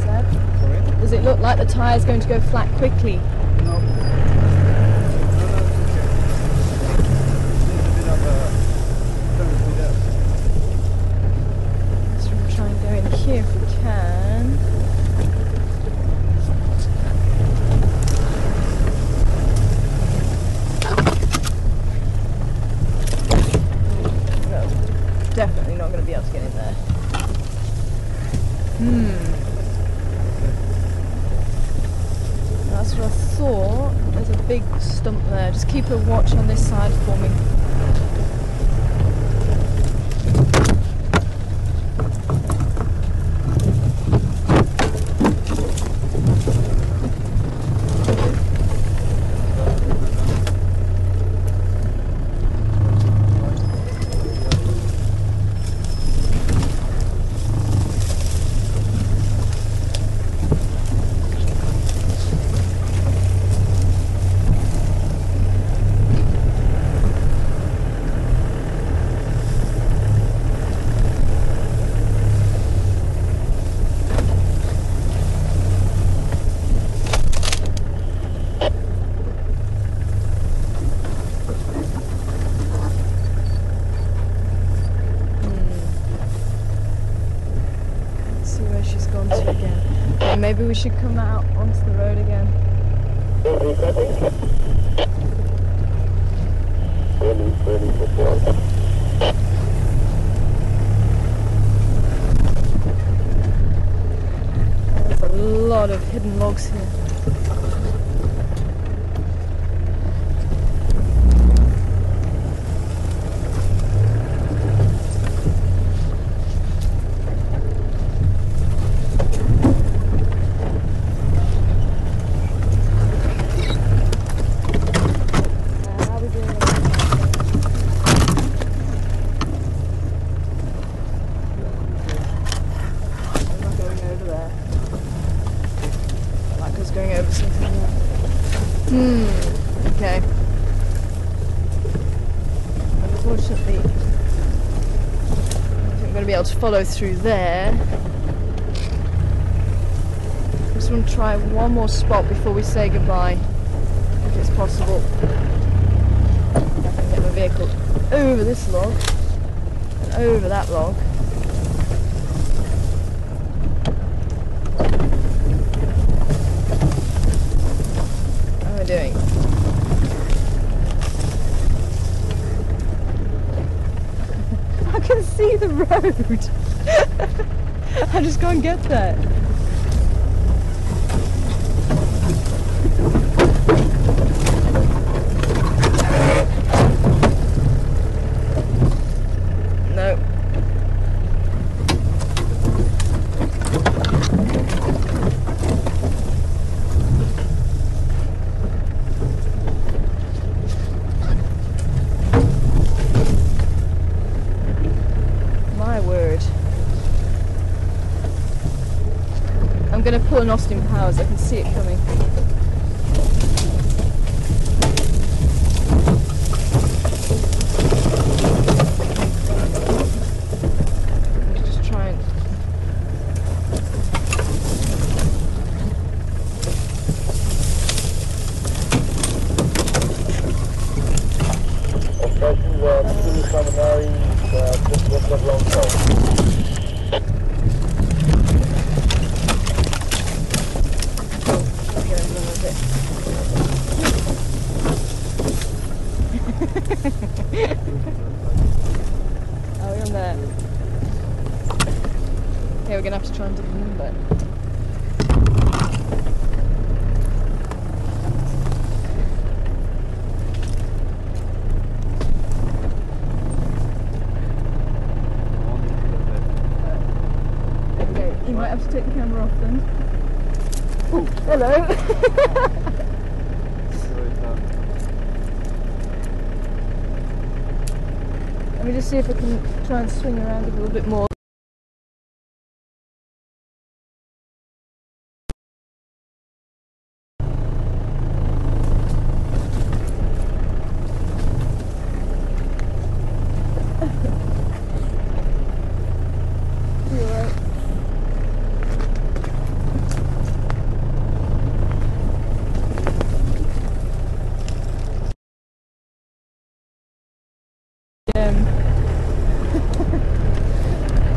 Seb? Sorry? Does it look like the tyre's going to go flat quickly? No. No, it's okay. There's a bit of a tendency there. big stump there. Just keep a watch on this side for me. Maybe we should come out onto the road again. There's a lot of hidden logs here. Okay. Unfortunately, I think I'm going to be able to follow through there. I just want to try one more spot before we say goodbye, if it's possible. I can get my vehicle over this log and over that log. Doing. I can see the road. I'll just go and get there. No. I'm going to pull an Austin Powers, I can see it coming. Just try and... Oh, we're on there. Okay, we're gonna have to try and dig in there. Okay, you might have to take the camera off then. Oh, hello! Let me just see if I can try and swing around a little bit more.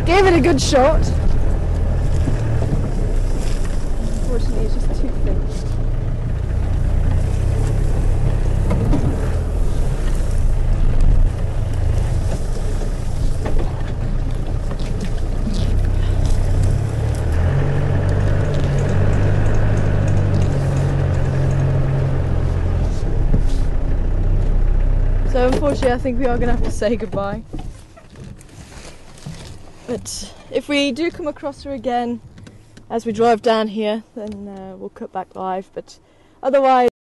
Gave it a good shot. Unfortunately, it's just too thick. So unfortunately I think we are going to have to say goodbye. But if we do come across her again as we drive down here, then we'll cut back live. But otherwise